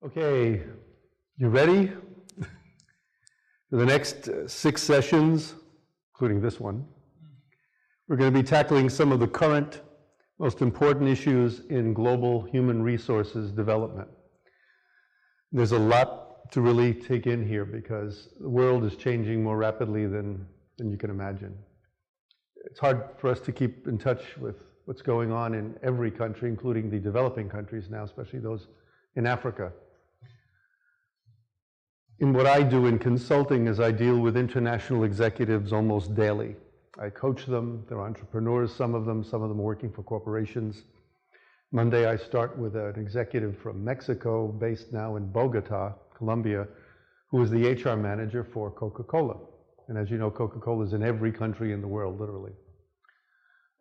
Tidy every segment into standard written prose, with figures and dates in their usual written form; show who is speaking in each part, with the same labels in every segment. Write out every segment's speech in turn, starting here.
Speaker 1: Okay, you ready? For the next 6 sessions, including this one, we're going to be tackling some of the current, most important issues in global human resources development. There's a lot to really take in here because the world is changing more rapidly than you can imagine. It's hard for us to keep in touch with what's going on in every country, including the developing countries now, especially those in Africa. In what I do in consulting is I deal with international executives almost daily. I coach them, they're entrepreneurs, some of them working for corporations. Monday I start with an executive from Mexico, based now in Bogota, Colombia, who is the HR manager for Coca-Cola. And as you know, Coca-Cola is in every country in the world, literally.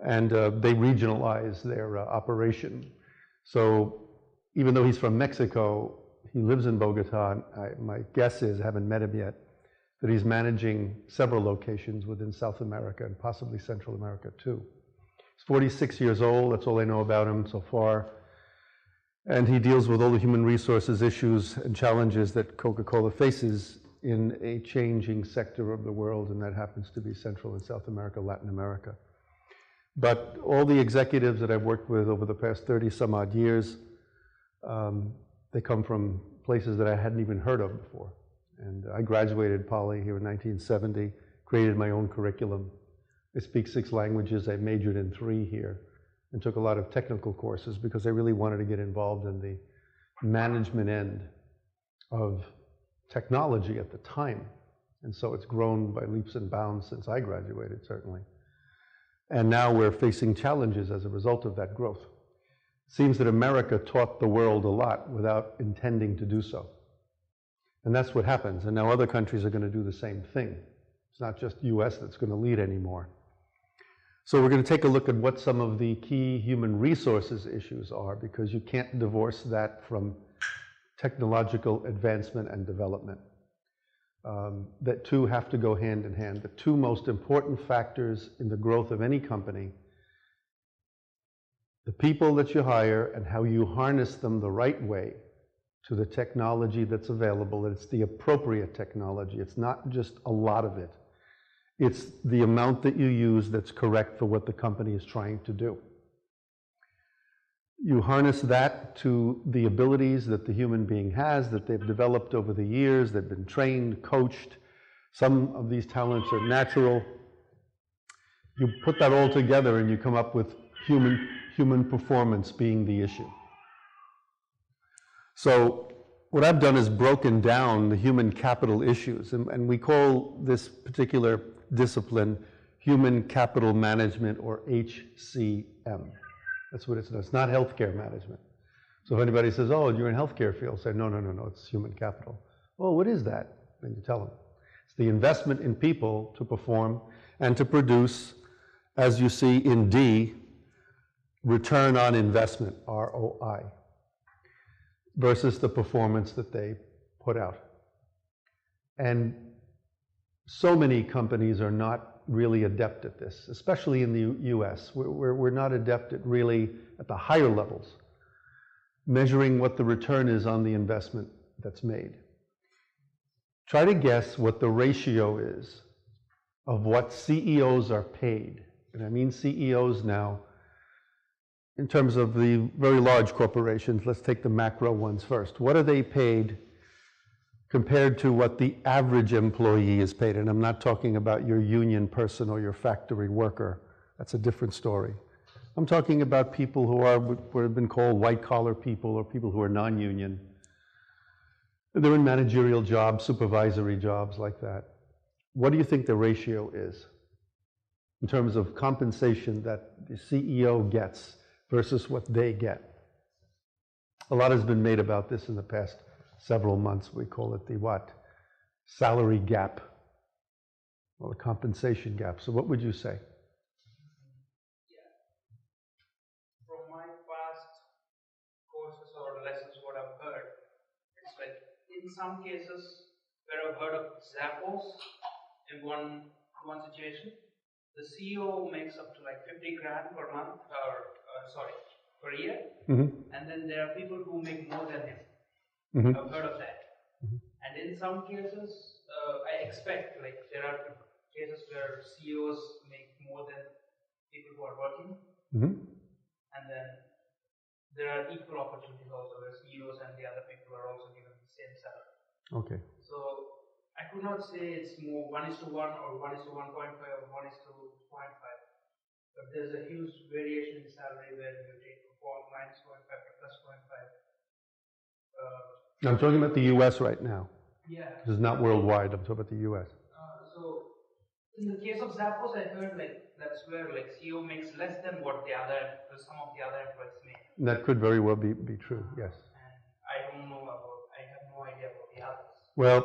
Speaker 1: And they regionalize their operation. So even though he's from Mexico, he lives in Bogota. My guess is, I haven't met him yet, that he's managing several locations within South America and possibly Central America too. He's 46 years old, that's all I know about him so far. And he deals with all the human resources issues and challenges that Coca-Cola faces in a changing sector of the world, and that happens to be Central and South America, Latin America. But all the executives that I've worked with over the past 30 some odd years, they come from places that I hadn't even heard of before. And I graduated Poly here in 1970, created my own curriculum. I speak 6 languages. I majored in 3 here and took a lot of technical courses because I really wanted to get involved in the management end of technology at the time. And so it's grown by leaps and bounds since I graduated, certainly. And now we're facing challenges as a result of that growth. It seems that America taught the world a lot without intending to do so. And that's what happens. And now other countries are going to do the same thing. It's not just US that's going to lead anymore. So we're going to take a look at what some of the key human resources issues are, because you can't divorce that from technological advancement and development. That two have to go hand in hand. The 2 most important factors in the growth of any company: the people that you hire and how you harness them the right way to the technology that's available, that it's the appropriate technology. It's not just a lot of it. It's the amount that you use that's correct for what the company is trying to do. You harness that to the abilities that the human being has, that they've developed over the years, they've been trained, coached. Some of these talents are natural. You put that all together and you come up with human performance being the issue. So what I've done is broken down the human capital issues, and we call this particular discipline Human Capital Management, or HCM. That's what it's not. It's not healthcare management. So if anybody says, oh, you're in healthcare field, say, no, it's human capital. Well, what is that? Then you tell them. It's the investment in people to perform and to produce, as you see in D, return on investment, ROI, versus the performance that they put out. And so many companies are not really adept at this, especially in the US. We're not adept at really, at the higher levels, measuring what the return is on the investment that's made. Try to guess what the ratio is of what CEOs are paid, and I mean CEOs now, in terms of the very large corporations. Let's take the macro ones first. What are they paid compared to what the average employee is paid? And I'm not talking about your union person or your factory worker. That's a different story. I'm talking about people who are what have been called white-collar people, or people who are non-union. They're in managerial jobs, supervisory jobs like that. What do you think the ratio is in terms of compensation that the CEO gets versus what they get? A lot has been made about this in the past several months. We call it the what? Salary gap, or the compensation gap. So what would you say?
Speaker 2: Yeah. From my past courses or lessons, what I've heard, it's like in some cases where I've heard of Zappos in one situation, the CEO makes up to like 50 grand per month, or per year, and then there are people who make more than him. I've heard of that. And in some cases, I expect, like, there are cases where CEOs make more than people who are working. And then there are equal opportunities also where CEOs and the other people are also given the same salary.
Speaker 1: Okay.
Speaker 2: So I could not say it's more 1:1 or 1:1.5 or 1:0.5. But there's a huge variation in salary where you take from -0.5 to +0.5.
Speaker 1: I'm talking about the US right now.
Speaker 2: Yeah.
Speaker 1: This is not worldwide, I'm talking about the US.
Speaker 2: So in the case of Zappos, I heard like that's where like CEO makes less than what some of the other employees make.
Speaker 1: That could very well be true, yes.
Speaker 2: And I have no idea about the others.
Speaker 1: Well,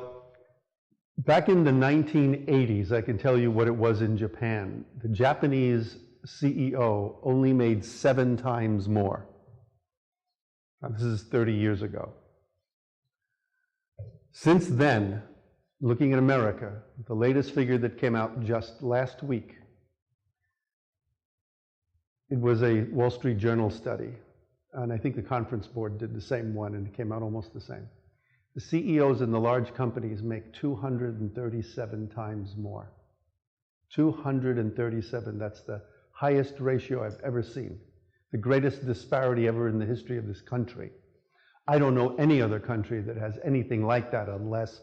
Speaker 1: back in the 1980s, I can tell you what it was in Japan. The Japanese CEO only made 7 times more. Now, this is 30 years ago. Since then, looking at America, the latest figure that came out just last week, it was a Wall Street Journal study, and I think the Conference Board did the same one, and it came out almost the same. The CEOs in the large companies make 237 times more. 237, that's the highest ratio I've ever seen. The greatest disparity ever in the history of this country. I don't know any other country that has anything like that unless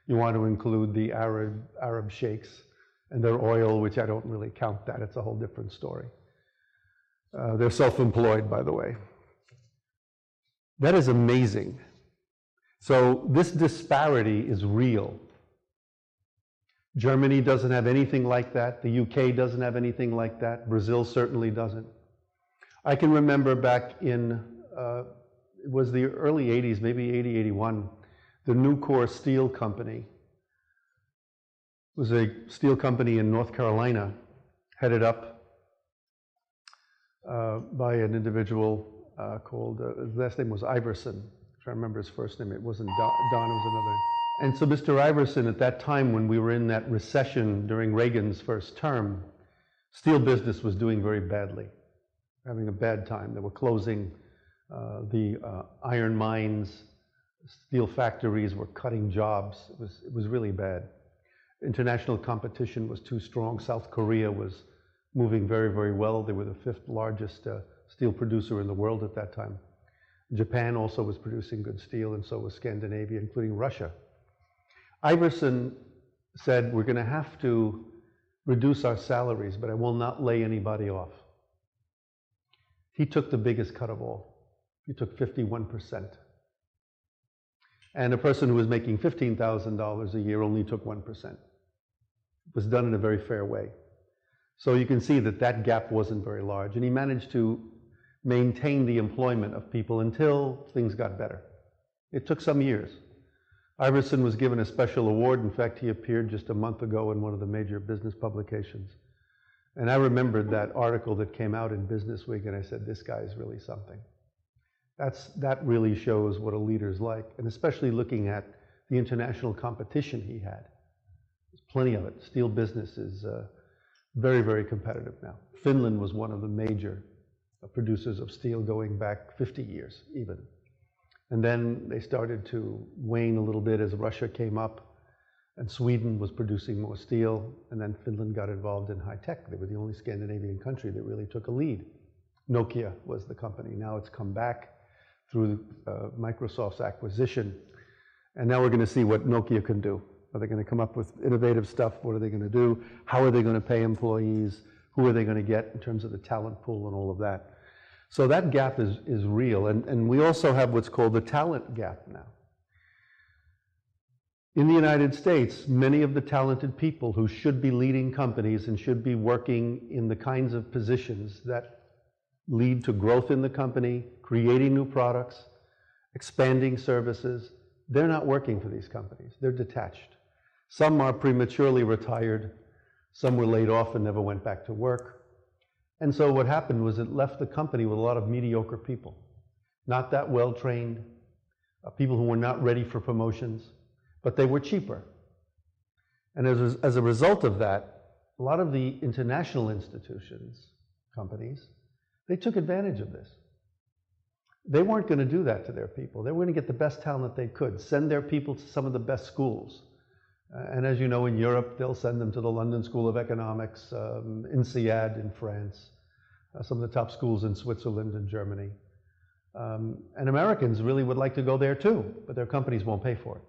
Speaker 1: you want to include the Arab sheikhs and their oil, which I don't really count that. It's a whole different story. They're self-employed, by the way. That is amazing. So this disparity is real. Germany doesn't have anything like that. The UK doesn't have anything like that. Brazil certainly doesn't. I can remember back in, it was the early 80s, maybe 80, 81, the Nucor Steel Company was a steel company in North Carolina, headed up by an individual called, his last name was Iverson. I'm trying to remember his first name. It wasn't Don, it was another. And so Mr. Iverson, at that time when we were in that recession during Reagan's first term, steel business was doing very badly, having a bad time. They were closing the iron mines, steel factories were cutting jobs. It was really bad. International competition was too strong. South Korea was moving very, very well. They were the 5th largest steel producer in the world at that time. Japan also was producing good steel, and so was Scandinavia, including Russia. Iverson said, we're going to have to reduce our salaries, but I will not lay anybody off. He took the biggest cut of all. He took 51%. And a person who was making $15,000 a year only took 1%. It was done in a very fair way. So you can see that that gap wasn't very large, and he managed to maintain the employment of people until things got better. It took some years. Iverson was given a special award. In fact, he appeared just a month ago in one of the major business publications. And I remembered that article that came out in Business Week, and I said, this guy is really something. That really shows what a leader's like, and especially looking at the international competition he had. There's plenty of it. Steel business is very, very competitive now. Finland was one of the major producers of steel going back 50 years even. And then they started to wane a little bit as Russia came up, and Sweden was producing more steel, and then Finland got involved in high tech. They were the only Scandinavian country that really took a lead. Nokia was the company. Now it's come back through Microsoft's acquisition, and now we're going to see what Nokia can do. Are they going to come up with innovative stuff? What are they going to do? How are they going to pay employees? Who are they going to get in terms of the talent pool and all of that? So that gap is real, and we also have what's called the talent gap now. In the United States, many of the talented people who should be leading companies and should be working in the kinds of positions that lead to growth in the company, creating new products, expanding services, they're not working for these companies. They're detached. Some are prematurely retired. Some were laid off and never went back to work. And so what happened was it left the company with a lot of mediocre people, not that well trained, people who were not ready for promotions, but they were cheaper. And as a result of that, a lot of the international institutions, companies, they took advantage of this. They weren't going to do that to their people. They were going to get the best talent they could, send their people to some of the best schools. And as you know, in Europe, they'll send them to the London School of Economics, INSEAD in France, some of the top schools in Switzerland and Germany. And Americans really would like to go there too, but their companies won't pay for it.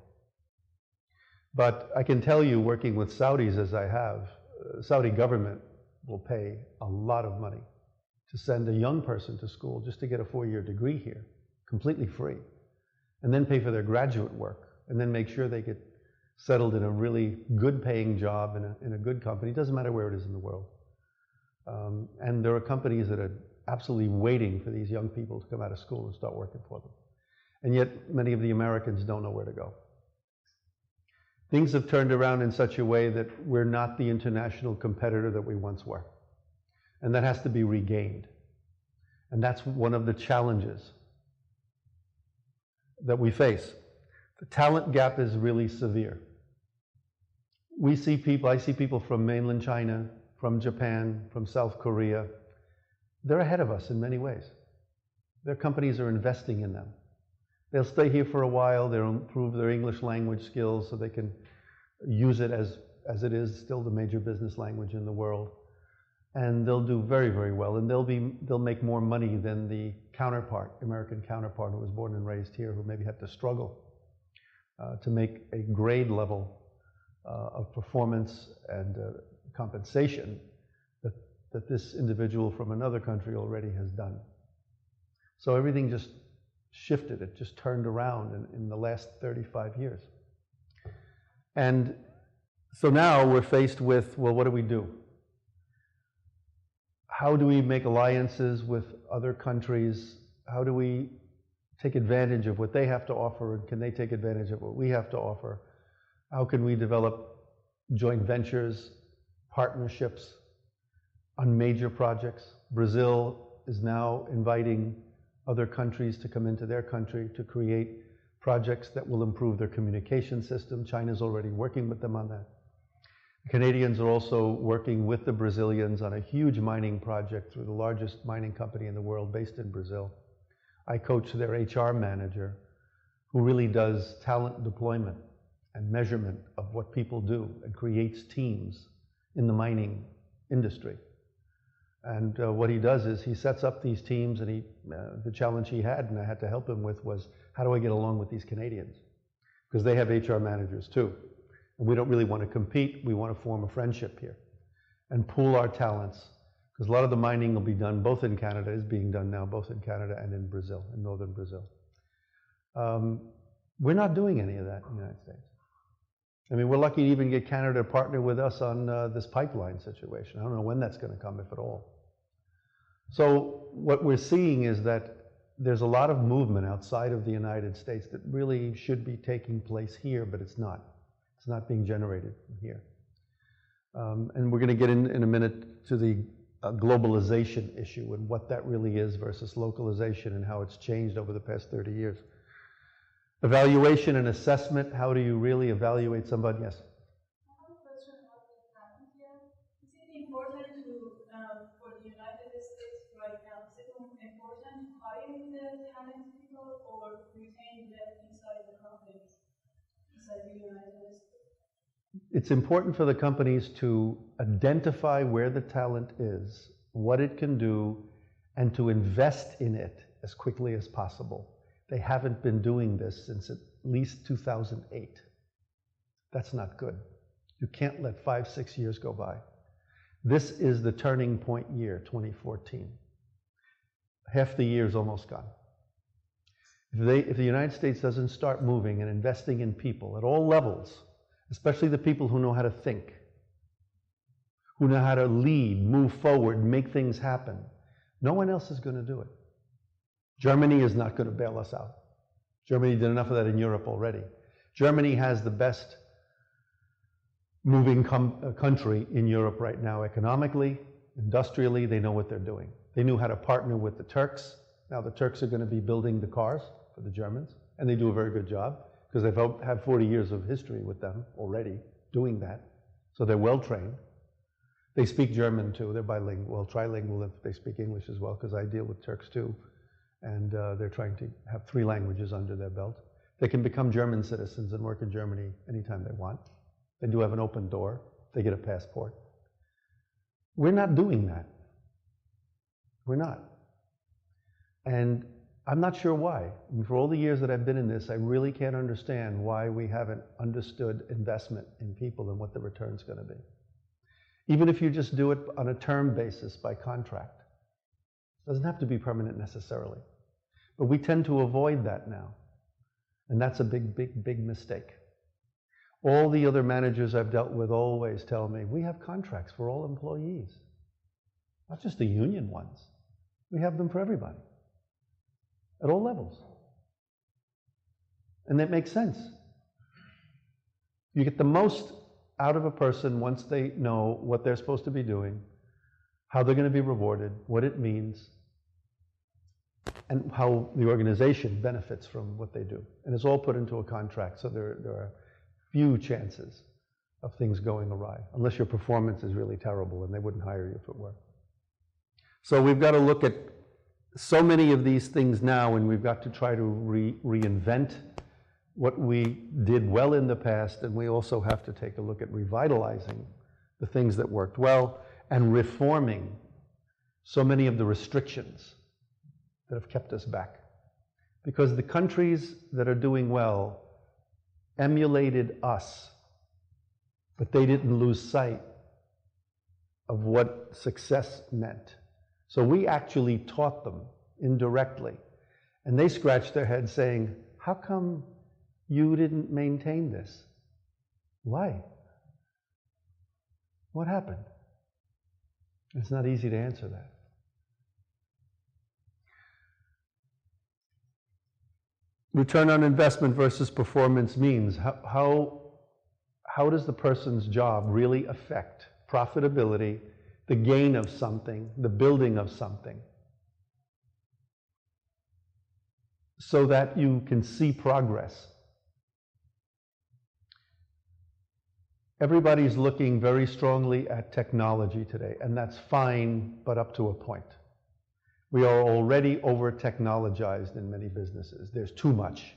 Speaker 1: But I can tell you, working with Saudis as I have, Saudi government will pay a lot of money to send a young person to school just to get a 4-year degree here, completely free, and then pay for their graduate work, and then make sure they get settled in a really good paying job in a good company. It doesn't matter where it is in the world. And there are companies that are absolutely waiting for these young people to come out of school and start working for them. And yet many of the Americans don't know where to go. Things have turned around in such a way that we're not the international competitor that we once were. And that has to be regained. And that's one of the challenges that we face. The talent gap is really severe. I see people from mainland China, from Japan, from South Korea. They're ahead of us in many ways. Their companies are investing in them. They'll stay here for a while, they'll improve their English language skills so they can use it as it is still the major business language in the world. And they'll do very, very well. And they'll make more money than the counterpart, American counterpart who was born and raised here, who maybe had to struggle to make a grade level of performance and compensation that this individual from another country already has done. So everything just shifted, it just turned around in the last 35 years. And so now we're faced with, well, what do we do? How do we make alliances with other countries? How do we take advantage of what they have to offer, and can they take advantage of what we have to offer? How can we develop joint ventures, partnerships on major projects? Brazil is now inviting other countries to come into their country to create projects that will improve their communication system. China's already working with them on that. The Canadians are also working with the Brazilians on a huge mining project through the largest mining company in the world based in Brazil. I coach their HR manager, who really does talent deployment and measurement of what people do and creates teams in the mining industry. And what he does is he sets up these teams, and the challenge he had, and I had to help him with, was how do I get along with these Canadians? Because they have HR managers too. And we don't really want to compete, we want to form a friendship here and pool our talents. Because a lot of the mining will be done both in Canada, is being done now both in Canada and in Brazil, in northern Brazil. We're not doing any of that in the United States. I mean, we're lucky to even get Canada to partner with us on this pipeline situation. I don't know when that's going to come, if at all. So what we're seeing is that there's a lot of movement outside of the United States that really should be taking place here, but it's not. It's not being generated here. And we're going to get in a minute to the globalization issue and what that really is versus localization and how it's changed over the past 30 years. Evaluation and assessment, how do you really evaluate somebody? Yes?
Speaker 3: I have a question about the talent here. Is it important for the United States right now, is it important hiring the talented people or retaining them inside the companies, inside the United States?
Speaker 1: It's important for the companies to identify where the talent is, what it can do, and to invest in it as quickly as possible. They haven't been doing this since at least 2008. That's not good. You can't let 5-6 years go by. This is the turning point year, 2014. Half the year is almost gone. If the United States doesn't start moving and investing in people at all levels, especially the people who know how to think, who know how to lead, move forward, make things happen, no one else is going to do it. Germany is not going to bail us out. Germany did enough of that in Europe already. Germany has the best moving country in Europe right now, economically, industrially. They know what they're doing. They knew how to partner with the Turks. Now the Turks are going to be building the cars for the Germans, and they do a very good job because they've had 40 years of history with them already doing that. So they're well trained. They speak German too. They're bilingual, trilingual if they speak English as well, because I deal with Turks too. and they're trying to have 3 languages under their belt. They can become German citizens and work in Germany anytime they want. They do have an open door. They get a passport. We're not doing that. We're not. And I'm not sure why. I mean, for all the years that I've been in this, I really can't understand why we haven't understood investment in people and what the return's going to be. Even if you just do it on a term basis by contract. It doesn't have to be permanent necessarily. But we tend to avoid that now. And that's a big, big, big mistake. All the other managers I've dealt with always tell me, we have contracts for all employees. Not just the union ones. We have them for everybody. At all levels. And that makes sense. You get the most out of a person once they know what they're supposed to be doing, how they're going to be rewarded, what it means, and how the organization benefits from what they do. And it's all put into a contract, so there are few chances of things going awry, unless your performance is really terrible and they wouldn't hire you if it were. So we've got to look at so many of these things now, and we've got to try to reinvent what we did well in the past, and we also have to take a look at revitalizing the things that worked well and reforming so many of the restrictions that have kept us back. Because the countries that are doing well emulated us, but they didn't lose sight of what success meant. So we actually taught them indirectly. And they scratched their heads saying, how come you didn't maintain this? Why? What happened? It's not easy to answer that. Return on investment versus performance means how does the person's job really affect profitability, the gain of something, the building of something, so that you can see progress. Everybody's looking very strongly at technology today, and that's fine, but up to a point. We are already over-technologized in many businesses. There's too much.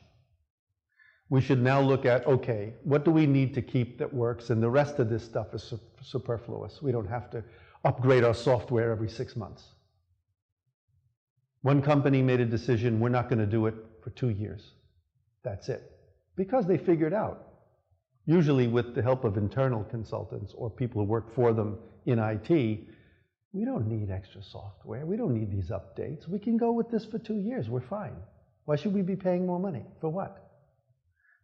Speaker 1: We should now look at, okay, what do we need to keep that works, and the rest of this stuff is superfluous. We don't have to upgrade our software every 6 months. One company made a decision, we're not going to do it for 2 years. That's it. Because they figured out, usually with the help of internal consultants or people who work for them in IT, we don't need extra software. We don't need these updates. We can go with this for 2 years. We're fine. Why should we be paying more money? For what?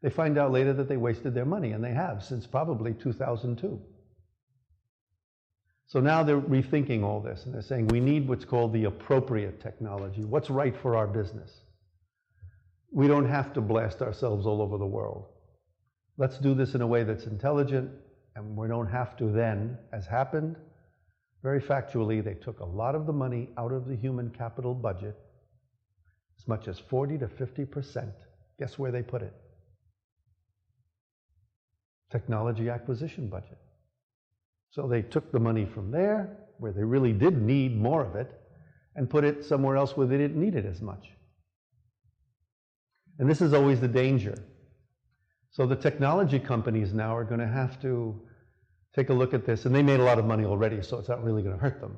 Speaker 1: They find out later that they wasted their money, and they have since probably 2002. So now they're rethinking all this, and they're saying we need what's called the appropriate technology. What's right for our business? We don't have to blast ourselves all over the world. Let's do this in a way that's intelligent, and we don't have to then, as happened, very factually, they took a lot of the money out of the human capital budget, as much as 40 to 50%. Guess where they put it? Technology acquisition budget. So they took the money from there, where they really did need more of it, and put it somewhere else where they didn't need it as much. And this is always the danger. So the technology companies now are going to have to take a look at this, and they made a lot of money already, so it's not really going to hurt them.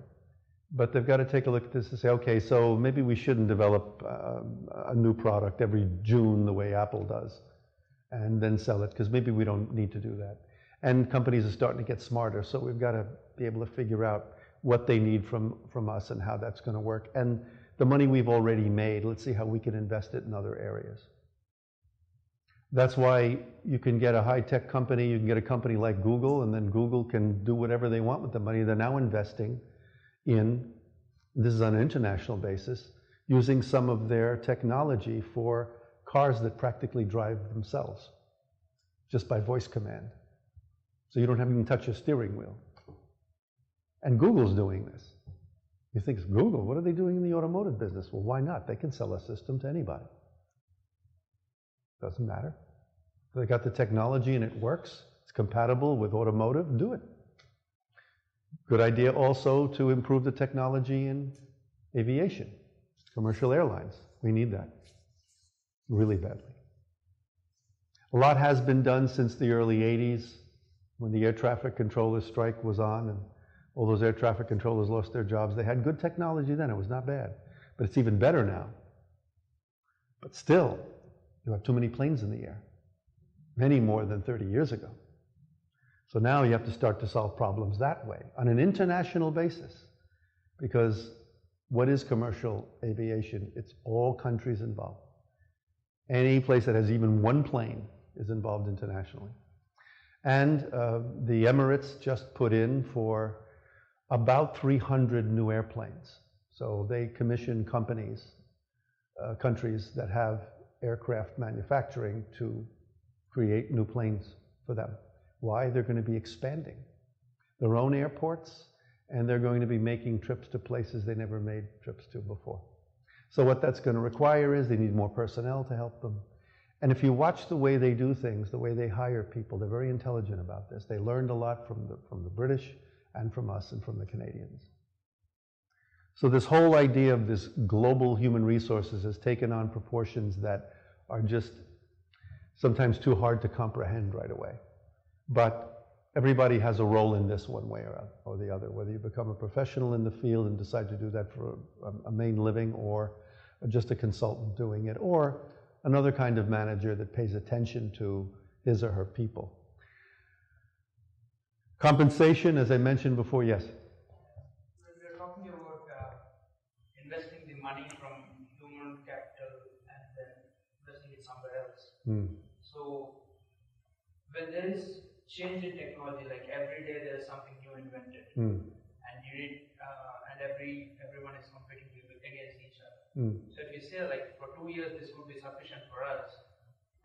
Speaker 1: But they've got to take a look at this and say, okay, so maybe we shouldn't develop a new product every June the way Apple does, and then sell it, because maybe we don't need to do that. And companies are starting to get smarter, so we've got to be able to figure out what they need from us and how that's going to work. And the money we've already made, let's see how we can invest it in other areas. That's why you can get a high-tech company, you can get a company like Google, and then Google can do whatever they want with the money. They're now investing in, this is on an international basis, using some of their technology for cars that practically drive themselves, just by voice command. So you don't have to even touch your steering wheel. And Google's doing this. You think, Google, what are they doing in the automotive business? Well, why not? They can sell a system to anybody. Doesn't matter. They got the technology and it works. It's compatible with automotive. Do it. Good idea also to improve the technology in aviation, commercial airlines. We need that really badly. A lot has been done since the early 80s when the air traffic controller strike was on and all those air traffic controllers lost their jobs. They had good technology then. It was not bad. But it's even better now. But still, you have too many planes in the air. Many more than 30 years ago. So now you have to start to solve problems that way, on an international basis. Because what is commercial aviation? It's all countries involved. Any place that has even one plane is involved internationally. And the Emirates just put in for about 300 new airplanes. So they commission companies, countries that have aircraft manufacturing to create new planes for them. Why? They're going to be expanding their own airports, and they're going to be making trips to places they never made trips to before. So what that's going to require is they need more personnel to help them. And if you watch the way they do things, the way they hire people, they're very intelligent about this. They learned a lot from the British and from us and from the Canadians. So this whole idea of this global human resources has taken on proportions that are just sometimes too hard to comprehend right away. But everybody has a role in this one way or the other, whether you become a professional in the field and decide to do that for a main living, or just a consultant doing it, or another kind of manager that pays attention to his or her people. Compensation, as I mentioned before, yes?
Speaker 2: We're talking about investing the money from human capital and then investing it somewhere else. So when there is change in technology, like every day there's something new invented, and you need, and everyone is competing against each other. So if you say like for 2 years this would be sufficient for us,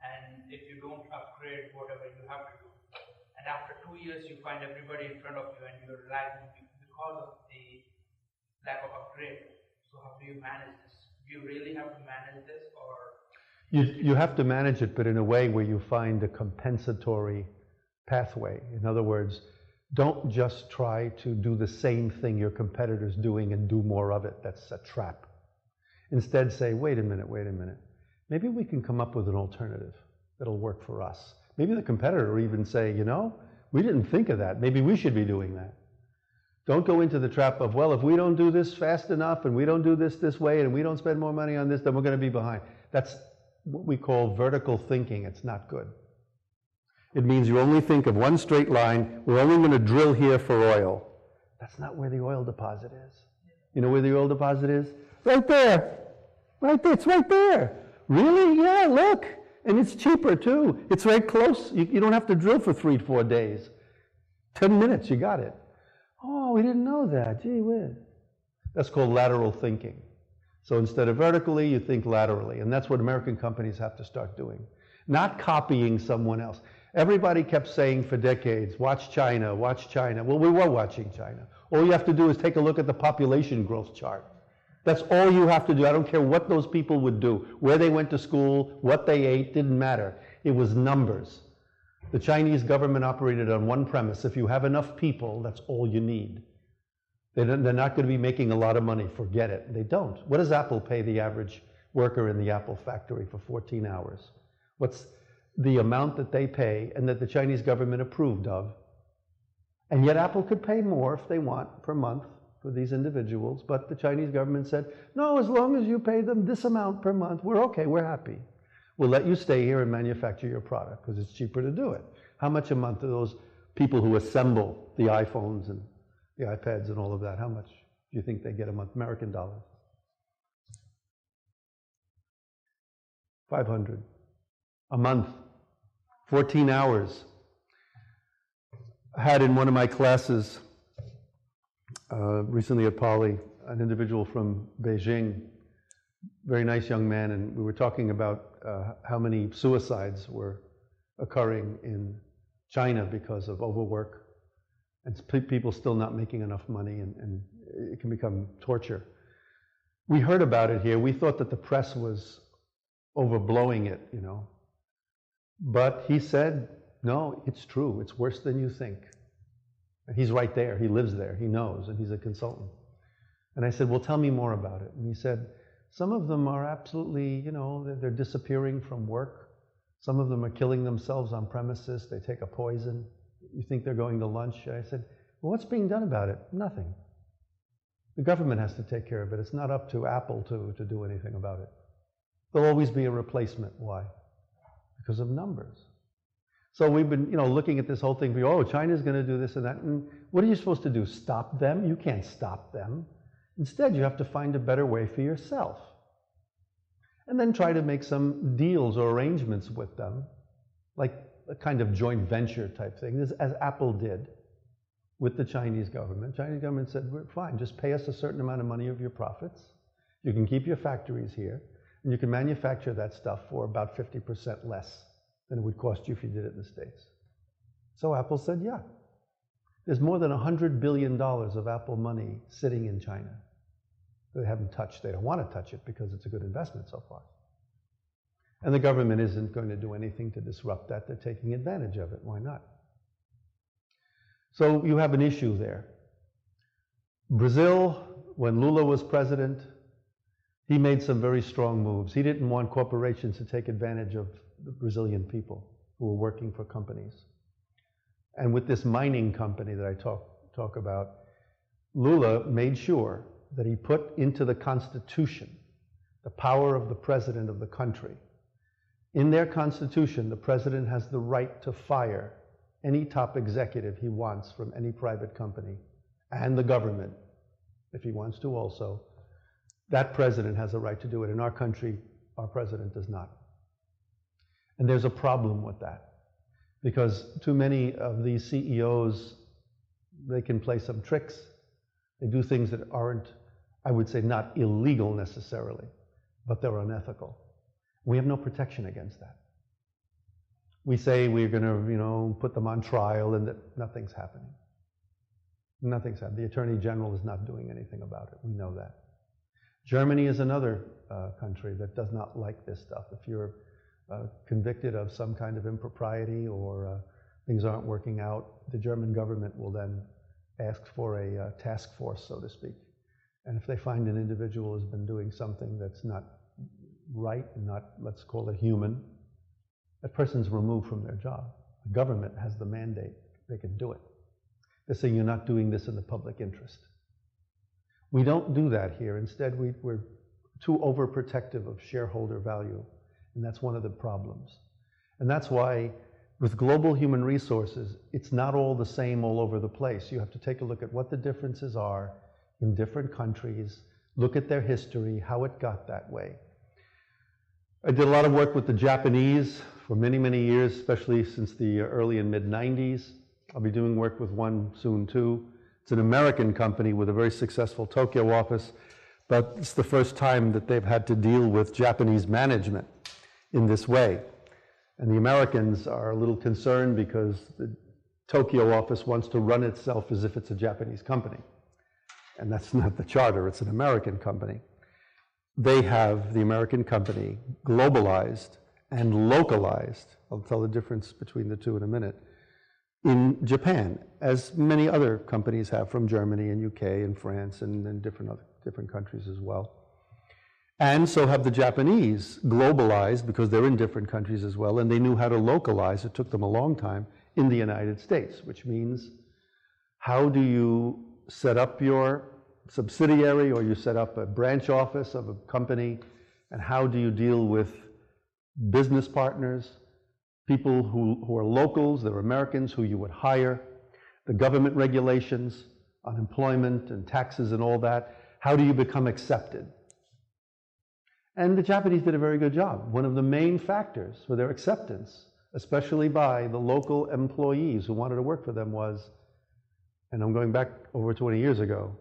Speaker 2: and if you don't upgrade whatever you have to do, and after 2 years you find everybody in front of you and you're lagging because of the lack of upgrade. So how do you manage this? Do you really have to manage this, or?
Speaker 1: You have to manage it, but in a way where you find a compensatory pathway. In other words, don't just try to do the same thing your competitor's doing and do more of it. That's a trap. Instead say, wait a minute. Maybe we can come up with an alternative that'll work for us. Maybe the competitor will even say, you know, we didn't think of that. Maybe we should be doing that. Don't go into the trap of, well, if we don't do this fast enough and we don't do this way and we don't spend more money on this, then we're going to be behind. That's what we call vertical thinking. It's not good. It means you only think of one straight line. We're only going to drill here for oil. That's not where the oil deposit is. You know where the oil deposit is? Right there. Right there. It's right there. Really? Yeah, look. And it's cheaper too. It's right close. You don't have to drill for 3 to 4 days. 10 minutes, you got it. Oh, we didn't know that. Gee whiz. That's called lateral thinking. So instead of vertically, you think laterally. And that's what American companies have to start doing. Not copying someone else. Everybody kept saying for decades, watch China, watch China. Well, we were watching China. All you have to do is take a look at the population growth chart. That's all you have to do. I don't care what those people would do, where they went to school, what they ate, didn't matter. It was numbers. The Chinese government operated on one premise. If you have enough people, that's all you need. They're not going to be making a lot of money. Forget it. They don't. What does Apple pay the average worker in the Apple factory for 14 hours? What's the amount that they pay and that the Chinese government approved of? And yet Apple could pay more if they want per month for these individuals, but the Chinese government said, no, as long as you pay them this amount per month, we're okay, we're happy. We'll let you stay here and manufacture your product because it's cheaper to do it. How much a month do those people who assemble the iPhones and the iPads and all of that, how much do you think they get a month? American dollars? 500 a month, 14 hours. I had in one of my classes recently at Poly an individual from Beijing, very nice young man, and we were talking about how many suicides were occurring in China because of overwork and people still not making enough money, and it can become torture. We heard about it here. We thought that the press was overblowing it, you know. But he said, no, it's true. It's worse than you think. And he's right there. He lives there. He knows, and he's a consultant. And I said, well, tell me more about it. And he said, Some of them are absolutely, they're disappearing from work. Some of them are killing themselves on premises. They take a poison. You think they're going to lunch? I said, well, what's being done about it? Nothing. The government has to take care of it. It's not up to Apple to do anything about it. There'll always be a replacement. Why? Because of numbers. So we've been, looking at this whole thing. Oh, China's going to do this and that. And what are you supposed to do? Stop them? You can't stop them. Instead, you have to find a better way for yourself. And then try to make some deals or arrangements with them, like a kind of joint venture type thing, as Apple did with the Chinese government. Chinese government said, we're fine, just pay us a certain amount of money of your profits. You can keep your factories here, and you can manufacture that stuff for about 50% less than it would cost you if you did it in the States. So Apple said, yeah. There's more than $100 billion of Apple money sitting in China. They haven't touched. They don't want to touch it because it's a good investment so far. And the government isn't going to do anything to disrupt that. They're taking advantage of it. Why not? So you have an issue there. Brazil, when Lula was president, he made some very strong moves. He didn't want corporations to take advantage of the Brazilian people who were working for companies. And with this mining company that I talk about, Lula made sure that he put into the Constitution the power of the president of the country. In their Constitution, the president has the right to fire any top executive he wants from any private company, and the government, if he wants to also. That president has a right to do it. In our country, our president does not. And there's a problem with that, because too many of these CEOs, they can play some tricks. They do things that aren't, I would say, not illegal necessarily, but they're unethical. We have no protection against that. We say we're going to, put them on trial and that nothing's happening. Nothing's happening. The Attorney General is not doing anything about it. We know that. Germany is another country that does not like this stuff. If you're convicted of some kind of impropriety or things aren't working out, the German government will then ask for a task force, so to speak. And if they find an individual has been doing something that's not right and not, let's call it human, that person's removed from their job. The government has the mandate. They can do it. They're saying you're not doing this in the public interest. We don't do that here. Instead, we're too overprotective of shareholder value, and that's one of the problems. And that's why with global human resources, it's not all the same all over the place. You have to take a look at what the differences are in different countries, look at their history, how it got that way. I did a lot of work with the Japanese for many, many years, especially since the early and mid-90s. I'll be doing work with one soon too. It's an American company with a very successful Tokyo office, but it's the first time that they've had to deal with Japanese management in this way. And the Americans are a little concerned because the Tokyo office wants to run itself as if it's a Japanese company. And that's not the charter, it's an American company. They have, the American company, globalized and localized, I'll tell the difference between the two in a minute, in Japan, as many other companies have from Germany and UK and France and different countries as well. And so have the Japanese globalized, because they're in different countries as well, and they knew how to localize, it took them a long time, in the United States, which means how do you set up your subsidiary or you set up a branch office of a company, and how do you deal with business partners, people who are locals, they're Americans who you would hire, the government regulations on employment and taxes and all that, how do you become accepted? And the Japanese did a very good job. One of the main factors for their acceptance, especially by the local employees who wanted to work for them, was, and I'm going back over 20 years ago,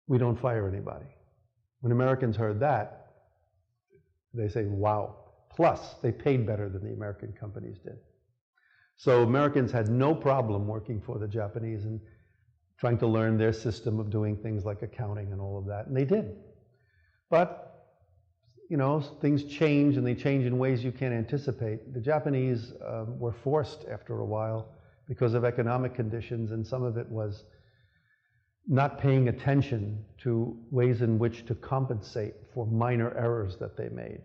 Speaker 1: we don't fire anybody. When Americans heard that, they say, wow. Plus, they paid better than the American companies did. So Americans had no problem working for the Japanese and trying to learn their system of doing things like accounting and all of that, and they did. But, things change, and they change in ways you can't anticipate. The Japanese were forced after a while because of economic conditions, and some of it was, not paying attention to ways in which to compensate for minor errors that they made.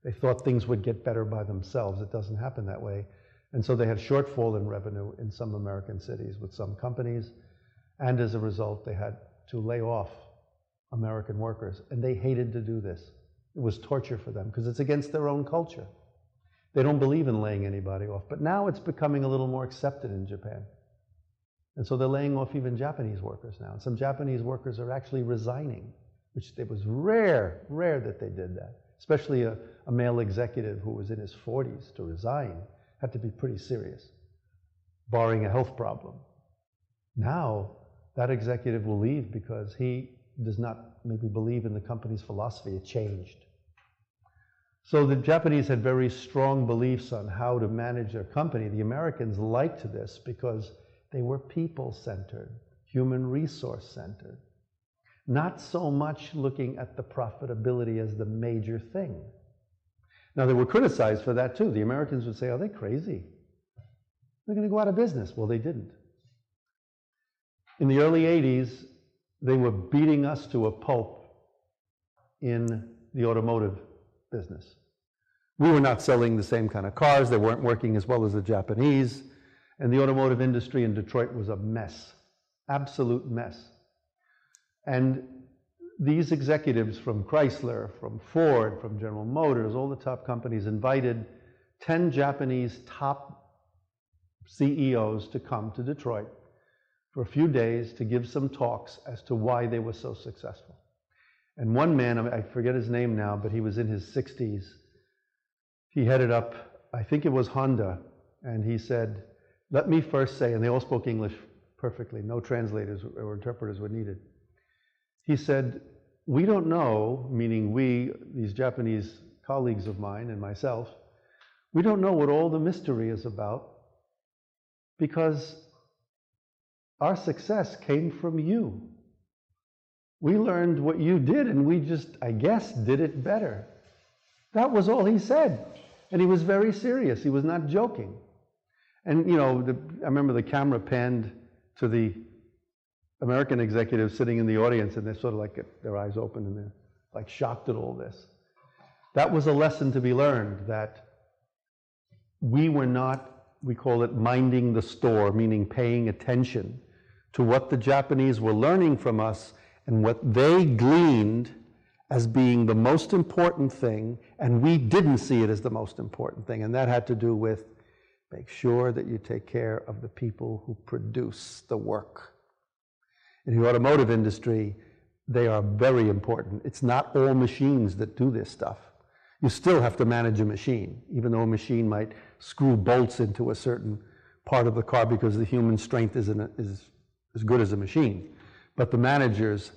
Speaker 1: They thought things would get better by themselves. It doesn't happen that way. And so they had shortfall in revenue in some American cities with some companies, and as a result, they had to lay off American workers, and they hated to do this. It was torture for them because it's against their own culture. They don't believe in laying anybody off, but now it's becoming a little more accepted in Japan. And so they're laying off even Japanese workers now. And some Japanese workers are actually resigning, which it was rare that they did that. Especially a male executive who was in his 40s to resign had to be pretty serious, barring a health problem. Now, that executive will leave because he does not maybe believe in the company's philosophy. It changed. So the Japanese had very strong beliefs on how to manage their company. The Americans liked this because they were people-centered, human resource-centered. Not so much looking at the profitability as the major thing. Now, they were criticized for that too. The Americans would say, "Are they crazy? They're going to go out of business." Well, they didn't. In the early 80s, they were beating us to a pulp in the automotive business. We were not selling the same kind of cars. They weren't working as well as the Japanese. And the automotive industry in Detroit was a mess, absolute mess. And these executives from Chrysler, from Ford, from General Motors, all the top companies invited 10 Japanese top CEOs to come to Detroit for a few days to give some talks as to why they were so successful. And one man, I forget his name now, but he was in his 60s. He headed up, I think it was Honda, and he said, "Let me first say," and they all spoke English perfectly, no translators or interpreters were needed. He said, "We don't know," meaning we, these Japanese colleagues of mine and myself, "we don't know what all the mystery is about because our success came from you. We learned what you did and we just, I guess, did it better." That was all he said. And he was very serious. He was not joking. And, you know, I remember the camera panned to the American executives sitting in the audience, and they're sort of like their eyes open and they're like shocked at all this. That was a lesson to be learned, that we were not, we call it minding the store, meaning paying attention to what the Japanese were learning from us and what they gleaned as being the most important thing, and we didn't see it as the most important thing. And that had to do with make sure that you take care of the people who produce the work. In the automotive industry, they are very important. It's not all machines that do this stuff. You still have to manage a machine, even though a machine might screw bolts into a certain part of the car because the human strength isn't as good as a machine. But the managers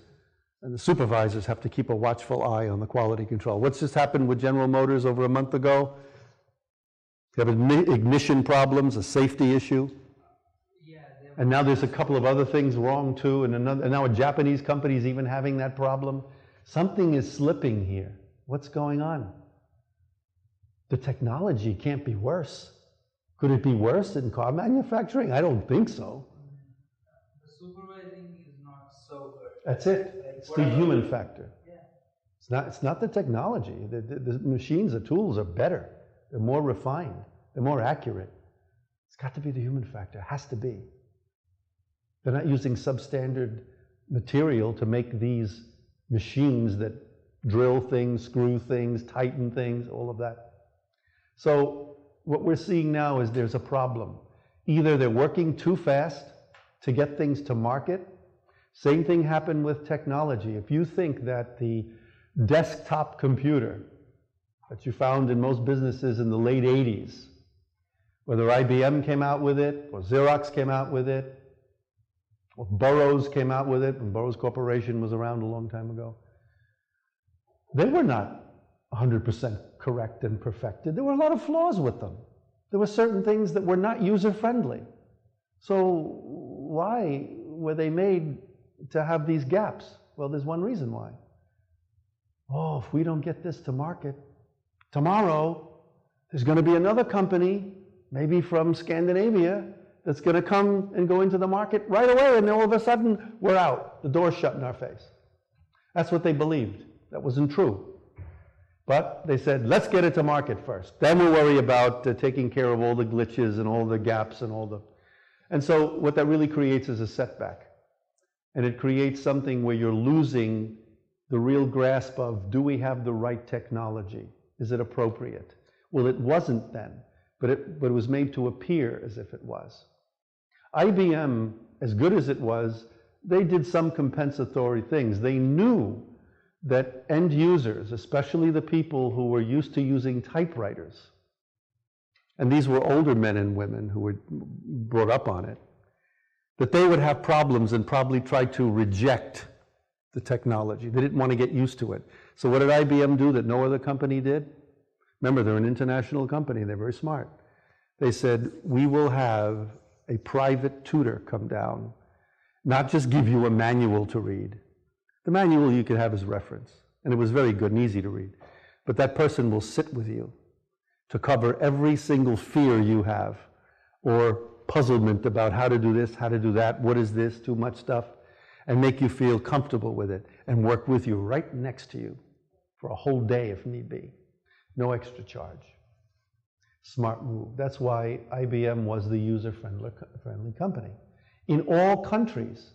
Speaker 1: and the supervisors have to keep a watchful eye on the quality control. What's just happened with General Motors over a month ago? They have ignition problems, a safety issue. And now there's a couple of other things wrong too, and now a Japanese company is even having that problem. Something is slipping here. What's going on? The technology can't be worse. Could it be worse in car manufacturing? I don't think so.
Speaker 2: The supervising is not so good.
Speaker 1: That's it. It's the human factor. Yeah. It's not the technology. The machines, the tools are better. They're more refined. They're more accurate. It's got to be the human factor. It has to be. They're not using substandard material to make these machines that drill things, screw things, tighten things, all of that. So what we're seeing now is there's a problem. Either they're working too fast to get things to market. Same thing happened with technology. If you think that the desktop computer that you found in most businesses in the late 80s, whether IBM came out with it, or Xerox came out with it, or Burroughs came out with it, and Burroughs Corporation was around a long time ago, they were not 100% correct and perfected. There were a lot of flaws with them. There were certain things that were not user-friendly. So why were they made to have these gaps? Well, there's one reason why. Oh, if we don't get this to market, tomorrow there's going to be another company, maybe from Scandinavia, that's going to come and go into the market right away, and then all of a sudden, we're out. The door's shut in our face. That's what they believed. That wasn't true. But they said, let's get it to market first. Then we'll worry about taking care of all the glitches and all the gaps and all the... And so what that really creates is a setback. And it creates something where you're losing the real grasp of, do we have the right technology? Is it appropriate? Well, it wasn't then, but it was made to appear as if it was. IBM, as good as it was, they did some compensatory things. They knew that end users, especially the people who were used to using typewriters, and these were older men and women who were brought up on it, that they would have problems and probably try to reject the technology. They didn't want to get used to it. So what did IBM do that no other company did? Remember, they're an international company. They're very smart. They said, we will have a private tutor come down, not just give you a manual to read. The manual you could have as reference, and it was very good and easy to read. But that person will sit with you to cover every single fear you have, or puzzlement about how to do this, how to do that, what is this, too much stuff, and make you feel comfortable with it, and work with you right next to you for a whole day if need be. No extra charge. Smart move. That's why IBM was the user-friendly company. In all countries,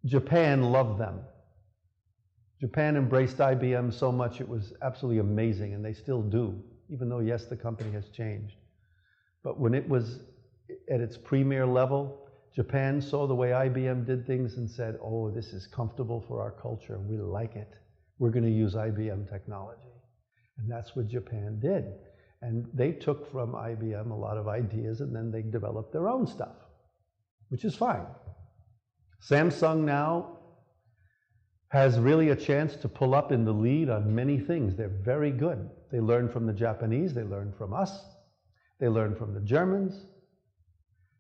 Speaker 1: Japan loved them. Japan embraced IBM so much it was absolutely amazing, and they still do, even though, yes, the company has changed. But when it was at its premier level, Japan saw the way IBM did things and said, oh, this is comfortable for our culture, we like it. We're going to use IBM technology. And that's what Japan did. And they took from IBM a lot of ideas, and then they developed their own stuff, which is fine. Samsung now has really a chance to pull up in the lead on many things. They're very good. They learned from the Japanese, they learned from us, they learned from the Germans,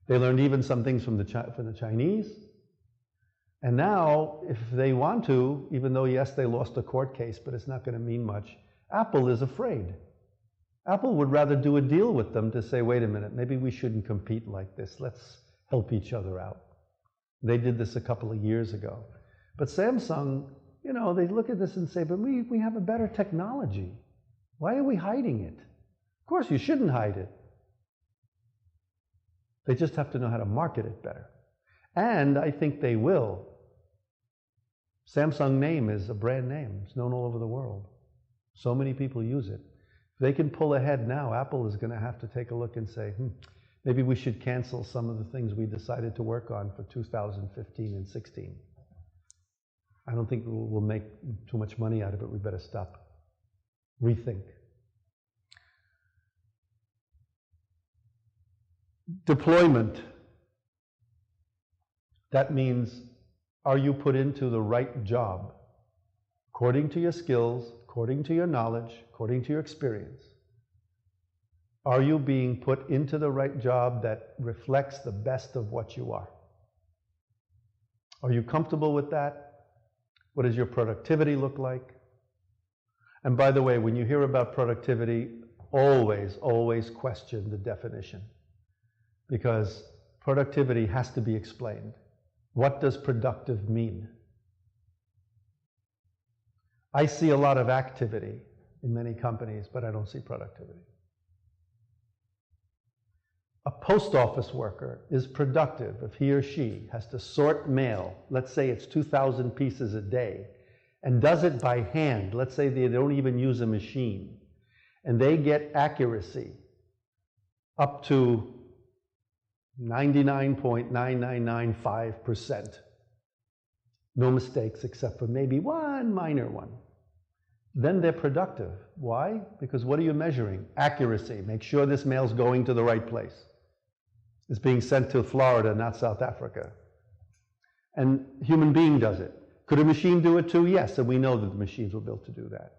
Speaker 1: they learned even some things from the Chinese. And now, if they want to, even though, yes, they lost a court case, but it's not going to mean much, Apple is afraid. Apple would rather do a deal with them to say, wait a minute, maybe we shouldn't compete like this. Let's help each other out. They did this a couple of years ago. But Samsung, you know, they look at this and say, but we have a better technology. Why are we hiding it? Of course, you shouldn't hide it. They just have to know how to market it better. And I think they will. Samsung name is a brand name. It's known all over the world. So many people use it. If they can pull ahead now, Apple is going to have to take a look and say, maybe we should cancel some of the things we decided to work on for 2015 and 16. I don't think we'll make too much money out of it. We better stop. Rethink. Deployment. That means, are you put into the right job? According to your skills, according to your knowledge, according to your experience. Are you being put into the right job that reflects the best of what you are? Are you comfortable with that? What does your productivity look like? And by the way, when you hear about productivity, always question the definition. Because productivity has to be explained. What does productive mean? I see a lot of activity in many companies, but I don't see productivity. A post office worker is productive if he or she has to sort mail, let's say it's 2,000 pieces a day, and does it by hand. Let's say they don't even use a machine, and they get accuracy up to 99.9995%. No mistakes except for maybe one minor one. Then they're productive. Why? Because what are you measuring? Accuracy. Make sure this mail's going to the right place. It's being sent to Florida, not South Africa. And human being does it. Could a machine do it too? Yes, and we know that the machines were built to do that.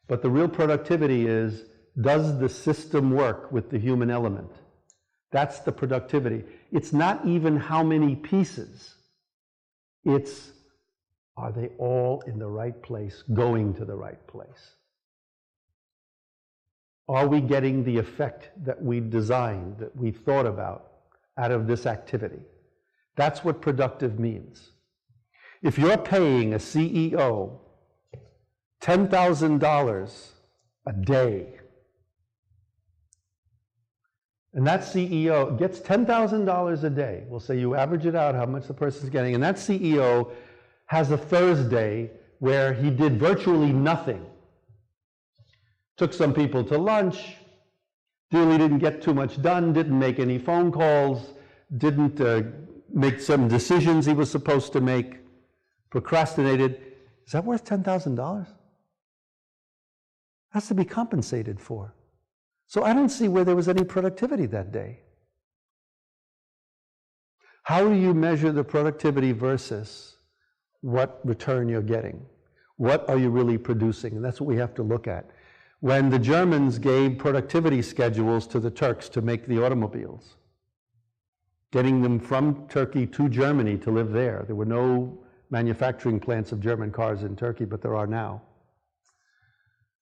Speaker 1: But the real productivity is, does the system work with the human element? That's the productivity. It's not even how many pieces. It's, are they all in the right place, going to the right place? Are we getting the effect that we designed, that we thought about? out of this activity. That's what productive means. If you're paying a CEO $10,000 a day, and that CEO gets $10,000 a day, we'll say you average it out how much the person's getting, and that CEO has a Thursday where he did virtually nothing. Took some people to lunch, really didn't get too much done, didn't make any phone calls, didn't make some decisions he was supposed to make, procrastinated. Is that worth $10,000? Has to be compensated for. So I don't see where there was any productivity that day. How do you measure the productivity versus what return you're getting? What are you really producing? And that's what we have to look at. When the Germans gave productivity schedules to the Turks to make the automobiles, getting them from Turkey to Germany to live there. There were no manufacturing plants of German cars in Turkey, but there are now.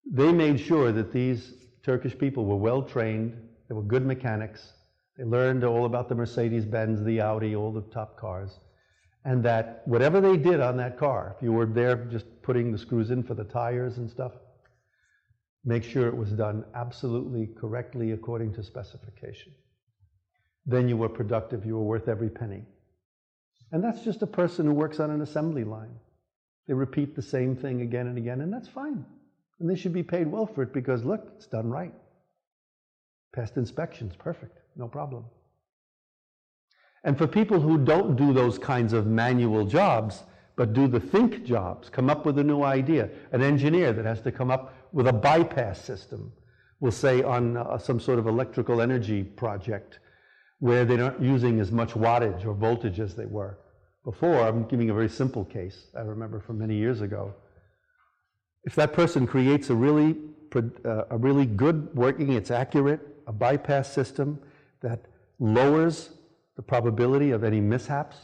Speaker 1: They made sure that these Turkish people were well trained, they were good mechanics, they learned all about the Mercedes-Benz, the Audi, all the top cars, and that whatever they did on that car, if you were there just putting the screws in for the tires and stuff, make sure it was done absolutely correctly according to specification. Then you were productive, you were worth every penny. And that's just a person who works on an assembly line. They repeat the same thing again and again, and that's fine. And they should be paid well for it because, look, it's done right. Passed inspections, perfect, no problem. And for people who don't do those kinds of manual jobs, but do the think jobs, come up with a new idea, an engineer that has to come up with a bypass system, we'll say on some sort of electrical energy project where they're not using as much wattage or voltage as they were before. I'm giving a very simple case I remember from many years ago. If that person creates a really good working, it's accurate, a bypass system that lowers the probability of any mishaps,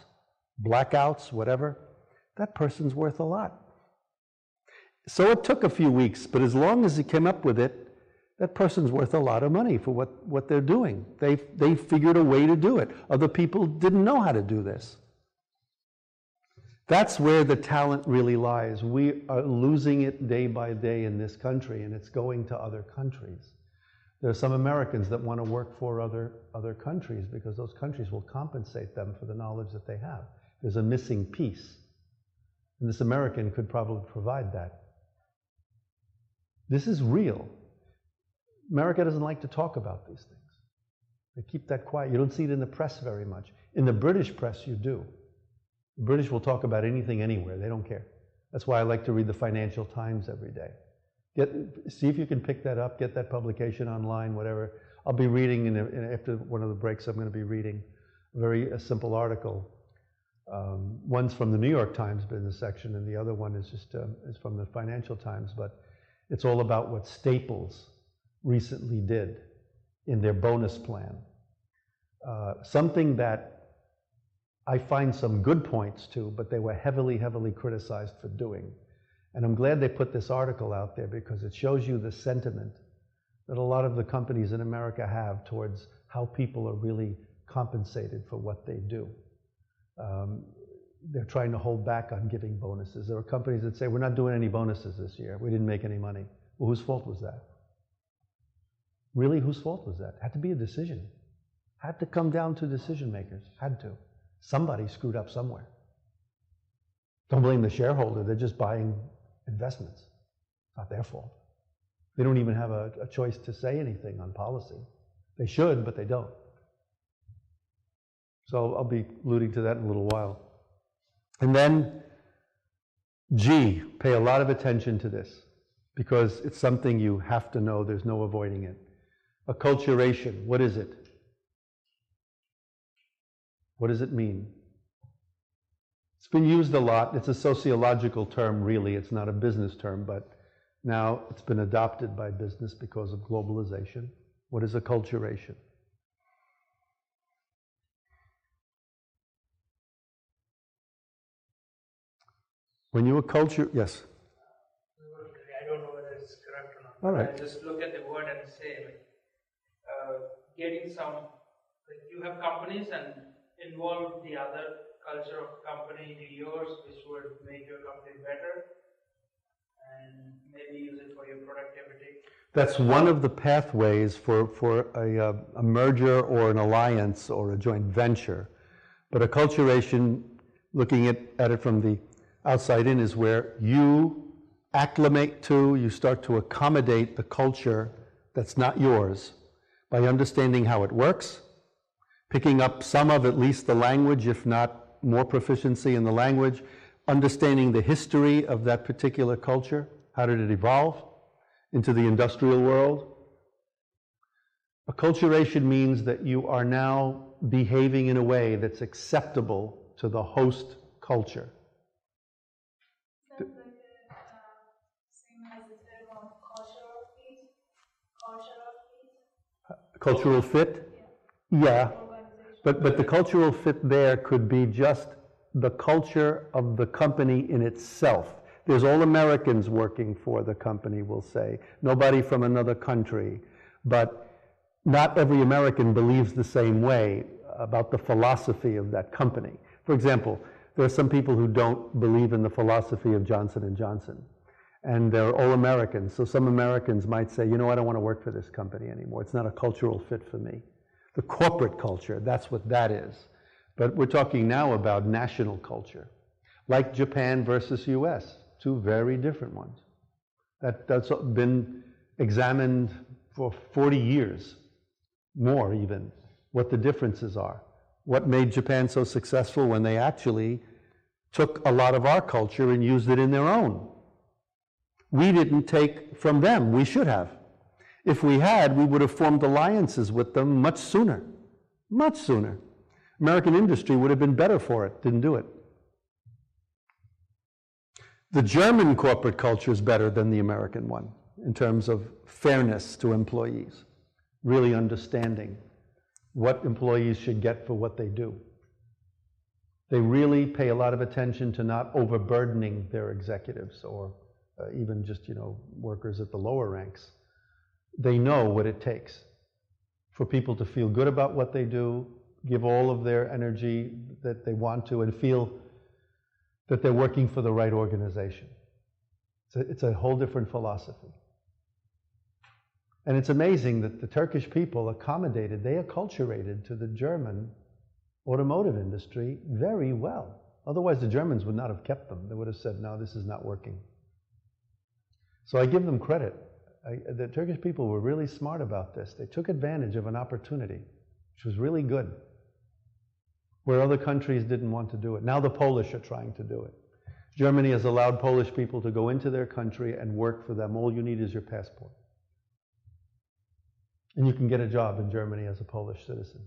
Speaker 1: blackouts, whatever, that person's worth a lot. So it took a few weeks, but as long as he came up with it, that person's worth a lot of money for what they're doing. They figured a way to do it. Other people didn't know how to do this. That's where the talent really lies. We are losing it day by day in this country, and it's going to other countries. There are some Americans that want to work for other countries because those countries will compensate them for the knowledge that they have. There's a missing piece, and this American could probably provide that. This is real. America doesn't like to talk about these things. They keep that quiet. You don't see it in the press very much. In the British press, you do. The British will talk about anything, anywhere. They don't care. That's why I like to read the Financial Times every day. See if you can pick that up, get that publication online, whatever. I'll be reading, after one of the breaks, I'm going to be reading a simple article. One's from the New York Times business section, and the other one is is from the Financial Times, but it's all about what Staples recently did in their bonus plan. Something that I find some good points to, but they were heavily, heavily criticized for doing. And I'm glad they put this article out there because it shows you the sentiment that a lot of the companies in America have towards how people are really compensated for what they do. They're trying to hold back on giving bonuses. There are companies that say, we're not doing any bonuses this year. We didn't make any money. Well, whose fault was that? Really, whose fault was that? It had to be a decision. Had to come down to decision makers. Had to. Somebody screwed up somewhere. Don't blame the shareholder. They're just buying investments. It's not their fault. They don't even have a choice to say anything on policy. They should, but they don't. So I'll be alluding to that in a little while. And then, G, pay a lot of attention to this because it's something you have to know. There's no avoiding it. Acculturation, what is it? What does it mean? It's been used a lot. It's a sociological term, really. It's not a business term, but now it's been adopted by business because of globalization. What is acculturation? When you acculturate, yes?
Speaker 2: I don't know whether it's correct or not.
Speaker 1: All right.
Speaker 2: I just look at the word and say, getting some Like you have companies and involve the other culture of company to yours, which would make your company better, and maybe use it for your productivity.
Speaker 1: That's one of the pathways for a merger or an alliance or a joint venture. But acculturation, looking at it from the outside in, is where you acclimate to, you start to accommodate the culture that's not yours by understanding how it works, picking up some of at least the language, if not more proficiency in the language, understanding the history of that particular culture, how did it evolve into the industrial world. Acculturation means that you are now behaving in a way that's acceptable to the host culture.
Speaker 3: Sounds like same as the term of
Speaker 1: Cultural
Speaker 3: cultural fit.
Speaker 1: fit? Yeah. But the cultural fit there could be just the culture of the company in itself. There's all Americans working for the company, we'll say. Nobody from another country. But not every American believes the same way about the philosophy of that company. For example, there are some people who don't believe in the philosophy of Johnson & Johnson. And they're all Americans. So some Americans might say, you know, I don't want to work for this company anymore. It's not a cultural fit for me. The corporate culture, that's what that is. But we're talking now about national culture. Like Japan versus US, two very different ones. That's been examined for 40 years, more even, what the differences are. What made Japan so successful when they actually took a lot of our culture and used it in their own. We didn't take from them, we should have. If we had, we would have formed alliances with them much sooner, much sooner. American industry would have been better for it, didn't do it. The German corporate culture is better than the American one in terms of fairness to employees, really understanding what employees should get for what they do. They really pay a lot of attention to not overburdening their executives or even just, workers at the lower ranks. They know what it takes for people to feel good about what they do, give all of their energy that they want to, and feel that they're working for the right organization. It's a whole different philosophy. And it's amazing that the Turkish people they acculturated to the German automotive industry very well. Otherwise, the Germans would not have kept them. They would have said, no, this is not working. So I give them credit. The Turkish people were really smart about this. They took advantage of an opportunity, which was really good, where other countries didn't want to do it. Now the Polish are trying to do it. Germany has allowed Polish people to go into their country and work for them. All you need is your passport. And you can get a job in Germany as a Polish citizen.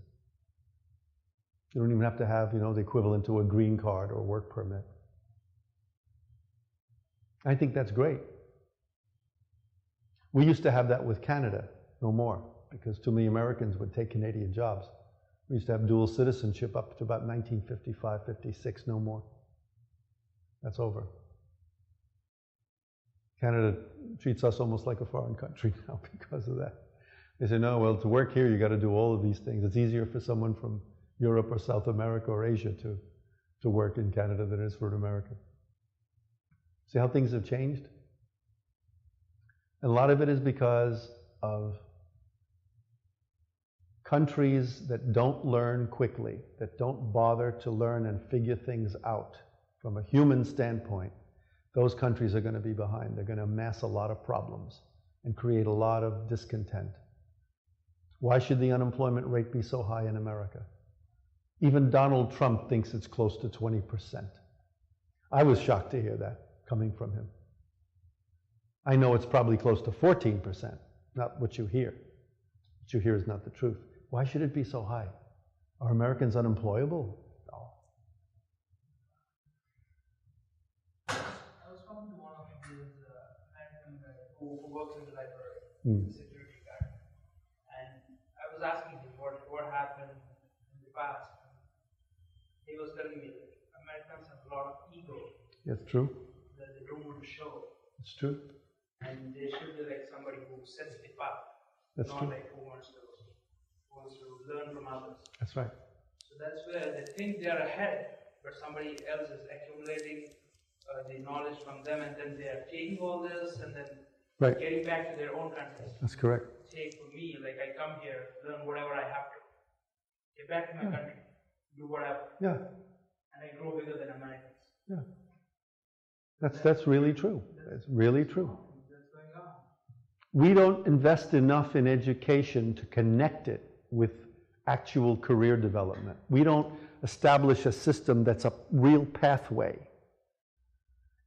Speaker 1: You don't even have to have, the equivalent to a green card or work permit. I think that's great. We used to have that with Canada, no more, because too many Americans would take Canadian jobs. We used to have dual citizenship up to about 1955, 56, no more. That's over. Canada treats us almost like a foreign country now because of that. They say, no, well, to work here, you got to do all of these things. It's easier for someone from Europe or South America or Asia to work in Canada than it is for an American. See how things have changed? And a lot of it is because of countries that don't learn quickly, that don't bother to learn and figure things out from a human standpoint. Those countries are going to be behind. They're going to amass a lot of problems and create a lot of discontent. Why should the unemployment rate be so high in America? Even Donald Trump thinks it's close to 20%. I was shocked to hear that coming from him. I know it's probably close to 14%, not what you hear. What you hear is not the truth. Why should it be so high? Are Americans unemployable? No.
Speaker 2: I was talking to one of these American guys who works in the library, security guard, and I was asking him what happened in the past. He was telling me that Americans have a lot of ego.
Speaker 1: It's true.
Speaker 2: That they don't want to show.
Speaker 1: It's true.
Speaker 2: And they should be like somebody who sets the path.
Speaker 1: That's
Speaker 2: not
Speaker 1: true.
Speaker 2: like who wants to learn from others.
Speaker 1: That's right.
Speaker 2: So that's where they think they're ahead, but somebody else is accumulating the knowledge from them, and then they are taking all this and then getting back to their own countries.
Speaker 1: That's correct.
Speaker 2: Take for me, like I come here, learn whatever I have to, get back to my country, do whatever.
Speaker 1: Yeah.
Speaker 2: And I grow bigger than Americans.
Speaker 1: Yeah. That's really true. It's really true.
Speaker 2: That's going on.
Speaker 1: We don't invest enough in education to connect it with actual career development. We don't establish a system that's a real pathway.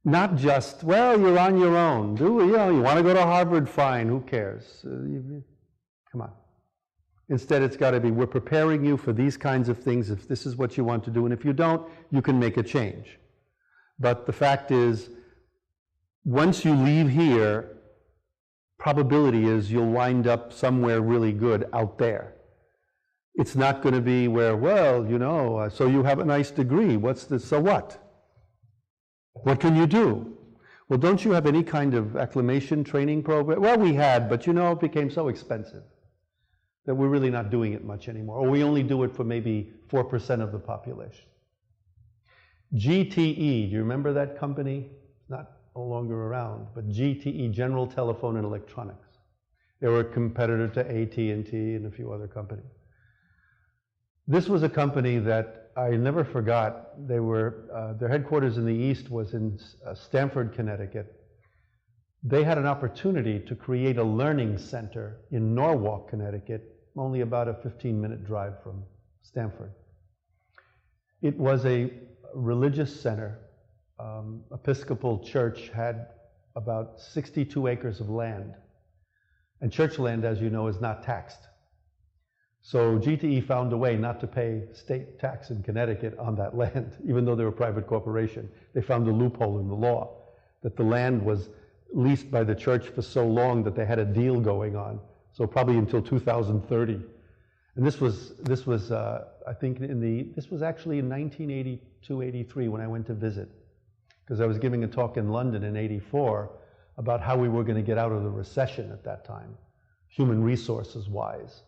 Speaker 1: Not just, well, you're on your own. You want to go to Harvard? Fine, who cares? Come on. Instead, it's got to be, we're preparing you for these kinds of things if this is what you want to do, and if you don't, you can make a change. But the fact is, once you leave here, probability is you'll wind up somewhere really good out there. It's not going to be where, well, so you have a nice degree, so what? What can you do? Well, don't you have any kind of acclimation training program? Well, we had, but it became so expensive that we're really not doing it much anymore, or we only do it for maybe 4% of the population. GTE, do you remember that company? It's no longer around, but GTE, General Telephone and Electronics. They were a competitor to AT&T and a few other companies. This was a company that I never forgot. They were, their headquarters in the East was in Stamford, Connecticut. They had an opportunity to create a learning center in Norwalk, Connecticut, only about a 15-minute drive from Stamford. It was a religious center. Episcopal Church had about 62 acres of land. And church land, as you know, is not taxed. So GTE found a way not to pay state tax in Connecticut on that land, even though they were a private corporation. They found a loophole in the law that the land was leased by the church for so long that they had a deal going on. So probably until 2030. And this was I think this was actually in 1982, 83 when I went to visit, because I was giving a talk in London in 84 about how we were going to get out of the recession at that time, human resources wise.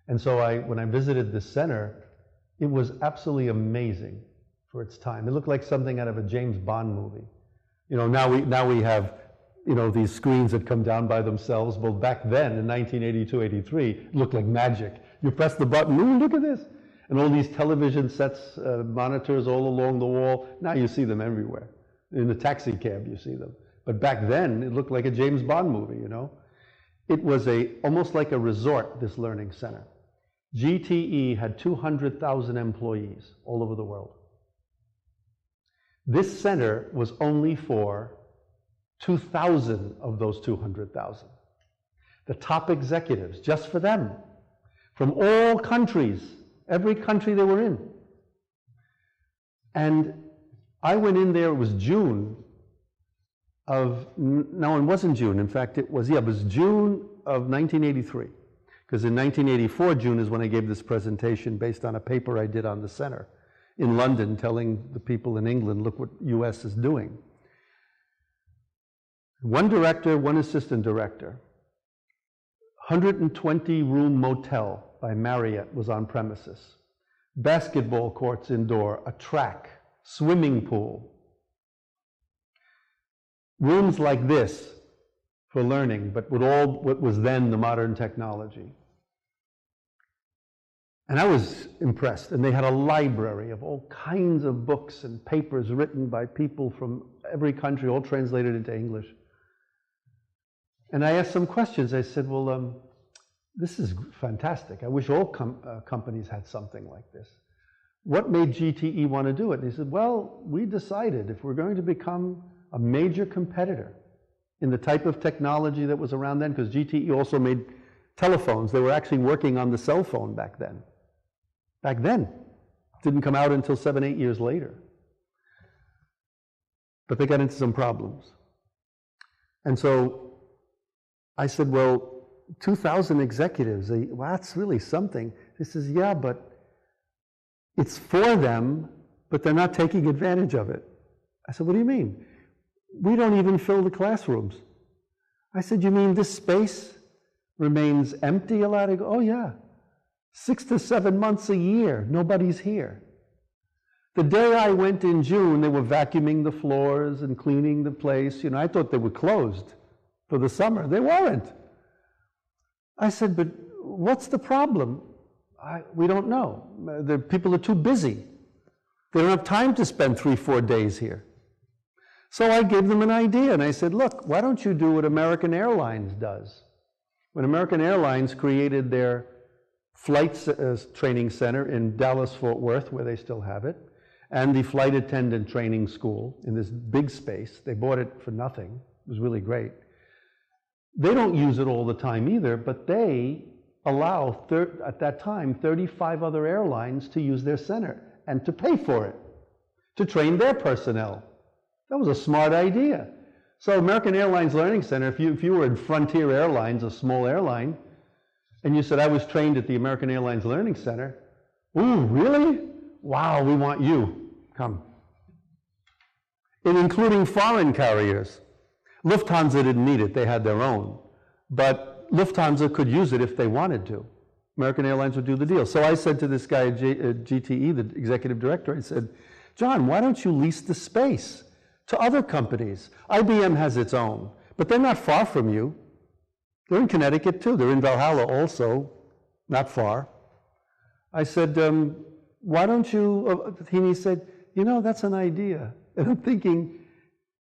Speaker 1: And so when I visited this center, it was absolutely amazing for its time. It looked like something out of a James Bond movie. Now we have these screens that come down by themselves. Well, back then in 1982, 83, it looked like magic. You press the button, ooh, look at this. And all these television sets, monitors all along the wall. Now you see them everywhere. In the taxi cab, you see them. But back then, it looked like a James Bond movie, It was almost like a resort, this learning center. GTE had 200,000 employees all over the world. This center was only for 2,000 of those 200,000. The top executives, just for them, from all countries, every country they were in. And I went in there, it was June no, it wasn't June. In fact, it was June of 1983. Because in 1984, June is when I gave this presentation based on a paper I did on the center in London, telling the people in England, look what US is doing. One director, one assistant director. 120-room motel by Marriott was on premises. Basketball courts indoor, a track, swimming pool. Rooms like this for learning, but with all what was then the modern technology. And I was impressed. And they had a library of all kinds of books and papers written by people from every country, all translated into English. And I asked some questions. I said, well, this is fantastic. I wish all companies had something like this. What made GTE want to do it? And he said, well, we decided if we're going to become a major competitor in the type of technology that was around then, because GTE also made telephones. They were actually working on the cell phone back then. Back then. It didn't come out until 7, 8 years later. But they got into some problems. And so I said, well, 2,000 executives, well, that's really something. He says, yeah, but it's for them, but they're not taking advantage of it. I said, what do you mean? We don't even fill the classrooms. I said, you mean this space remains empty a lot? He goes, oh yeah. 6 to 7 months a year, nobody's here. The day I went in June, they were vacuuming the floors and cleaning the place. I thought they were closed for the summer. They weren't. I said, but what's the problem? We don't know. The people are too busy. They don't have time to spend 3-4 days here. So I gave them an idea, and I said, look, why don't you do what American Airlines does? When American Airlines created their flight training center in Dallas-Fort Worth, where they still have it, and the flight attendant training school in this big space, they bought it for nothing. It was really great. They don't use it all the time either, but they allow, at that time, 35 other airlines to use their center and to pay for it, to train their personnel. That was a smart idea. So American Airlines Learning Center, if you were in Frontier Airlines, a small airline, and you said, I was trained at the American Airlines Learning Center, ooh, really? Wow, we want you. Come. And including foreign carriers. Lufthansa didn't need it, they had their own. But Lufthansa could use it if they wanted to. American Airlines would do the deal. So I said to this guy at GTE, the executive director, I said, John, why don't you lease the space to other companies? IBM has its own, but they're not far from you. They're in Connecticut too. They're in Valhalla also, not far. I said, why don't you, and he said, that's an idea. And I'm thinking,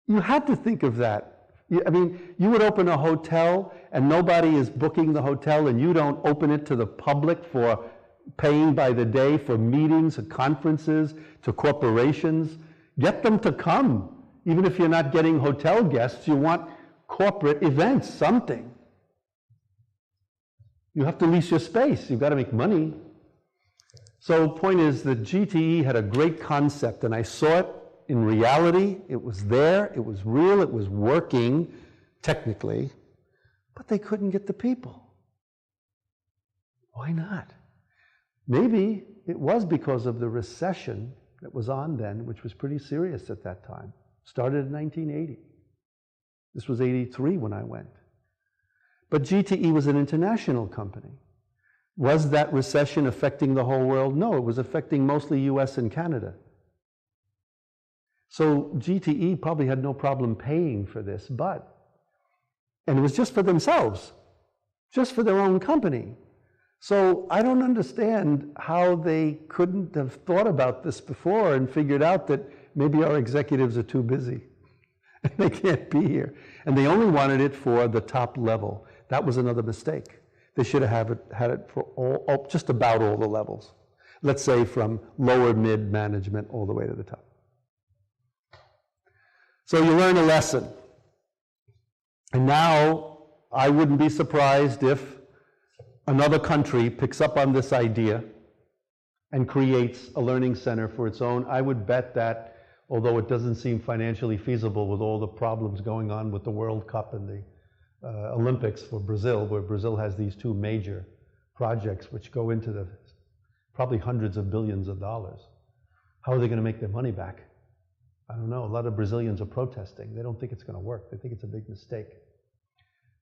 Speaker 1: you had to think of that. You would open a hotel and nobody is booking the hotel and you don't open it to the public for paying by the day for meetings, or conferences, to corporations. Get them to come. Even if you're not getting hotel guests, you want corporate events, something. You have to lease your space. You've got to make money. So the point is that GTE had a great concept, and I saw it in reality. It was there, it was real, it was working, technically, but they couldn't get the people. Why not? Maybe it was because of the recession that was on then, which was pretty serious at that time. Started in 1980. This was 83 when I went. But GTE was an international company. Was that recession affecting the whole world? No, it was affecting mostly US and Canada. So GTE probably had no problem paying for this, and it was just for themselves, just for their own company. So I don't understand how they couldn't have thought about this before and figured out that maybe our executives are too busy and they can't be here. And they only wanted it for the top level. That was another mistake. They should have had it for just about all the levels. Let's say from lower mid management all the way to the top. So you learn a lesson. And now I wouldn't be surprised if another country picks up on this idea and creates a learning center for its own. I would bet that, although it doesn't seem financially feasible with all the problems going on with the World Cup and the Olympics for Brazil, where Brazil has these two major projects which go into the probably hundreds of billions of dollars. How are they going to make their money back? I don't know. A lot of Brazilians are protesting. They don't think it's going to work. They think it's a big mistake.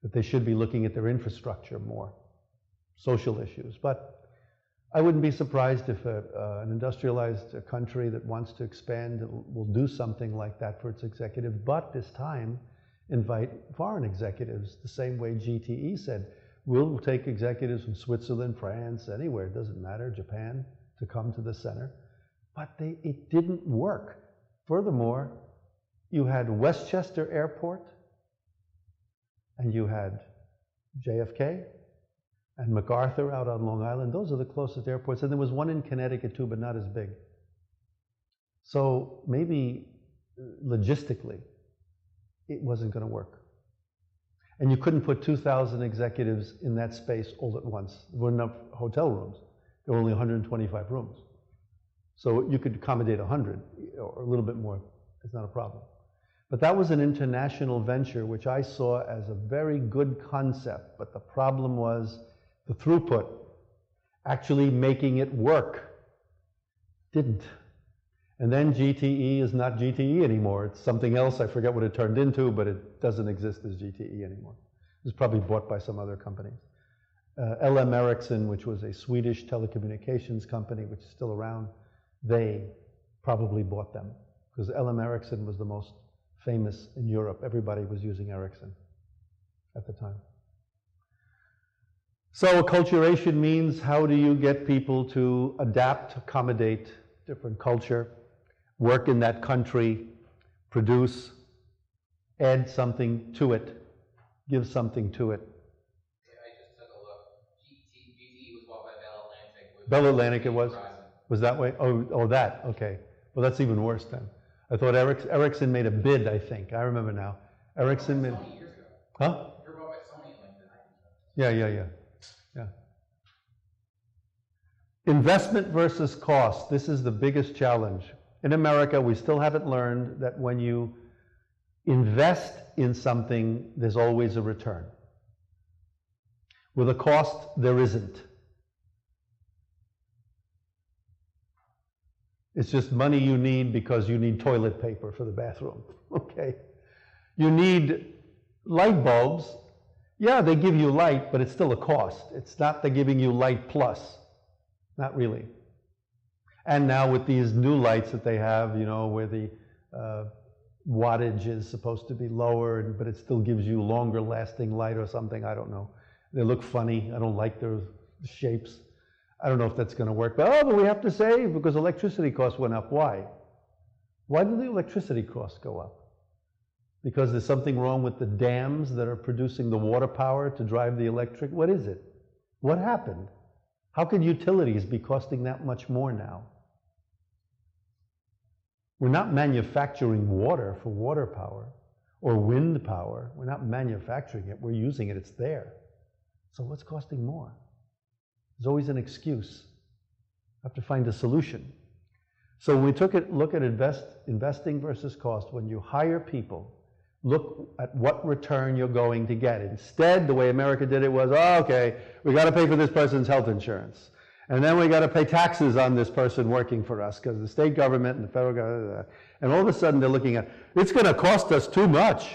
Speaker 1: That they should be looking at their infrastructure more, social issues. But I wouldn't be surprised if an industrialized country that wants to expand will do something like that for its executives, but this time invite foreign executives the same way GTE said. We'll take executives from Switzerland, France, anywhere, it doesn't matter, Japan, to come to the center. But it didn't work. Furthermore, you had Westchester Airport, and you had JFK, and MacArthur out on Long Island. Those are the closest airports. And there was one in Connecticut too, but not as big. So maybe logistically, it wasn't going to work. And you couldn't put 2,000 executives in that space all at once. There weren't enough hotel rooms. There were only 125 rooms. So you could accommodate 100 or a little bit more. It's not a problem. But that was an international venture, which I saw as a very good concept. But the problem was the throughput, actually making it work, didn't. And then GTE is not GTE anymore. It's something else. I forget what it turned into, but it doesn't exist as GTE anymore. It was probably bought by some other company. LM Ericsson, which was a Swedish telecommunications company, which is still around, they probably bought them because LM Ericsson was the most famous in Europe. Everybody was using Ericsson at the time. So acculturation means how do you get people to adapt, accommodate different culture, work in that country, produce, add something to it, give something to it.
Speaker 4: Yeah, I just took a look. GTE was bought by Bell Atlantic.
Speaker 1: Bell Atlantic it was? Was that way? Oh, that, okay. Well, that's even worse then. I thought Ericsson made a bid, I think. I remember now. Ericsson made...
Speaker 4: 20 years ago.
Speaker 1: Huh?
Speaker 4: You were bought by Sony in like the 90s.
Speaker 1: Yeah. Investment versus cost. This is the biggest challenge. In America, we still haven't learned that when you invest in something, there's always a return. With a cost, there isn't. It's just money you need because you need toilet paper for the bathroom, okay? You need light bulbs. Yeah, they give you light, but it's still a cost. It's not they're giving you light plus. Not really. And now with these new lights that they have, you know, where the wattage is supposed to be lower, but it still gives you longer lasting light or something, I don't know. They look funny. I don't like their shapes. I don't know if that's going to work. But we have to save because electricity costs went up. Why? Why did the electricity costs go up? Because there's something wrong with the dams that are producing the water power to drive the electric? What is it? What happened? How could utilities be costing that much more now? We're not manufacturing water for water power or wind power. We're not manufacturing it. We're using it. It's there. So what's costing more? There's always an excuse. We have to find a solution. So when we look at investing versus cost, when you hire people, look at what return you're going to get. Instead, the way America did it was, oh, okay, we got to pay for this person's health insurance. And then we got to pay taxes on this person working for us because the state government and the federal government, and all of a sudden they're looking at, it's going to cost us too much.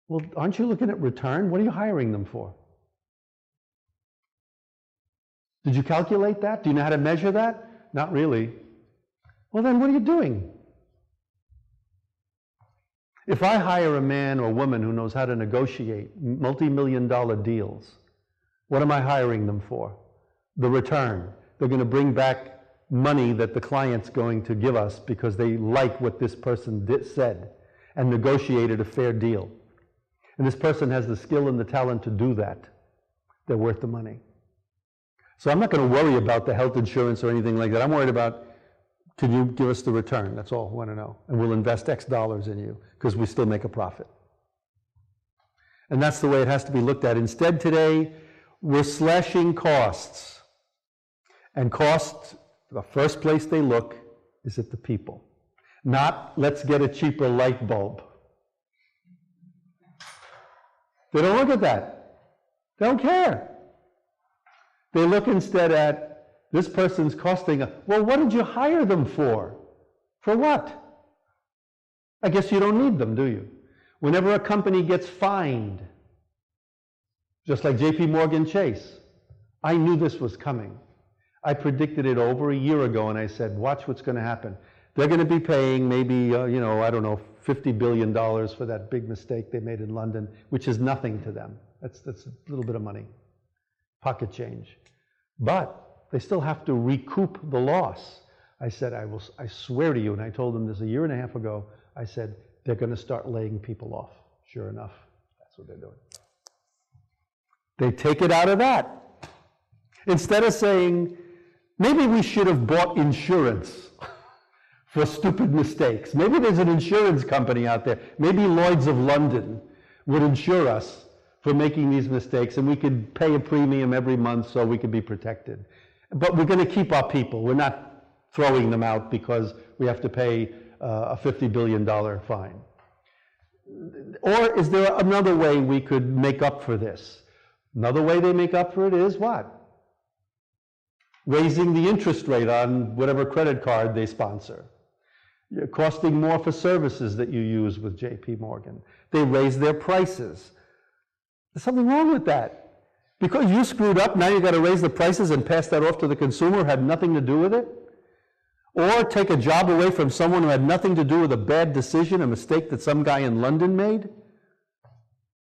Speaker 1: Well, aren't you looking at return? What are you hiring them for? Did you calculate that? Do you know how to measure that? Not really. Well, then what are you doing? If I hire a man or woman who knows how to negotiate multi-million-dollar deals, what am I hiring them for? The return. They're going to bring back money that the client's going to give us because they like what this person said and negotiated a fair deal. And this person has the skill and the talent to do that. They're worth the money. So I'm not going to worry about the health insurance or anything like that. I'm worried about, can you give us the return? That's all I want to know. And we'll invest X dollars in you because we still make a profit. And that's the way it has to be looked at. Instead today, we're slashing costs. And costs, the first place they look is at the people. Not, let's get a cheaper light bulb. They don't look at that. They don't care. They look instead at, this person's costing, well, what did you hire them for? For what? I guess you don't need them, do you? Whenever a company gets fined, just like JP Morgan Chase, I knew this was coming. I predicted it over a year ago, and I said, watch what's going to happen. They're going to be paying maybe, I don't know, $50 billion for that big mistake they made in London, which is nothing to them. That's a little bit of money, pocket change. But they still have to recoup the loss. I said, I swear to you, and I told them this a year and a half ago, I said, they're going to start laying people off. Sure enough, that's what they're doing. They take it out of that. Instead of saying, maybe we should have bought insurance for stupid mistakes. Maybe there's an insurance company out there. Maybe Lloyd's of London would insure us for making these mistakes, and we could pay a premium every month so we could be protected. But we're going to keep our people. We're not throwing them out because we have to pay a $50 billion fine. Or is there another way we could make up for this? Another way they make up for it is what? Raising the interest rate on whatever credit card they sponsor. You're costing more for services that you use with JP Morgan. They raise their prices. There's something wrong with that. Because you screwed up, now you got to raise the prices and pass that off to the consumer, had nothing to do with it? Or take a job away from someone who had nothing to do with a bad decision, a mistake that some guy in London made?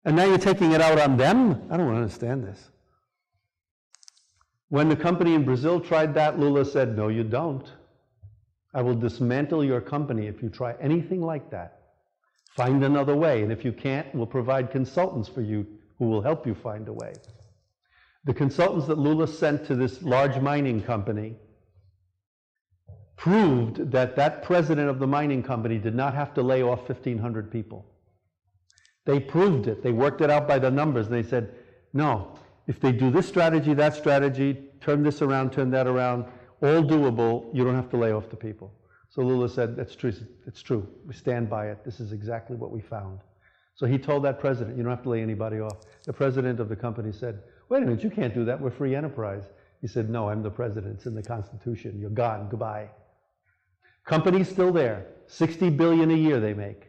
Speaker 1: And now you're taking it out on them? I don't understand this. When the company in Brazil tried that, Lula said, no, you don't. I will dismantle your company if you try anything like that. Find another way, and if you can't, we'll provide consultants for you who will help you find a way. The consultants that Lula sent to this large mining company proved that that president of the mining company did not have to lay off 1,500 people. They proved it. They worked it out by the numbers. They said, no, if they do this strategy, that strategy, turn this around, turn that around, all doable, you don't have to lay off the people. So Lula said, that's true, it's true. We stand by it. This is exactly what we found. So he told that president, you don't have to lay anybody off. The president of the company said, wait a minute, you can't do that. We're free enterprise. He said, no, I'm the president. It's in the Constitution. You're gone. Goodbye. Company's still there. $60 billion a year they make.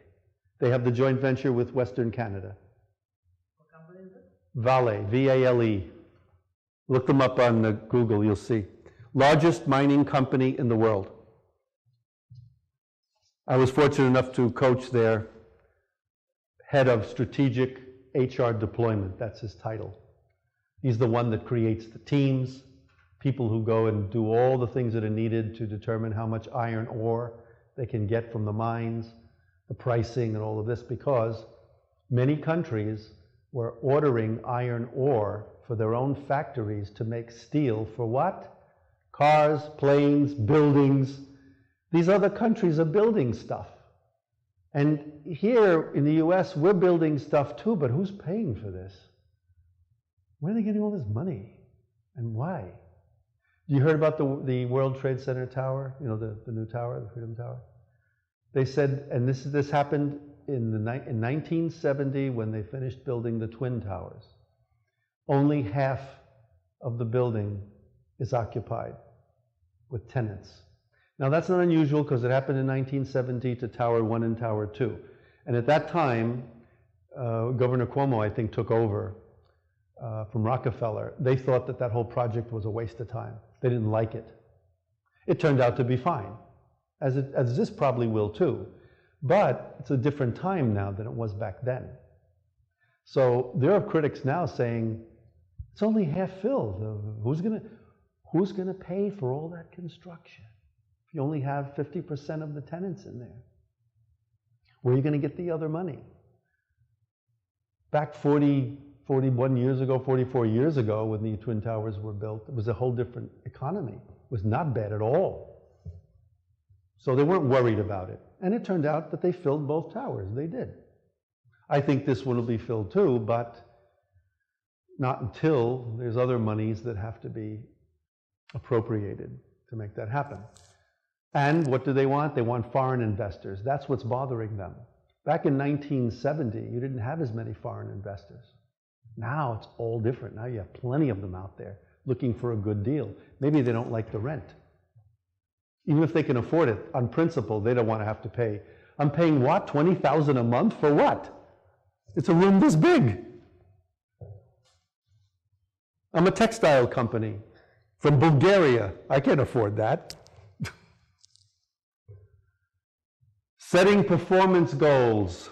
Speaker 1: They have the joint venture with Western Canada.
Speaker 2: What company is it?
Speaker 1: Vale, V-A-L-E. Look them up on Google, you'll see. Largest mining company in the world. I was fortunate enough to coach their head of strategic HR deployment. That's his title. He's the one that creates the teams, people who go and do all the things that are needed to determine how much iron ore they can get from the mines, the pricing and all of this, because many countries were ordering iron ore for their own factories to make steel for what? Cars, planes, buildings. These other countries are building stuff. And here in the US, we're building stuff too, but who's paying for this? Where are they getting all this money? And why? You heard about the World Trade Center tower? You know, the new tower, the Freedom Tower? They said, and this happened in 1970 when they finished building the Twin Towers. Only half of the building is occupied with tenants. Now that's not unusual because it happened in 1970 to Tower 1 and Tower 2. And at that time, Governor Cuomo, I think, took over from Rockefeller. They thought that that whole project was a waste of time. They didn't like it. It turned out to be fine, as this probably will too. But it's a different time now than it was back then. So there are critics now saying, it's only half filled. Who's gonna pay for all that construction? If you only have 50% of the tenants in there, where are you gonna get the other money? Back 41 years ago, 44 years ago, when the Twin Towers were built, it was a whole different economy. It was not bad at all. So they weren't worried about it. And it turned out that they filled both towers. They did. I think this one will be filled too, but not until there's other monies that have to be appropriated to make that happen. And what do they want? They want foreign investors. That's what's bothering them. Back in 1970, you didn't have as many foreign investors. Now it's all different. Now you have plenty of them out there looking for a good deal. Maybe they don't like the rent. Even if they can afford it, on principle, they don't want to have to pay. I'm paying what? $20,000 a month for what? It's a room this big. I'm a textile company from Bulgaria. I can't afford that. Setting performance goals.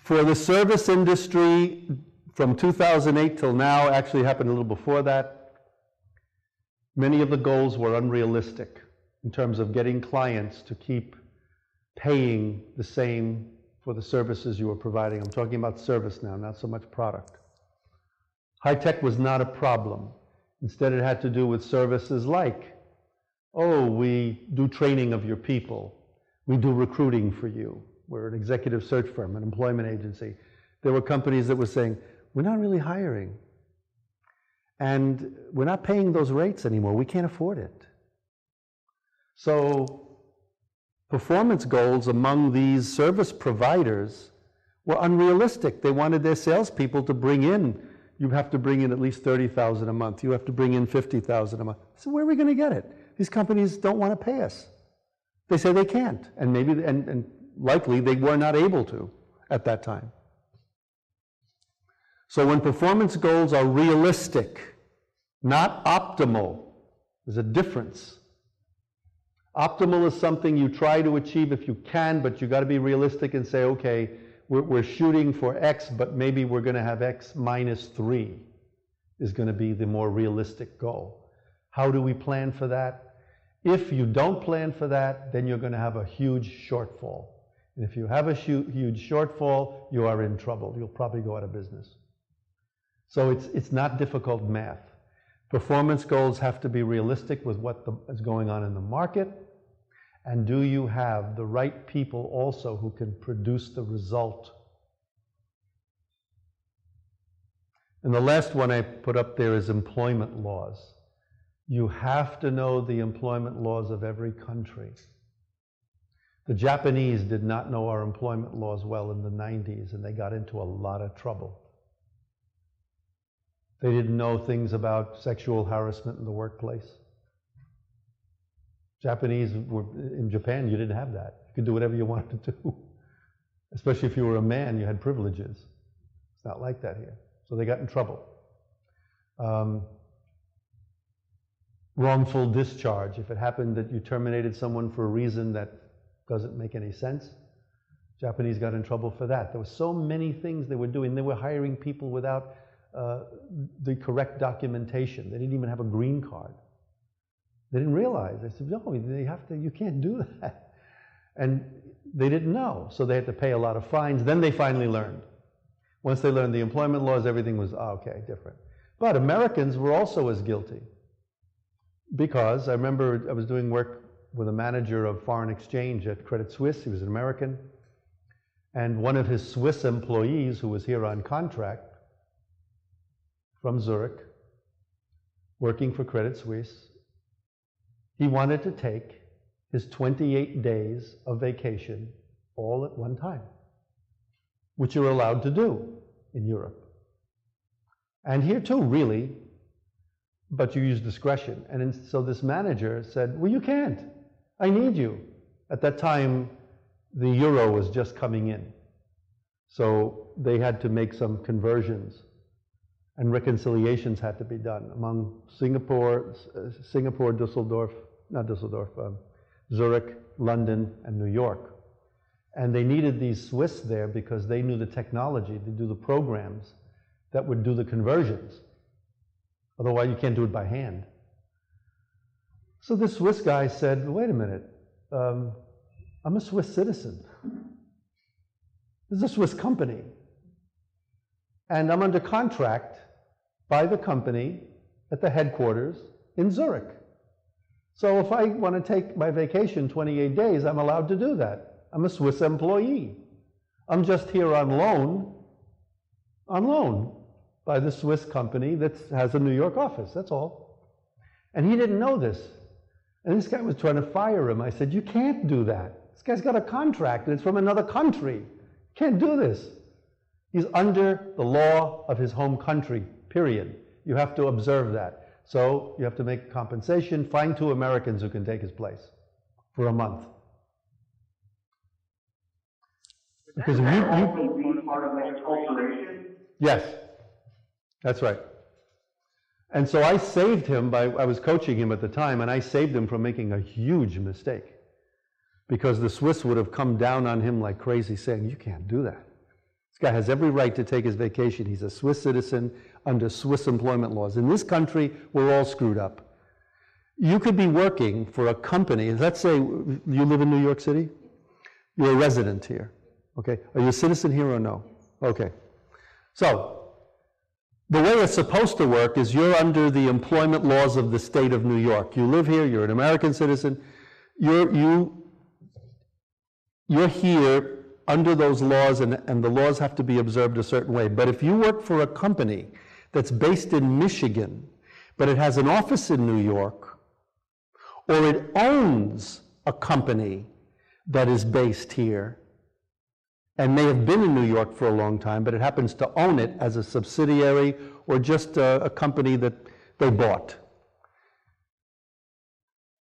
Speaker 1: For the service industry, from 2008 till now, actually happened a little before that, many of the goals were unrealistic in terms of getting clients to keep paying the same for the services you were providing. I'm talking about service now, not so much product. High tech was not a problem. Instead, it had to do with services like, oh, we do training of your people. We do recruiting for you. We're an executive search firm, an employment agency. There were companies that were saying, we're not really hiring. And we're not paying those rates anymore. We can't afford it. So performance goals among these service providers were unrealistic. They wanted their salespeople to bring in, you have to bring in at least $30,000 a month. You have to bring in $50,000 a month. So where are we going to get it? These companies don't want to pay us. They say they can't. And maybe, and likely they were not able to at that time. So when performance goals are realistic, not optimal, there's a difference. Optimal is something you try to achieve if you can, but you got to be realistic and say, okay, we're shooting for X, but maybe we're going to have X minus 3 is going to be the more realistic goal. How do we plan for that? If you don't plan for that, then you're going to have a huge shortfall. And if you have a huge shortfall, you are in trouble. You'll probably go out of business. So it's not difficult math. Performance goals have to be realistic with what is going on in the market. And do you have the right people also who can produce the result? And the last one I put up there is employment laws. You have to know the employment laws of every country. The Japanese did not know our employment laws well in the 90s, and they got into a lot of trouble. They didn't know things about sexual harassment in the workplace. Japanese were, in Japan, you didn't have that. You could do whatever you wanted to do. Especially if you were a man, you had privileges. It's not like that here. So they got in trouble. Wrongful discharge. If it happened that you terminated someone for a reason that doesn't make any sense, Japanese got in trouble for that. There were so many things they were doing. They were hiring people without the correct documentation. They didn't even have a green card. They didn't realize. They said, no, you can't do that. And they didn't know, so they had to pay a lot of fines. Then they finally learned. Once they learned the employment laws, everything was, okay, different. But Americans were also as guilty. Because I remember I was doing work with a manager of foreign exchange at Credit Suisse. He was an American. And one of his Swiss employees, who was here on contract from Zurich, working for Credit Suisse, he wanted to take his 28 days of vacation all at one time, which you're allowed to do in Europe. And here too, really, but you use discretion. And so this manager said, well, you can't. I need you. At that time, the euro was just coming in. So they had to make some conversions, and reconciliations had to be done among Singapore, Zurich, London, and New York. And they needed these Swiss there because they knew the technology to do the programs that would do the conversions. Otherwise, you can't do it by hand. So this Swiss guy said, wait a minute, I'm a Swiss citizen. This is a Swiss company. And I'm under contract by the company at the headquarters in Zurich. So if I want to take my vacation 28 days, I'm allowed to do that. I'm a Swiss employee. I'm just here on loan by the Swiss company that has a New York office, that's all. And he didn't know this. And this guy was trying to fire him. I said, you can't do that. This guy's got a contract and it's from another country. You can't do this. He's under the law of his home country, period. You have to observe that. So you have to make compensation, find 2 Americans who can take his place for a month. Because if you
Speaker 5: part of the acculturation?
Speaker 1: Yes, that's right. And so I saved him I was coaching him at the time, and I saved him from making a huge mistake. Because the Swiss would have come down on him like crazy, saying, you can't do that. This guy has every right to take his vacation. He's a Swiss citizen under Swiss employment laws. In this country, we're all screwed up. You could be working for a company. Let's say you live in New York City. You're a resident here. Okay. Are you a citizen here or no? Okay. So, the way it's supposed to work is you're under the employment laws of the state of New York. You live here, you're an American citizen, you're here under those laws, and the laws have to be observed a certain way. But if you work for a company that's based in Michigan, but it has an office in New York, or it owns a company that is based here, and may have been in New York for a long time, but it happens to own it as a subsidiary or just a company that they bought.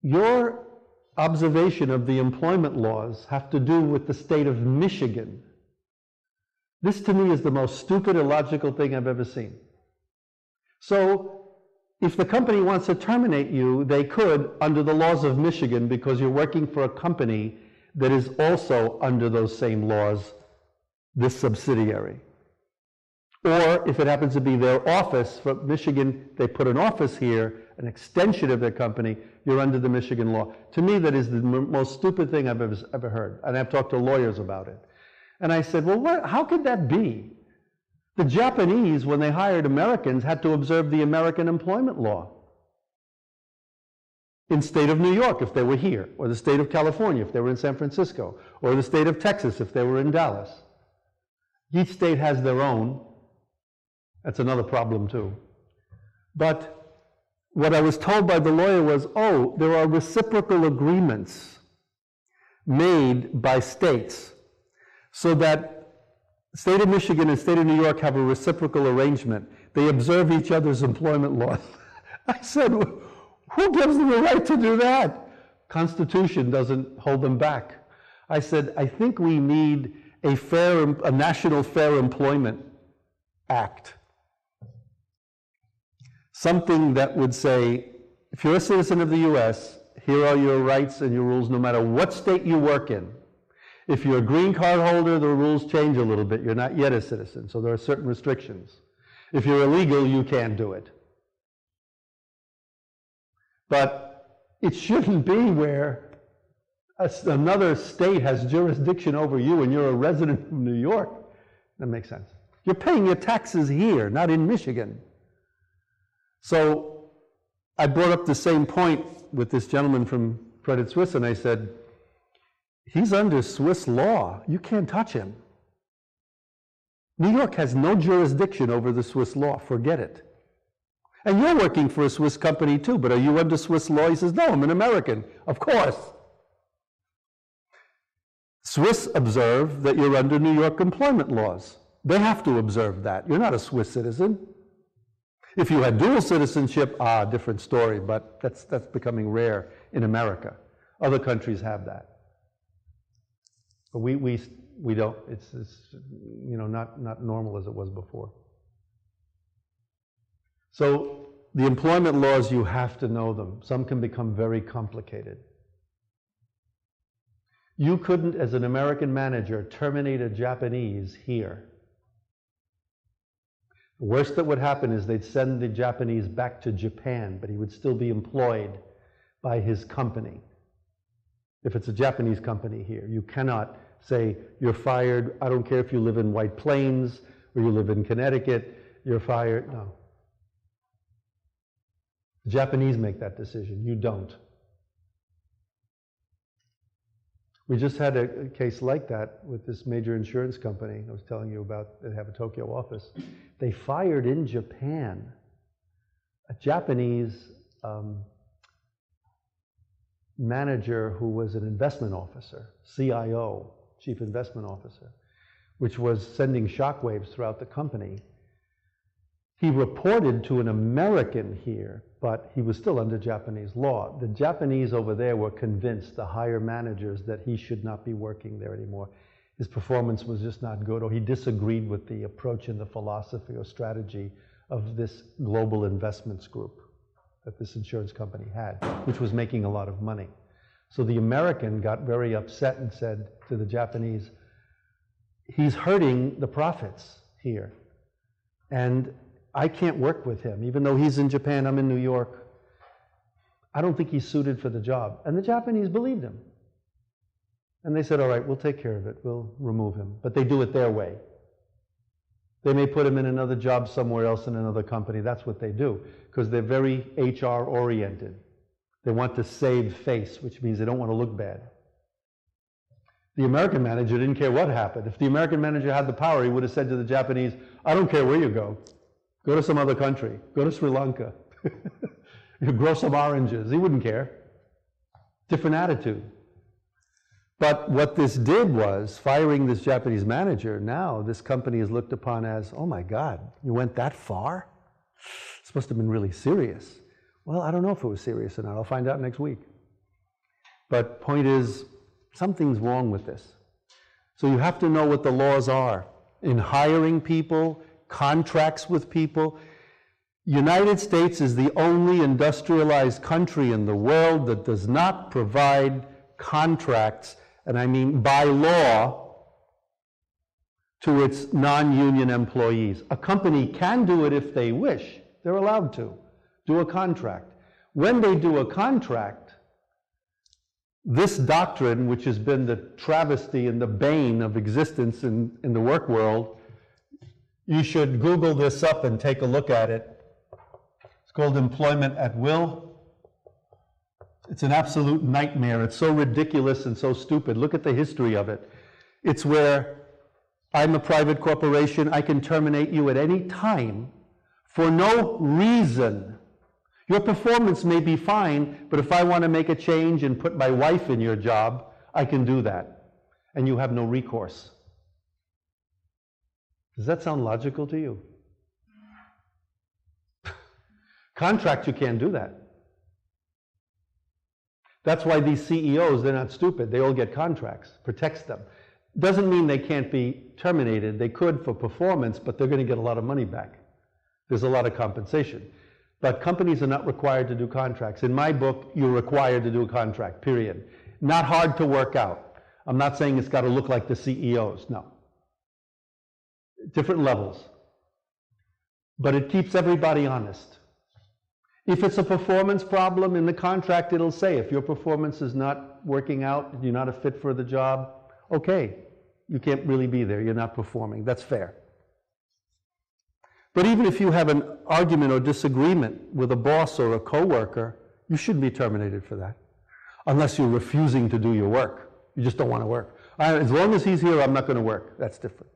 Speaker 1: Your observation of the employment laws have to do with the state of Michigan, This to me is the most stupid, illogical thing I've ever seen. So, if the company wants to terminate you, they could under the laws of Michigan because you're working for a company that is also under those same laws, this subsidiary. Or if it happens to be their office, from Michigan, they put an office here, an extension of their company, you're under the Michigan law. To me, that is the most stupid thing I've ever heard. And I've talked to lawyers about it. And I said, well, how could that be? The Japanese, when they hired Americans, had to observe the American employment law. In state of New York, if they were here, or the state of California, if they were in San Francisco, or the state of Texas, if they were in Dallas. Each state has their own. That's another problem, too. But what I was told by the lawyer was, oh, there are reciprocal agreements made by states so that state of Michigan and state of New York have a reciprocal arrangement. They observe each other's employment laws. I said, who gives them the right to do that? Constitution doesn't hold them back. I said, I think we need a national fair employment act. Something that would say, if you're a citizen of the US, here are your rights and your rules no matter what state you work in. If you're a green card holder, the rules change a little bit. You're not yet a citizen, so there are certain restrictions. If you're illegal, you can't do it. But it shouldn't be where another state has jurisdiction over you and you're a resident of New York. That makes sense. You're paying your taxes here, not in Michigan. So I brought up the same point with this gentleman from Credit Suisse, and I said, he's under Swiss law. You can't touch him. New York has no jurisdiction over the Swiss law. Forget it. And you're working for a Swiss company too, but are you under Swiss law? He says, no, I'm an American. Of course. Swiss observe that you're under New York employment laws. They have to observe that. You're not a Swiss citizen. If you had dual citizenship, different story, but that's becoming rare in America. Other countries have that. But we don't. It's not normal as it was before. So the employment laws, you have to know them. Some can become very complicated. You couldn't, as an American manager, terminate a Japanese here. The worst that would happen is they'd send the Japanese back to Japan, but he would still be employed by his company. If it's a Japanese company here, you cannot say, you're fired, I don't care if you live in White Plains or you live in Connecticut, you're fired. No. The Japanese make that decision, you don't. We just had a case like that with this major insurance company I was telling you about that have a Tokyo office. They fired in Japan a Japanese manager who was an investment officer, CIO, Chief Investment Officer, which was sending shockwaves throughout the company. He reported to an American here, but he was still under Japanese law. The Japanese over there were convinced, the higher managers, that he should not be working there anymore. His performance was just not good, or he disagreed with the approach and the philosophy or strategy of this global investments group that this insurance company had, which was making a lot of money. So the American got very upset and said to the Japanese, he's hurting the profits here. And I can't work with him. Even though he's in Japan, I'm in New York. I don't think he's suited for the job. And the Japanese believed him. And they said, all right, we'll take care of it. We'll remove him. But they do it their way. They may put him in another job somewhere else in another company. That's what they do, because they're very HR oriented. They want to save face, which means they don't want to look bad. The American manager didn't care what happened. If the American manager had the power, he would have said to the Japanese, I don't care where you go. Go to some other country. Go to Sri Lanka. You grow some oranges. He wouldn't care. Different attitude. But what this did was, firing this Japanese manager, now this company is looked upon as, oh my God, you went that far? This must have been really serious. Well, I don't know if it was serious or not. I'll find out next week. But point is, something's wrong with this. So you have to know what the laws are. in hiring people, contracts with people. United States is the only industrialized country in the world that does not provide contracts, and I mean by law, to its non-union employees. A company can do it if they wish. They're allowed to do a contract. When they do a contract, this doctrine, which has been the travesty and the bane of existence in the work world, you should Google this up and take a look at it. It's called employment at will. It's an absolute nightmare. It's so ridiculous and so stupid. Look at the history of it. It's where I'm a private corporation. I can terminate you at any time for no reason. Your performance may be fine, but if I want to make a change and put my wife in your job, I can do that. And you have no recourse. Does that sound logical to you? Contract, you can't do that. That's why these CEOs, they're not stupid. They all get contracts, protects them. Doesn't mean they can't be terminated. They could for performance, but they're going to get a lot of money back. There's a lot of compensation. But companies are not required to do contracts. In my book, you're required to do a contract, period. Not hard to work out. I'm not saying it's got to look like the CEOs, no. Different levels. But it keeps everybody honest. If it's a performance problem in the contract, it'll say if your performance is not working out, you're not a fit for the job, okay, you can't really be there, you're not performing, that's fair. But even if you have an argument or disagreement with a boss or a coworker, you shouldn't be terminated for that, unless you're refusing to do your work. You just don't want to work. As long as he's here, I'm not going to work. That's different.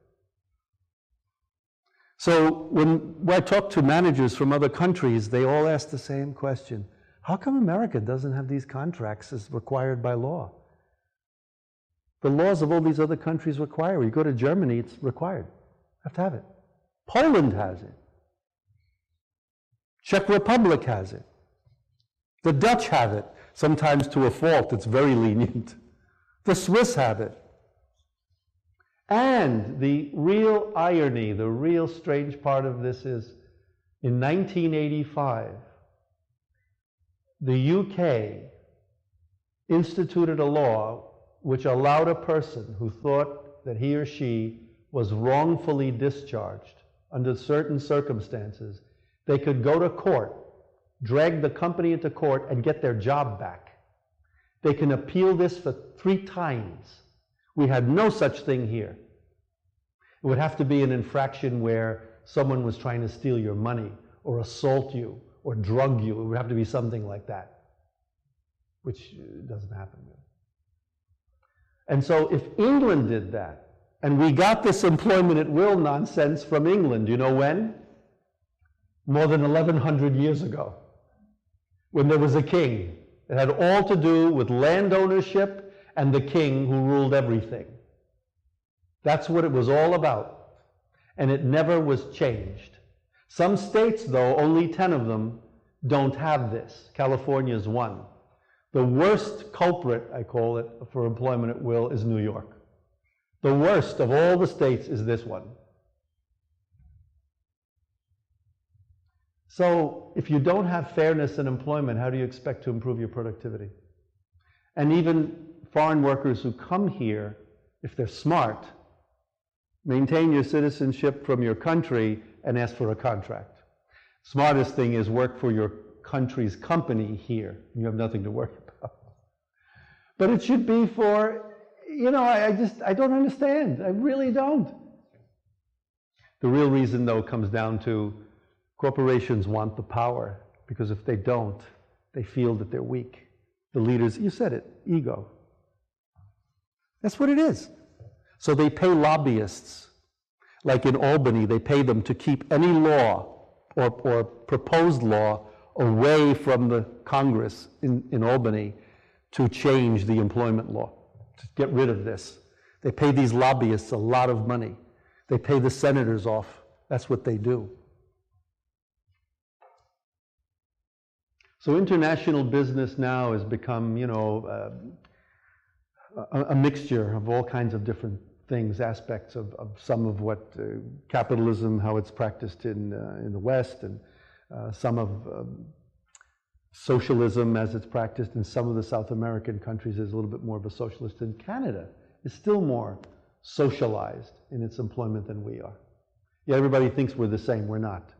Speaker 1: So when I talk to managers from other countries, they all ask the same question. How come America doesn't have these contracts as required by law? The laws of all these other countries require it. You go to Germany, it's required. You have to have it. Poland has it. Czech Republic has it. The Dutch have it, sometimes to a fault. It's very lenient. The Swiss have it. And the real irony, the real strange part of this is, in 1985, the UK instituted a law which allowed a person who thought that he or she was wrongfully discharged under certain circumstances, they could go to court, drag the company into court, and get their job back. They can appeal this for 3 times. We had no such thing here. It would have to be an infraction where someone was trying to steal your money, or assault you, or drug you. It would have to be something like that, which doesn't happen really. And so if England did that, and we got this employment at will nonsense from England, you know when? More than 1100 years ago, when there was a king. It had all to do with land ownership and the king who ruled everything. That's what it was all about. And it never was changed. Some states, though, only 10 of them, don't have this. California is one. The worst culprit, I call it, for employment at will is New York. The worst of all the states is this one. So if you don't have fairness in employment, how do you expect to improve your productivity? And even foreign workers who come here, if they're smart, maintain your citizenship from your country and ask for a contract. Smartest thing is work for your country's company here. You have nothing to worry about. But it should be for, I don't understand. I really don't. The real reason, though, comes down to corporations want the power, because if they don't, they feel that they're weak. The leaders, you said it, ego. That's what it is. So they pay lobbyists. Like in Albany, they pay them to keep any law or proposed law away from the Congress in Albany to change the employment law, to get rid of this. They pay these lobbyists a lot of money. They pay the senators off. That's what they do. So international business now has become, a mixture of all kinds of different things, aspects of some of what capitalism, how it's practiced in the West, and some of socialism as it's practiced in some of the South American countries is a little bit more of a socialist. And Canada is still more socialized in its employment than we are. Yeah, everybody thinks we're the same. We're not.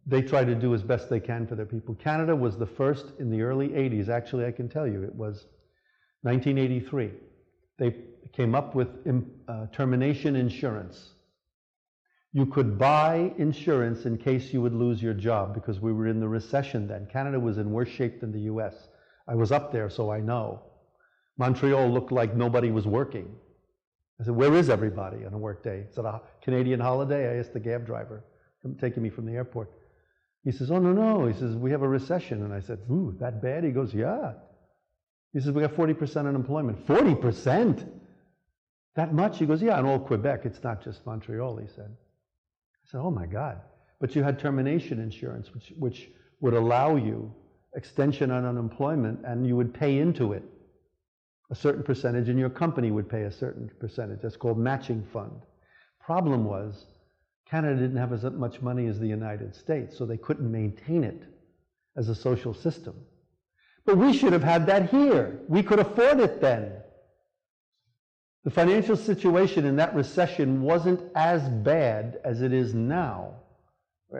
Speaker 1: They try to do as best they can for their people. Canada was the first in the early 80s. Actually, I can tell you, it was 1983. They came up with termination insurance. You could buy insurance in case you would lose your job, because we were in the recession then. Canada was in worse shape than the US. I was up there, so I know. Montreal looked like nobody was working. I said, where is everybody on a work day? Is it a Canadian holiday? I asked the cab driver, taking me from the airport. He says, oh, no. He says, we have a recession. And I said, ooh, that bad? He goes, yeah. He says, we got 40% unemployment. 40%? That much? He goes, yeah, in all Quebec. It's not just Montreal, he said. I said, oh my God. But you had termination insurance, which would allow you extension on unemployment, and you would pay into it a certain percentage, and your company would pay a certain percentage. That's called matching fund. Problem was, Canada didn't have as much money as the United States, so they couldn't maintain it as a social system. But we should have had that here. We could afford it then. The financial situation in that recession wasn't as bad as it is now,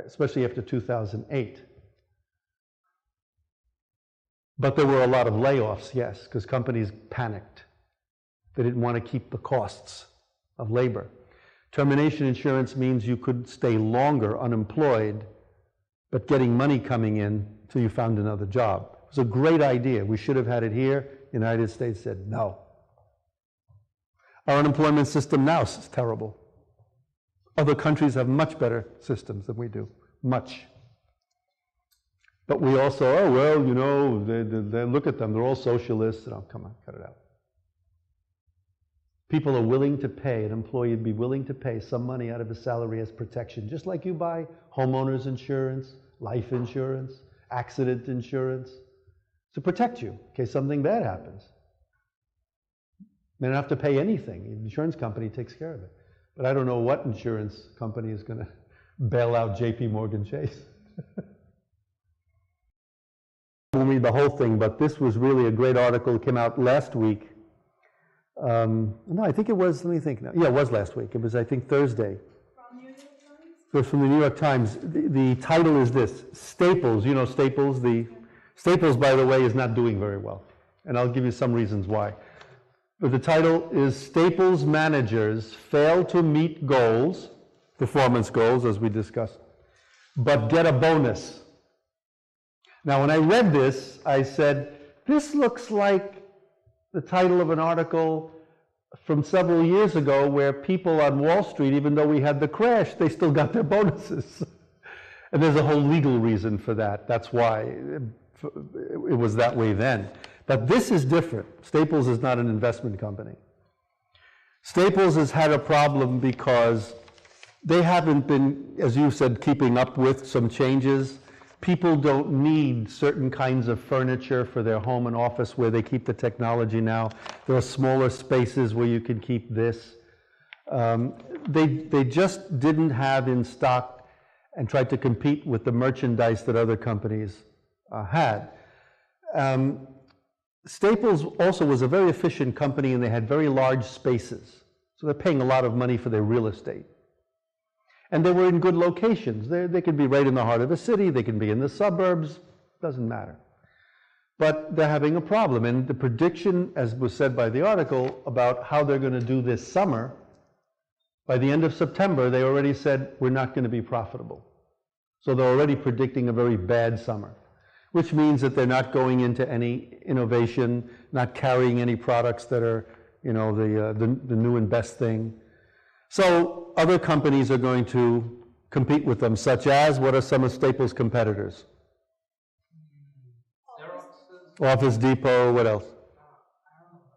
Speaker 1: especially after 2008. But there were a lot of layoffs, yes, because companies panicked. They didn't want to keep the costs of labor. Termination insurance means you could stay longer unemployed, but getting money coming in until you found another job. It was a great idea. We should have had it here. The United States said no. Our unemployment system now is terrible. Other countries have much better systems than we do, much. But we also, oh, well, you know, they look at them, they're all socialists. Oh, come on, cut it out. People are willing to pay, an employee would be willing to pay some money out of his salary as protection, just like you buy homeowners insurance, life insurance, accident insurance, to protect you in case something bad happens. They don't have to pay anything. The insurance company takes care of it. But I don't know what insurance company is going to bail out JP Morgan Chase. I won't read the whole thing, but this was really a great article. It came out last week. No, I think it was, let me think now. Yeah, it was last week. It was, I think, Thursday.
Speaker 3: From New York Times?
Speaker 1: It was from the New York Times. The title is this, Staples. You know Staples? Staples, by the way, is not doing very well. And I'll give you some reasons why. But the title is Staples Managers Fail to Meet Goals, performance goals, as we discussed, but get a bonus. Now, when I read this, I said, this looks like the title of an article from several years ago where people on Wall Street, even though we had the crash, they still got their bonuses. And there's a whole legal reason for that. That's why it was that way then. But this is different. Staples is not an investment company. Staples has had a problem because they haven't been, as you said, keeping up with some changes. People don't need certain kinds of furniture for their home and office where they keep the technology now. There are smaller spaces where you can keep this. They just didn't have in stock and tried to compete with the merchandise that other companies had. Staples also was a very efficient company, and they had very large spaces. So they're paying a lot of money for their real estate. And they were in good locations. They could be right in the heart of a city, they can be in the suburbs, doesn't matter. But they're having a problem, and the prediction, as was said by the article, about how they're going to do this summer, by the end of September, they already said, we're not going to be profitable. So they're already predicting a very bad summer, which means that they're not going into any innovation, not carrying any products that are, you know, the new and best thing. So other companies are going to compete with them, such as, what are some of Staples' competitors? Office Depot, what else?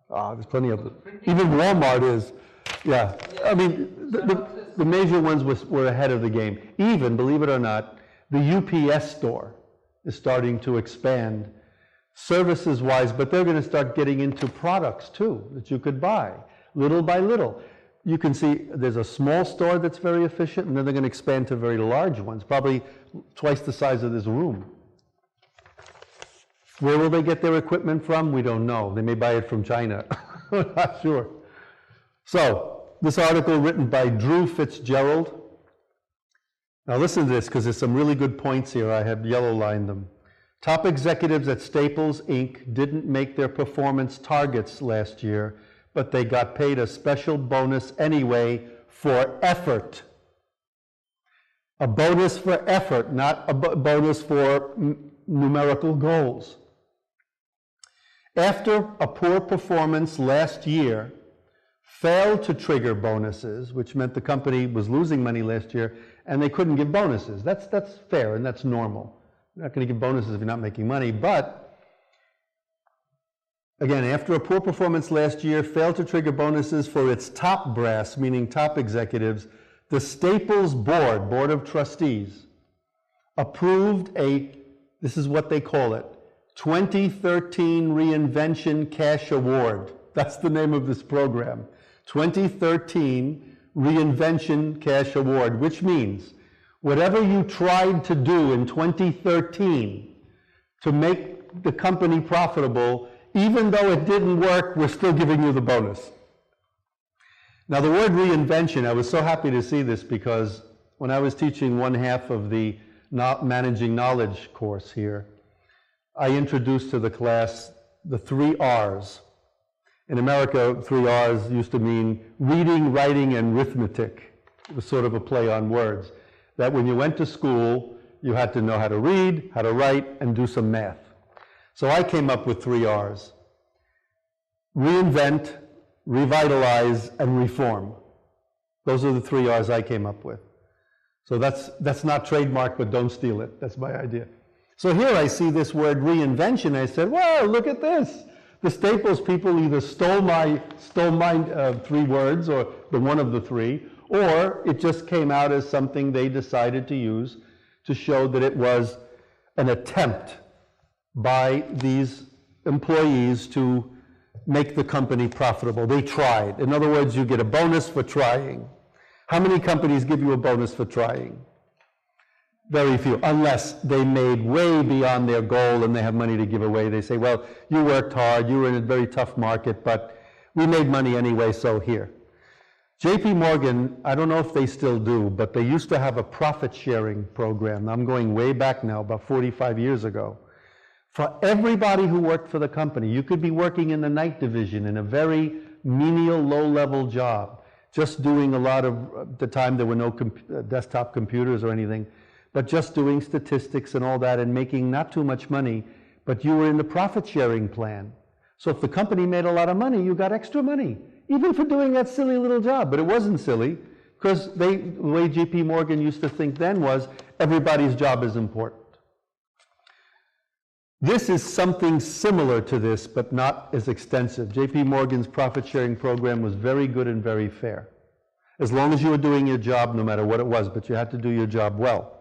Speaker 1: There's plenty of them. Even Walmart is, yeah. I mean, the major ones were ahead of the game. Even, believe it or not, the UPS store is starting to expand services-wise, but they're going to start getting into products too that you could buy, little by little. You can see there's a small store that's very efficient, and then they're going to expand to very large ones, probably twice the size of this room. Where will they get their equipment from? We don't know. They may buy it from China. We're not sure. So, this article written by Drew Fitzgerald. Now listen to this, because there's some really good points here. I have yellow-lined them. Top executives at Staples, Inc. didn't make their performance targets last year, but they got paid a special bonus anyway for effort. A bonus for effort, not a bonus for numerical goals. After a poor performance last year failed to trigger bonuses, which meant the company was losing money last year and they couldn't give bonuses. That's fair and that's normal. You're not going to give bonuses if you're not making money, but again, after a poor performance last year failed to trigger bonuses for its top brass, meaning top executives, the Staples Board of Trustees, approved this is what they call it, 2013 Reinvention Cash Award. That's the name of this program. 2013 Reinvention Cash Award, which means whatever you tried to do in 2013 to make the company profitable, even though it didn't work, we're still giving you the bonus. Now the word reinvention, I was so happy to see this because when I was teaching one half of the Managing Knowledge course here, I introduced to the class the 3 R's. In America, 3 R's used to mean reading, writing, and arithmetic. It was sort of a play on words. That when you went to school, you had to know how to read, how to write, and do some math. So I came up with 3 R's. Reinvent, revitalize, and reform. Those are the 3 R's I came up with. So that's not trademark, but don't steal it. That's my idea. So here I see this word reinvention. I said, well, look at this. The Staples people either stole my 3 words, or the one of the 3, or it just came out as something they decided to use to show that it was an attempt by these employees to make the company profitable. They tried. In other words, you get a bonus for trying. How many companies give you a bonus for trying? Very few, unless they made way beyond their goal and they have money to give away. They say, well, you worked hard, you were in a very tough market, but we made money anyway, so here. JP Morgan, I don't know if they still do, but they used to have a profit-sharing program. I'm going way back now, about 45 years ago. For everybody who worked for the company, you could be working in the night division in a very menial, low-level job, just doing a lot of, at the time there were no desktop computers or anything, but just doing statistics and all that and making not too much money, but you were in the profit-sharing plan. So if the company made a lot of money, you got extra money, even for doing that silly little job. But it wasn't silly, because the way JP Morgan used to think then was, everybody's job is important. This is something similar to this, but not as extensive. JP Morgan's profit-sharing program was very good and very fair. As long as you were doing your job, no matter what it was, but you had to do your job well.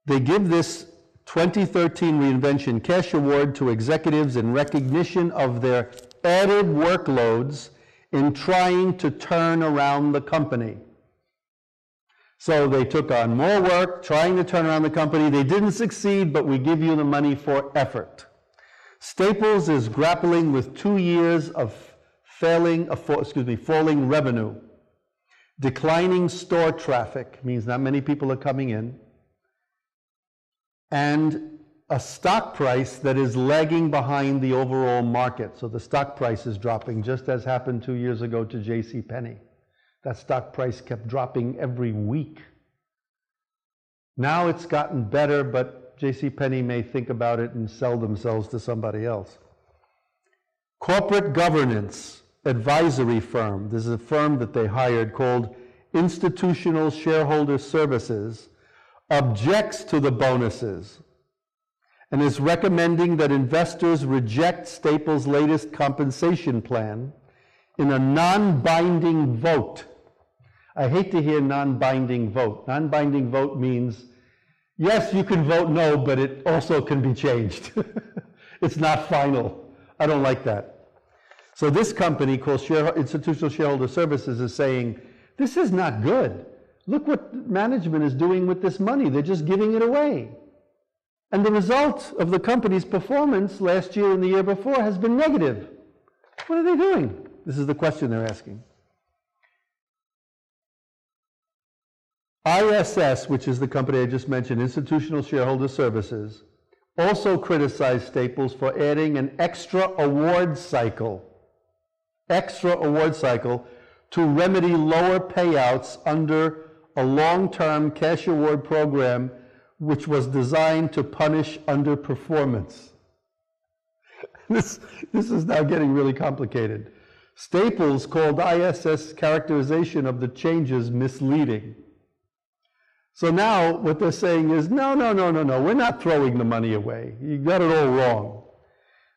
Speaker 1: They give this 2013 Reinvention Cash Award to executives in recognition of their added workloads in trying to turn around the company. So they took on more work, trying to turn around the company. They didn't succeed, but we give you the money for effort. Staples is grappling with 2 years of falling revenue. Declining store traffic, means not many people are coming in, and a stock price that is lagging behind the overall market. So the stock price is dropping, just as happened 2 years ago to JCPenney. That stock price kept dropping every week. Now it's gotten better, but JCPenney may think about it and sell themselves to somebody else. Corporate governance advisory firm. This is a firm that they hired called Institutional Shareholder Services, objects to the bonuses and is recommending that investors reject Staples' latest compensation plan in a non-binding vote. I hate to hear non-binding vote. Non-binding vote means Yes, you can vote no, but it also can be changed. It's not final. I don't like that. So this company called Institutional Shareholder Services is saying, this is not good. Look what management is doing with this money. They're just giving it away. And the result of the company's performance last year and the year before has been negative. What are they doing? This is the question they're asking. ISS, which is the company I just mentioned, Institutional Shareholder Services, also criticized Staples for adding an extra award cycle to remedy lower payouts under a long-term cash award program which was designed to punish underperformance. This is now getting really complicated. Staples called ISS characterization of the changes misleading. So now what they're saying is, no, we're not throwing the money away. You got it all wrong.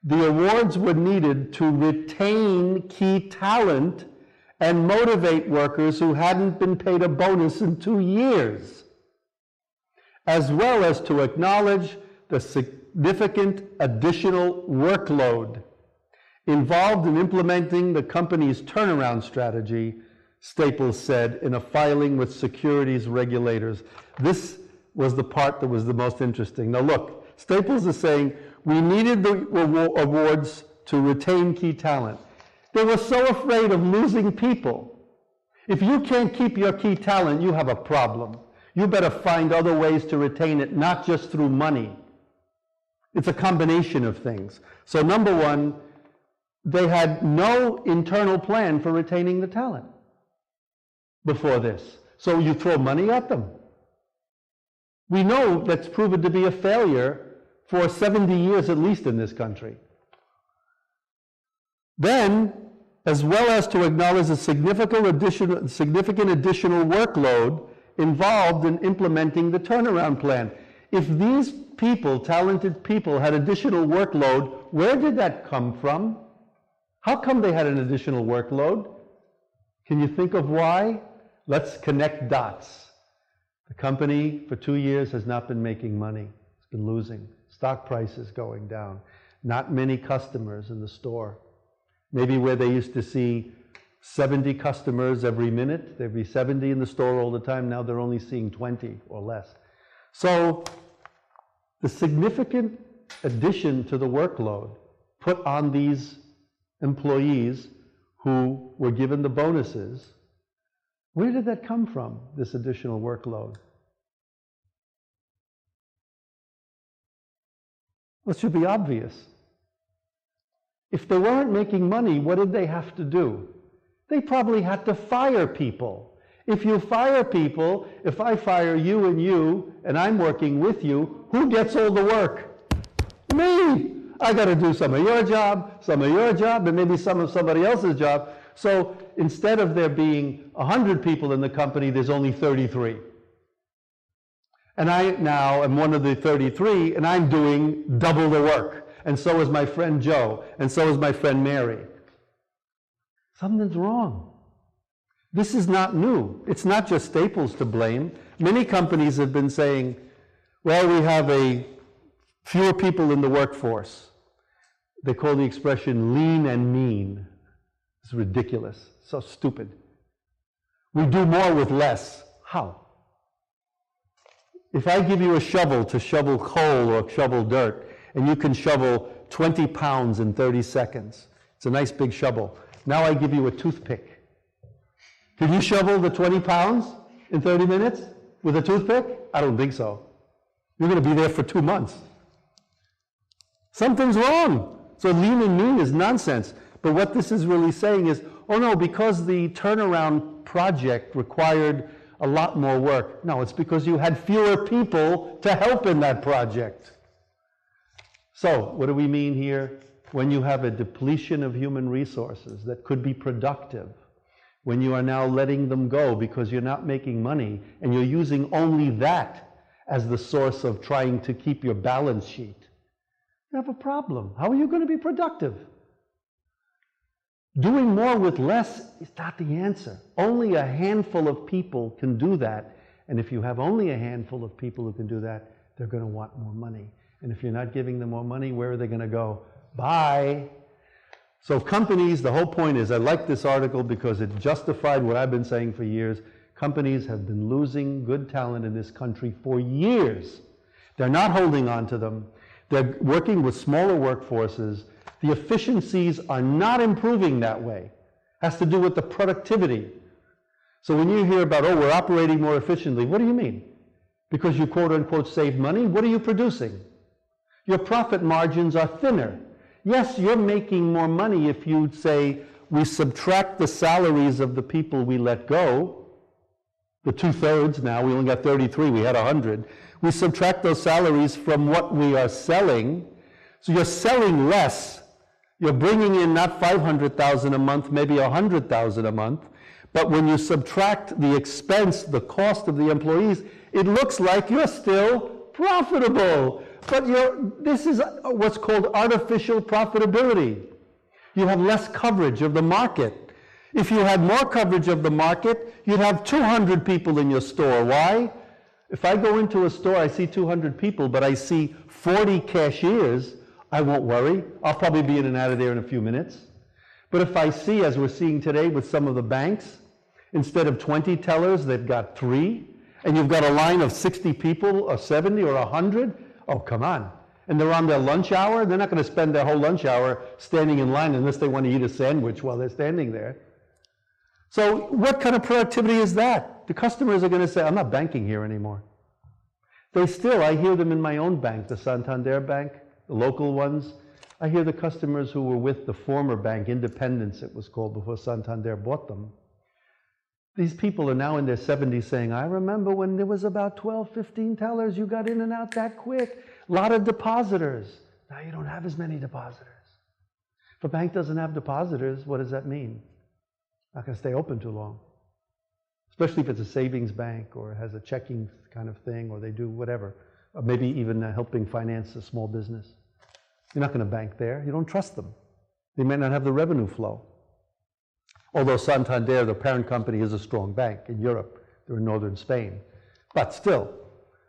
Speaker 1: The awards were needed to retain key talent and motivate workers who hadn't been paid a bonus in 2 years, as well as to acknowledge the significant additional workload involved in implementing the company's turnaround strategy, Staples said in a filing with securities regulators. This was the part that was the most interesting. Now look, Staples is saying we needed the awards to retain key talent. They were so afraid of losing people. If you can't keep your key talent, you have a problem. You better find other ways to retain it, not just through money. It's a combination of things. So number one, they had no internal plan for retaining the talent before this. So you throw money at them. We know that's proven to be a failure for 70 years at least in this country. Then, as well as to acknowledge a significant additional workload involved in implementing the turnaround plan. If these people, talented people, had additional workload, where did that come from? How come they had an additional workload? Can you think of why? Let's connect dots. The company for 2 years has not been making money. It's been losing. Stock prices going down. Not many customers in the store. Maybe where they used to see 70 customers every minute, there'd be 70 in the store all the time. Now they're only seeing 20 or less. So the significant addition to the workload put on these employees who were given the bonuses, where did that come from, this additional workload? Well, it should be obvious. If they weren't making money, what did they have to do? They probably had to fire people. If you fire people, if I fire you, and I'm working with you, who gets all the work? Me! I got to do some of your job, and maybe some of somebody else's job. So instead of there being 100 people in the company, there's only 33. And I now am one of the 33, and I'm doing double the work. And so is my friend Joe, and so is my friend Mary. Something's wrong. This is not new. It's not just Staples to blame. Many companies have been saying, well, we have fewer people in the workforce. They call the expression lean and mean. It's ridiculous. So stupid. We do more with less. How? If I give you a shovel to shovel coal or shovel dirt, and you can shovel 20 pounds in 30 seconds, it's a nice big shovel. Now I give you a toothpick. Can you shovel the 20 pounds in 30 minutes with a toothpick? I don't think so. You're going to be there for 2 months. Something's wrong. So lean and mean is nonsense. But what this is really saying is, oh no, because the turnaround project required a lot more work. No, it's because you had fewer people to help in that project. So what do we mean here? When you have a depletion of human resources that could be productive, when you are now letting them go because you're not making money and you're using only that as the source of trying to keep your balance sheet, you have a problem. How are you going to be productive? Doing more with less is not the answer. Only a handful of people can do that, And if you have only a handful of people who can do that, they're going to want more money. And if you're not giving them more money, where are they going to go? Bye. So companies, the whole point is, I like this article because it justified what I've been saying for years. Companies have been losing good talent in this country for years. They're not holding on to them. They're working with smaller workforces. The efficiencies are not improving that way. Has to do with the productivity. So when you hear about, oh, we're operating more efficiently, what do you mean? Because you quote unquote save money? What are you producing? Your profit margins are thinner. Yes, you're making more money if you say, we subtract the salaries of the people we let go, the 2/3 now, we only got 33, we had 100. We subtract those salaries from what we are selling, so you're selling less. You're bringing in not $500,000 a month, maybe $100,000 a month, but when you subtract the expense, the cost of the employees, it looks like you're still profitable. But this is what's called artificial profitability. You have less coverage of the market. If you had more coverage of the market, you'd have 200 people in your store. Why? If I go into a store, I see 200 people, but I see 40 cashiers, I won't worry. I'll probably be in and out of there in a few minutes. But if I see, as we're seeing today with some of the banks, instead of 20 tellers, they've got 3, and you've got a line of 60 people, or 70, or 100, oh, come on. And they're on their lunch hour, they're not going to spend their whole lunch hour standing in line unless they want to eat a sandwich while they're standing there. So what kind of productivity is that? The customers are going to say, I'm not banking here anymore. They still, I hear them in my own bank, the Santander Bank, the local ones. I hear the customers who were with the former bank, Independence it was called before Santander bought them. These people are now in their 70s saying, I remember when there was about 12, 15 tellers, you got in and out that quick. A lot of depositors. Now you don't have as many depositors. If a bank doesn't have depositors, what does that mean? Not going to stay open too long. Especially if it's a savings bank or has a checking kind of thing, or they do whatever. Or maybe even helping finance a small business. You're not going to bank there. You don't trust them. They may not have the revenue flow. Although Santander, the parent company, is a strong bank in Europe. They're in northern Spain. But still,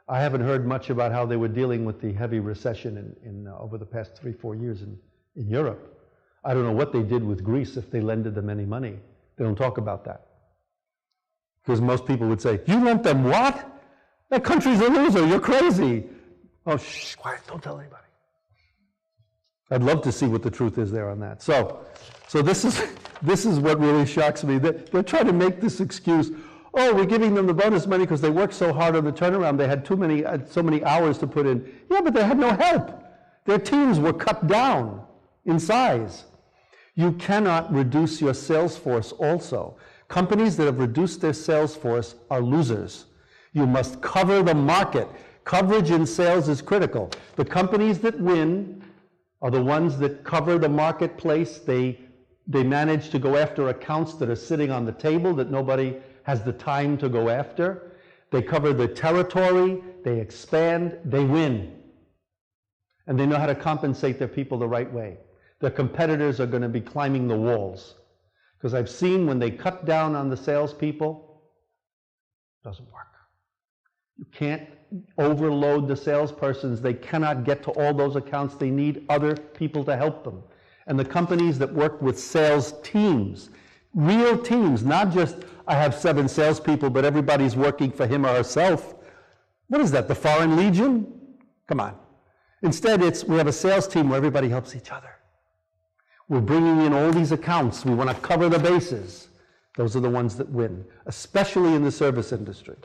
Speaker 1: I haven't heard much about how they were dealing with the heavy recession over the past 3-4 years in Europe. I don't know what they did with Greece if they lended them any money. They don't talk about that. Because most people would say, you lent them what? That country's a loser, you're crazy. Oh, shh, quiet, don't tell anybody. I'd love to see what the truth is there on that. So this is what really shocks me. They're trying to make this excuse, oh, we're giving them the bonus money because they worked so hard on the turnaround, they had so many hours to put in. Yeah, but they had no help. Their teams were cut down in size. You cannot reduce your sales force also. Companies that have reduced their sales force are losers. You must cover the market. Coverage in sales is critical. The companies that win are the ones that cover the marketplace. They manage to go after accounts that are sitting on the table that nobody has the time to go after. They cover the territory, they expand, they win. And they know how to compensate their people the right way. Their competitors are going to be climbing the walls. Because I've seen when they cut down on the salespeople, it doesn't work. You can't overload the salespersons. They cannot get to all those accounts. They need other people to help them. And the companies that work with sales teams, real teams, not just I have 7 salespeople, but everybody's working for him or herself. What is that, the Foreign Legion? Come on. Instead, we have a sales team where everybody helps each other. We're bringing in all these accounts. We want to cover the bases. Those are the ones that win, especially in the service industry.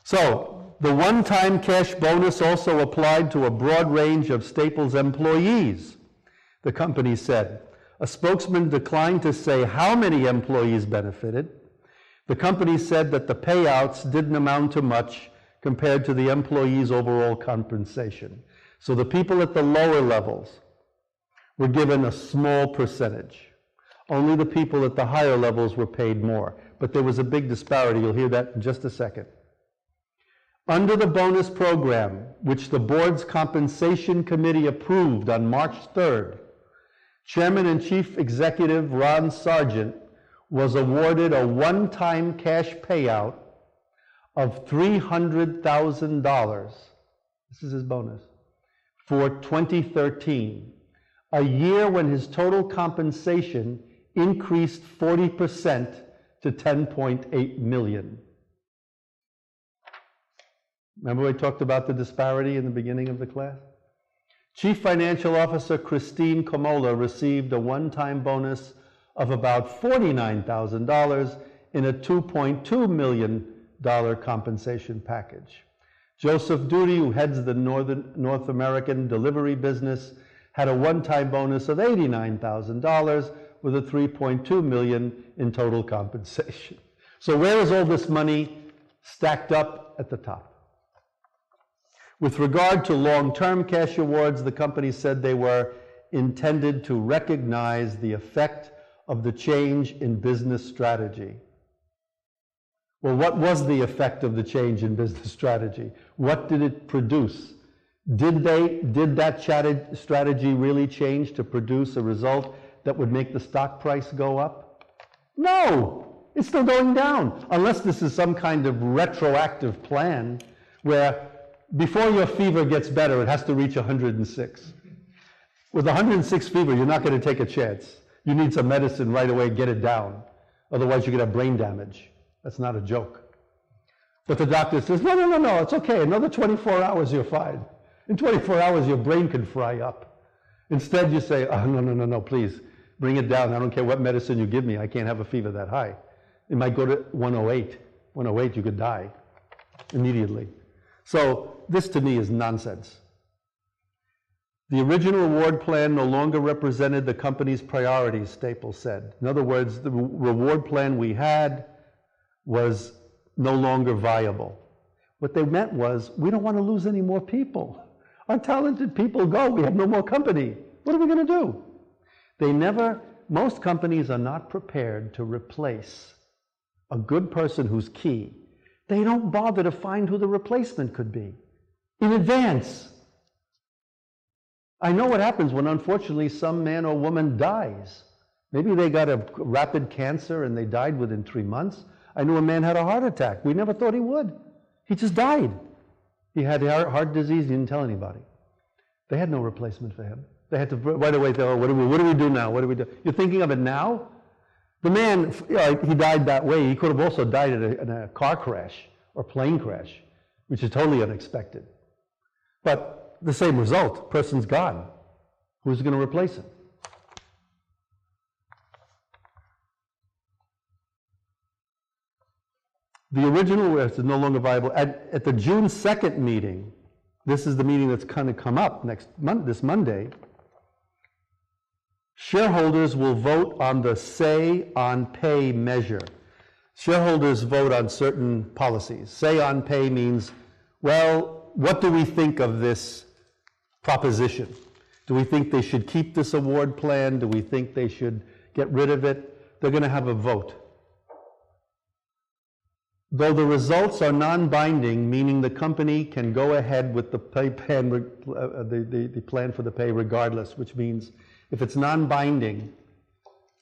Speaker 1: So, the one-time cash bonus also applied to a broad range of Staples employees, the company said. A spokesman declined to say how many employees benefited. The company said that the payouts didn't amount to much compared to the employees' overall compensation. So the people at the lower levels were given a small percentage. Only the people at the higher levels were paid more. But there was a big disparity. You'll hear that in just a second. Under the bonus program, which the board's compensation committee approved on March 3rd, Chairman and Chief Executive Ron Sargent was awarded a one-time cash payout of $300,000, this is his bonus, for 2013, a year when his total compensation increased 40% to $10.8 million. Remember we talked about the disparity in the beginning of the class? Chief Financial Officer Christine Komola received a one-time bonus of about $49,000 in a $2.2 million compensation package. Joseph Duty, who heads the North American delivery business, had a one-time bonus of $89,000 with a $3.2 million in total compensation. So where is all this money stacked up? At the top. With regard to long-term cash awards, the company said they were intended to recognize the effect of the change in business strategy. Well, what was the effect of the change in business strategy? What did it produce? Did that strategy really change to produce a result that would make the stock price go up? No, it's still going down, unless this is some kind of retroactive plan where before your fever gets better, it has to reach 106. With 106 fever, you're not going to take a chance. You need some medicine right away, get it down. Otherwise, you're going to have brain damage. That's not a joke. But the doctor says, no, it's okay. Another 24 hours, you're fine. In 24 hours, your brain can fry up. Instead, you say, oh, no, please, bring it down. I don't care what medicine you give me. I can't have a fever that high. It might go to 108. 108, you could die immediately. So this, to me, is nonsense. The original award plan no longer represented the company's priorities, Staples said. In other words, the reward plan we had was no longer viable. What they meant was, we don't want to lose any more people. Our talented people go, we have no more company. What are we going to do? Most companies are not prepared to replace a good person who's key. They don't bother to find who the replacement could be in advance. I know what happens when, unfortunately, some man or woman dies. Maybe they got a rapid cancer and they died within 3 months. I knew a man had a heart attack. We never thought he would. He just died. He had heart disease, he didn't tell anybody. They had no replacement for him. They had to right away say, oh, what do we do now? What do we do? You're thinking of it now? The man, he died that way. He could have also died in a car crash or plane crash, which is totally unexpected. But the same result, person's gone. Who's going to replace him? The original list is no longer viable. At the June 2nd meeting, this is the meeting that's going to come up this Monday, shareholders will vote on the say on pay measure. Shareholders vote on certain policies. Say on pay means, well, what do we think of this proposition? Do we think they should keep this award plan? Do we think they should get rid of it? They're going to have a vote. Though the results are non-binding, meaning the company can go ahead with the pay plan, the plan for the pay regardless, which means if it's non-binding,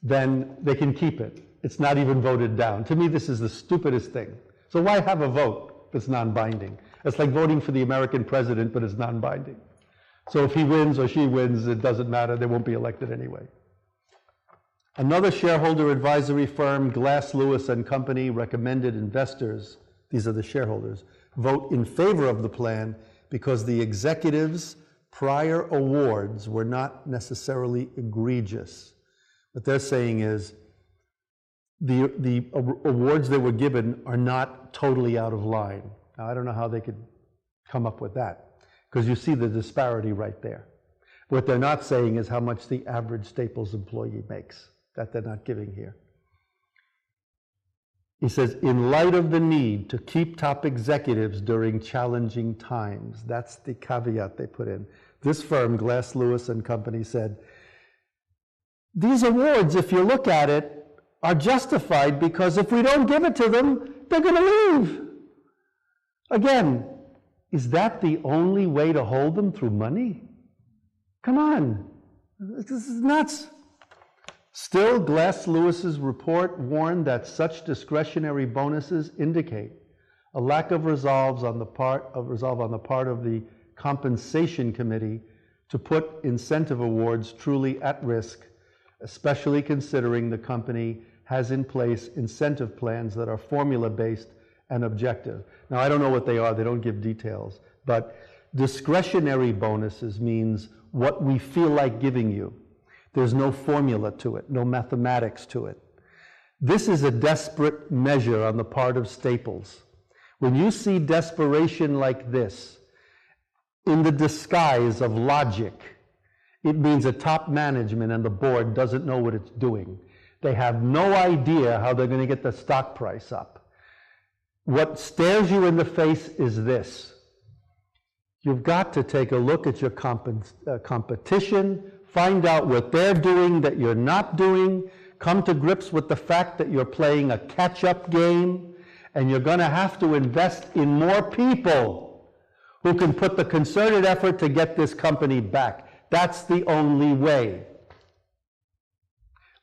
Speaker 1: then they can keep it. It's not even voted down. To me, this is the stupidest thing. So why have a vote if it's non-binding? It's like voting for the American president, but it's non-binding. So if he wins or she wins, it doesn't matter. They won't be elected anyway. Another shareholder advisory firm, Glass Lewis and Company, recommended investors, these are the shareholders, vote in favor of the plan because the executives' prior awards were not necessarily egregious. What they're saying is the awards they were given are not totally out of line. Now, I don't know how they could come up with that, because you see the disparity right there. What they're not saying is how much the average Staples employee makes. That they're not giving here. He says, in light of the need to keep top executives during challenging times, that's the caveat they put in. This firm, Glass Lewis and Company, said, these awards, if you look at it, are justified because if we don't give it to them, they're going to leave. Again, is that the only way to hold them, through money? Come on, this is nuts. Still, Glass Lewis's report warned that such discretionary bonuses indicate a lack of resolve on the part of the compensation committee to put incentive awards truly at risk, especially considering the company has in place incentive plans that are formula-based and objective. Now, I don't know what they are, they don't give details, but discretionary bonuses means what we feel like giving you. There's no formula to it, no mathematics to it. This is a desperate measure on the part of Staples. When you see desperation like this, in the disguise of logic, it means a top management and the board doesn't know what it's doing. They have no idea how they're going to get the stock price up. What stares you in the face is this. You've got to take a look at your competition, find out what they're doing that you're not doing, come to grips with the fact that you're playing a catch-up game, and you're going to have to invest in more people who can put the concerted effort to get this company back. That's the only way.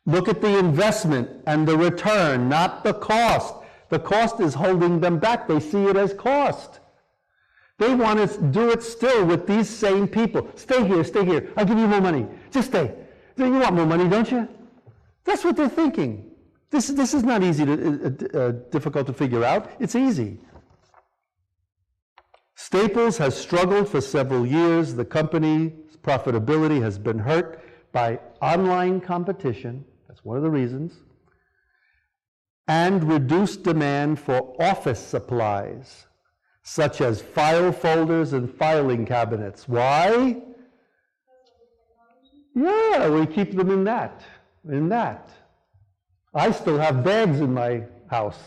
Speaker 1: Look at the investment and the return, not the cost. The cost is holding them back. They see it as cost. They want to do it still with these same people. Stay here, I'll give you more money. Just stay. You want more money, don't you? That's what they're thinking. This is not easy difficult to figure out. It's easy. Staples has struggled for several years. The company's profitability has been hurt by online competition. That's one of the reasons. And reduced demand for office supplies, such as file folders and filing cabinets. Why? Yeah, we keep them in that. I still have bags in my house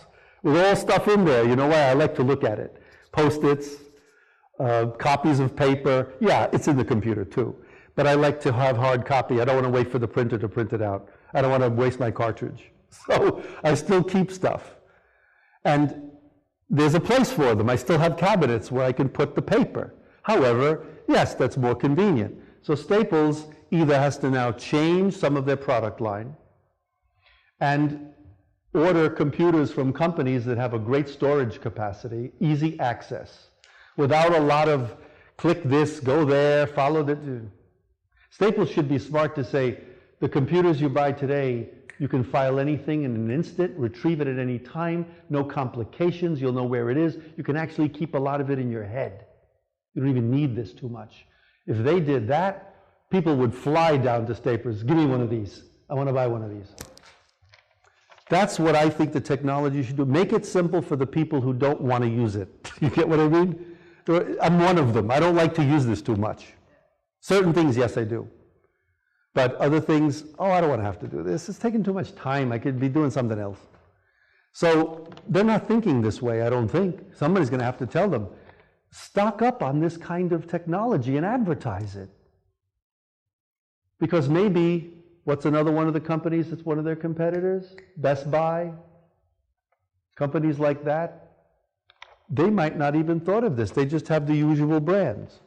Speaker 1: with all stuff in there. You know why? I like to look at it. Post-its, copies of paper. Yeah, it's in the computer too. But I like to have hard copy. I don't want to wait for the printer to print it out. I don't want to waste my cartridge. So I still keep stuff. And there's a place for them. I still have cabinets where I can put the paper. However, yes, that's more convenient. So Staples either has to now change some of their product line and order computers from companies that have a great storage capacity, easy access, without a lot of click this, go there, follow that. Staples should be smart to say, the computers you buy today, you can file anything in an instant, retrieve it at any time, no complications, you'll know where it is. You can actually keep a lot of it in your head. You don't even need this too much. If they did that, people would fly down to Staples. Give me one of these. I want to buy one of these. That's what I think the technology should do. Make it simple for the people who don't want to use it. You get what I mean? I'm one of them. I don't like to use this too much. Certain things, yes, I do. But other things, oh, I don't want to have to do this. It's taking too much time. I could be doing something else. So they're not thinking this way, I don't think. Somebody's going to have to tell them, stock up on this kind of technology and advertise it. Because maybe, what's another one of the companies that's one of their competitors? Best Buy, companies like that. They might not even thought of this. They just have the usual brands.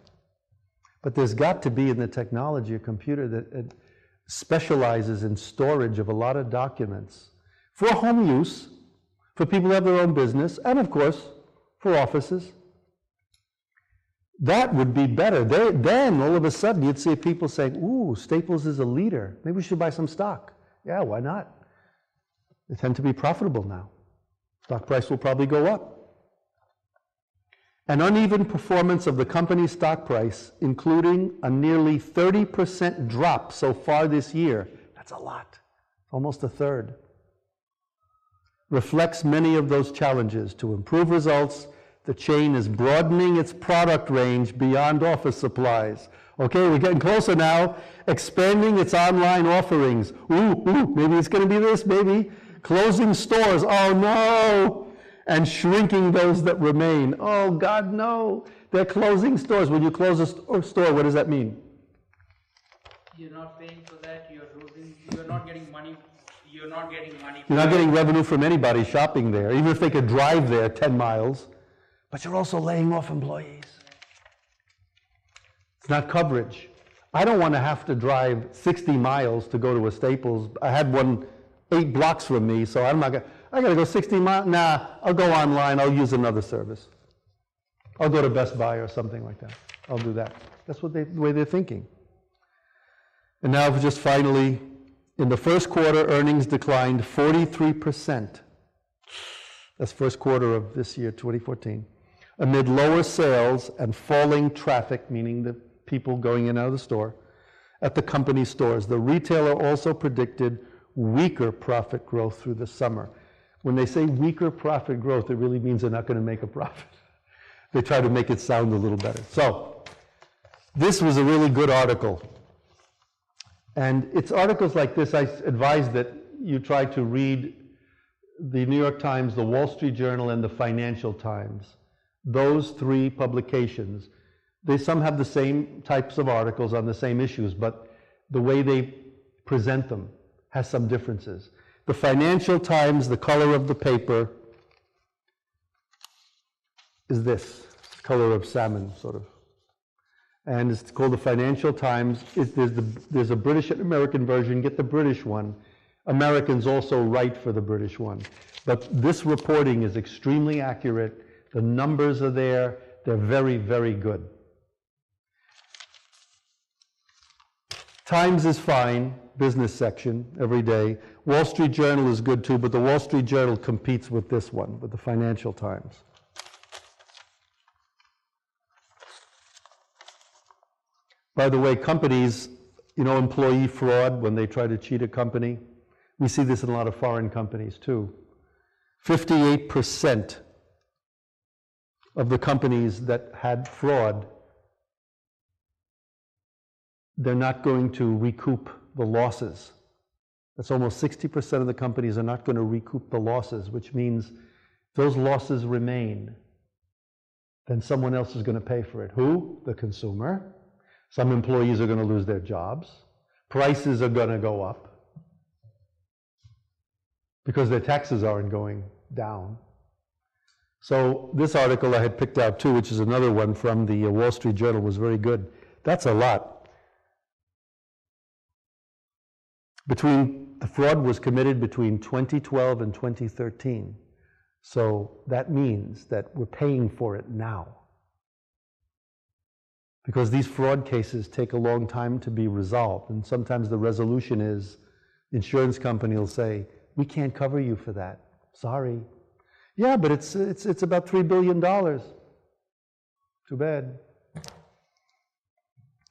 Speaker 1: But there's got to be in the technology a computer that specializes in storage of a lot of documents for home use, for people who have their own business, and of course, for offices. That would be better. Then, all of a sudden, you'd see people saying, ooh, Staples is a leader. Maybe we should buy some stock. Yeah, why not? They tend to be profitable now. Stock price will probably go up. An uneven performance of the company's stock price, including a nearly 30% drop so far this year, that's a lot, almost a third, reflects many of those challenges. To improve results, the chain is broadening its product range beyond office supplies. Okay, we're getting closer now. Expanding its online offerings. Maybe it's going to be this, maybe. Closing stores. Oh no! And shrinking those that remain. Oh God, no. They're closing stores. When you close a store, what does that mean?
Speaker 2: You're not paying for that. You're not getting money. You're not
Speaker 1: getting revenue from anybody shopping there, even if they could drive there 10 miles. But you're also laying off employees. It's not coverage. I don't want to have to drive 60 miles to go to a Staples. I had one 8 blocks from me, so I gotta go 60 miles. Nah, I'll go online. I'll use another service. I'll go to Best Buy or something like that. I'll do that. That's the way they're thinking. And now just finally, in the first quarter, earnings declined 43%. That's first quarter of this year, 2014. Amid lower sales and falling traffic, meaning the people going in and out of the store, at the company stores. The retailer also predicted weaker profit growth through the summer. When they say weaker profit growth, it really means they're not going to make a profit. They try to make it sound a little better. So, this was a really good article. And it's articles like this I advise that you try to read the New York Times, the Wall Street Journal, and the Financial Times. Those three publications, they some have the same types of articles on the same issues, but the way they present them has some differences. The Financial Times, the color of the paper is this, color of salmon, sort of. And it's called the Financial Times. There's a British and American version. Get the British one. Americans also write for the British one. But this reporting is extremely accurate. The numbers are there. They're very, very good. Times is fine, business section, every day. Wall Street Journal is good too, but the Wall Street Journal competes with this one, with the Financial Times. By the way, companies, employee fraud, when they try to cheat a company, we see this in a lot of foreign companies too. 58% of the companies that had fraud, they're not going to recoup the losses. That's almost 60% of the companies are not going to recoup the losses, which means those losses remain. Then someone else is going to pay for it. Who? The consumer. Some employees are going to lose their jobs. Prices are going to go up because their taxes aren't going down. So this article I had picked out too, which is another one from the Wall Street Journal, was very good. That's a lot. The fraud was committed between 2012 and 2013. So that means that we're paying for it now. Because these fraud cases take a long time to be resolved, and sometimes the resolution is, the insurance company will say, we can't cover you for that. Sorry. Yeah, but it's about $3 billion. Too bad.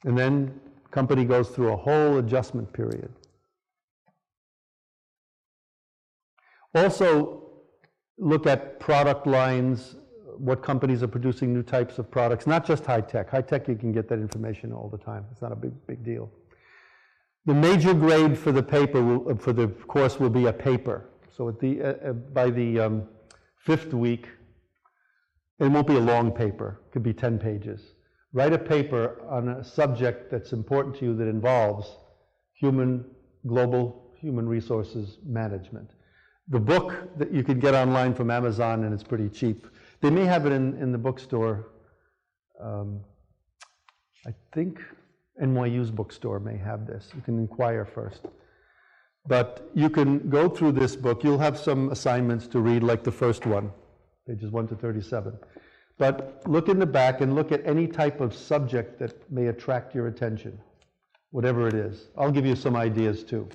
Speaker 1: And then company goes through a whole adjustment period. Also, look at product lines, what companies are producing new types of products, not just high tech. High tech, you can get that information all the time. It's not a big deal. The major grade for the paper, for the course, will be a paper. So by the fifth week, it won't be a long paper. It could be 10 pages. Write a paper on a subject that's important to you that involves global human resources management. The book that you can get online from Amazon, and it's pretty cheap. They may have it in the bookstore. I think NYU's bookstore may have this. You can inquire first. But you can go through this book. You'll have some assignments to read, like the first one, pages 1 to 37. But look in the back and look at any type of subject that may attract your attention, whatever it is. I'll give you some ideas too.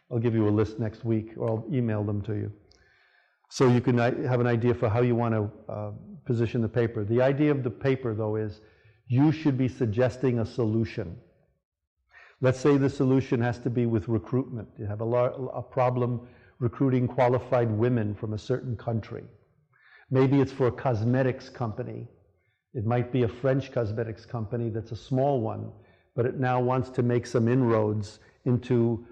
Speaker 1: I'll give you a list next week, or I'll email them to you. So you can have an idea for how you want to position the paper. The idea of the paper, though, is you should be suggesting a solution. Let's say the solution has to be with recruitment. You have a problem recruiting qualified women from a certain country. Maybe it's for a cosmetics company. It might be a French cosmetics company that's a small one, but it now wants to make some inroads into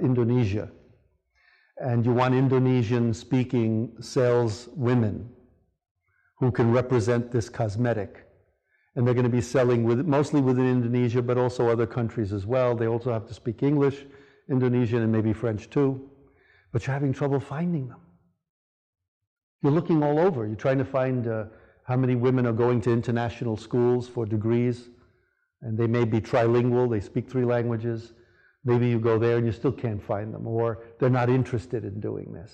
Speaker 1: Indonesia. And you want Indonesian-speaking sales women who can represent this cosmetic. And they're going to be selling mostly within Indonesia, but also other countries as well. They also have to speak English, Indonesian, and maybe French too. But you're having trouble finding them. You're looking all over. You're trying to find how many women are going to international schools for degrees. And they may be trilingual, they speak 3 languages. Maybe you go there and you still can't find them, or they're not interested in doing this.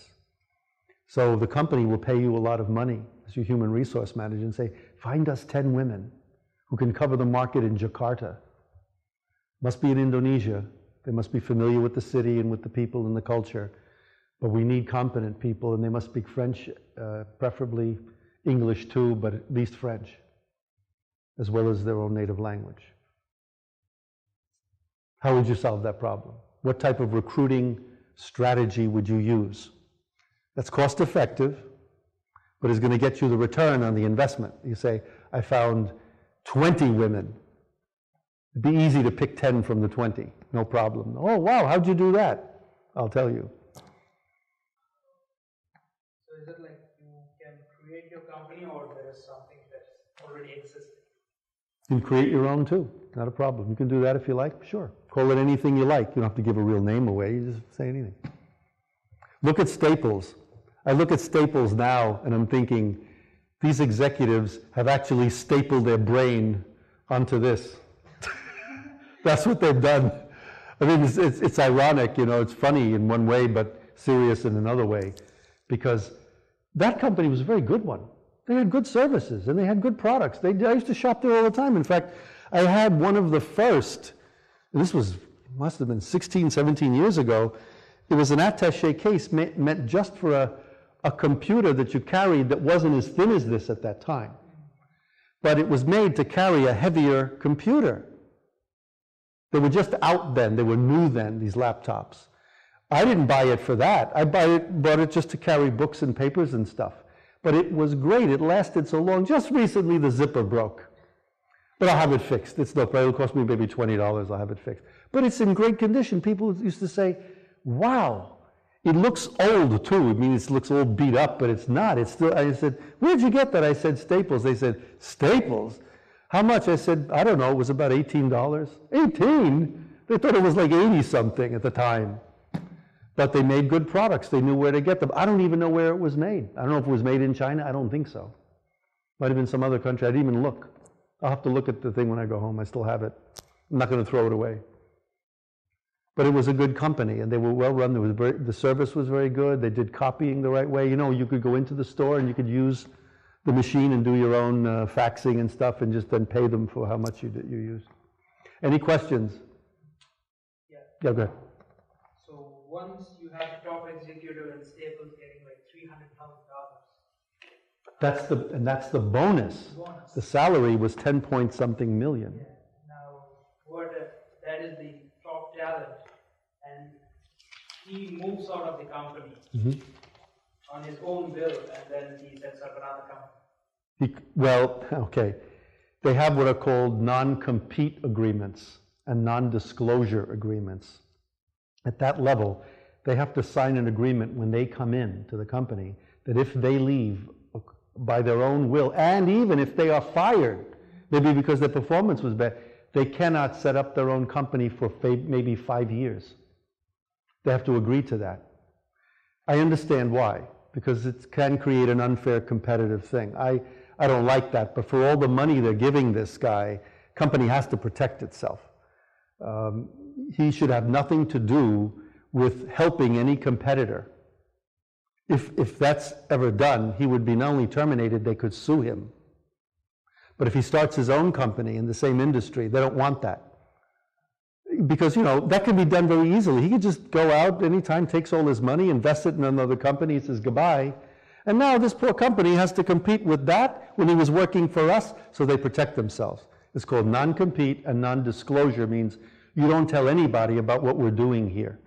Speaker 1: So the company will pay you a lot of money as your human resource manager and say, find us 10 women who can cover the market in Jakarta. Must be in Indonesia. They must be familiar with the city and with the people and the culture. But we need competent people, and they must speak French, preferably English too, but at least French, as well as their own native language. How would you solve that problem? What type of recruiting strategy would you use? That's cost effective, but is going to get you the return on the investment. You say, I found 20 women. It'd be easy to pick 10 from the 20, no problem. Oh, wow, how'd you do that? I'll tell you.
Speaker 2: So is it like you can create your company, or there is something that's already existing?
Speaker 1: You can create your own too, not a problem. You can do that if you like, sure. Call it anything you like. You don't have to give a real name away, you just say anything. Look at Staples. I look at Staples now and I'm thinking, these executives have actually stapled their brain onto this. That's what they've done. I mean, it's ironic, you know, it's funny in one way, but serious in another way, because that company was a very good one. They had good services and they had good products. I used to shop there all the time. In fact, I had one of the first, and this must have been 16, 17 years ago, it was an attaché case meant just for a computer that you carried that wasn't as thin as this at that time. But it was made to carry a heavier computer. They were just out then, they were new then, these laptops. I didn't buy it for that. I bought it just to carry books and papers and stuff. But it was great, it lasted so long. Just recently the zipper broke. But I'll have it fixed. It's no problem. It'll cost me maybe $20, I'll have it fixed. But it's in great condition. People used to say, wow, it looks old too. I mean, it looks all beat up, but it's not. It's still, I said, where'd you get that? I said, Staples. They said, Staples? How much? I said, I don't know, it was about $18. 18? They thought it was like 80 something at the time. But they made good products. They knew where to get them. I don't even know where it was made. I don't know if it was made in China. I don't think so. Might have been some other country. I didn't even look. I'll have to look at the thing when I go home. I still have it. I'm not going to throw it away. But it was a good company, and they were well run. The service was very good. They did copying the right way. You know, you could go into the store and you could use the machine and do your own faxing and stuff, and just then pay them for how much you used. Any questions?
Speaker 2: Yeah.
Speaker 1: Yeah, go ahead.
Speaker 2: So once you have a top executive in Staples getting like $300,000.
Speaker 1: That's the bonus. The salary was 10 point something million.
Speaker 2: Yeah. Now, that is the top talent, and he moves out of the company on his own will, and then he sets up another company.
Speaker 1: Well, okay. They have what are called non-compete agreements and non-disclosure agreements. At that level, they have to sign an agreement when they come in to the company that if they leave by their own will, and even if they are fired, maybe because their performance was bad, they cannot set up their own company for maybe 5 years. They have to agree to that. I understand why, because it can create an unfair competitive thing. I don't like that, but for all the money they're giving this guy, company has to protect itself. He should have nothing to do with helping any competitor. If that's ever done, he would be not only terminated, they could sue him. But if he starts his own company in the same industry, they don't want that. Because, you know, that can be done very easily. He could just go out anytime, takes all his money, invests it in another company, says goodbye. And now this poor company has to compete with that when he was working for us, so they protect themselves. It's called non-compete, and non-disclosure means you don't tell anybody about what we're doing here,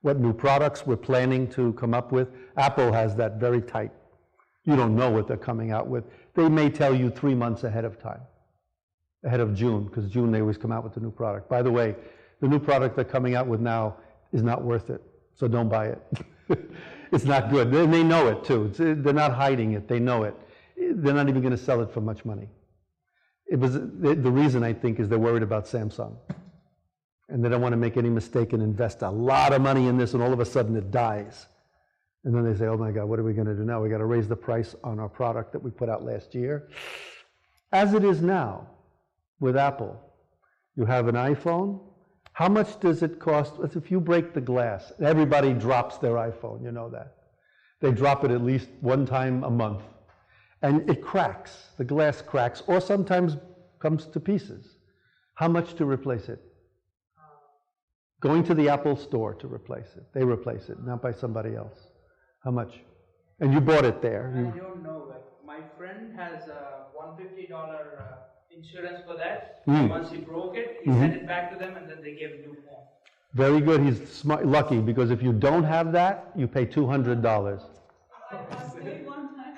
Speaker 1: what new products we're planning to come up with. Apple has that very tight. You don't know what they're coming out with. They may tell you 3 months ahead of time, ahead of June, because June they always come out with the new product. By the way, the new product they're coming out with now is not worth it, so don't buy it. It's not good. They know it too. They're not hiding it. They know it. They're not even going to sell it for much money. The reason, I think, is they're worried about Samsung. And they don't want to make any mistake and invest a lot of money in this, and all of a sudden it dies. And then they say, oh my God, what are we going to do now? We got to raise the price on our product that we put out last year. As it is now with Apple, you have an iPhone. How much does it cost? If you break the glass, everybody drops their iPhone, you know that. They drop it at least one time a month. And it cracks, the glass cracks, or sometimes comes to pieces. How much to replace it? Going to the Apple store to replace it. They replace it, not by somebody else. How much? And you bought it there.
Speaker 2: I don't know. Like, my friend has a $150 insurance for that. Once he broke it, he sent it back to them, and then they gave a new phone.
Speaker 1: Very good. He's smart, lucky, because if you don't have that, you pay $200.
Speaker 3: I paid one time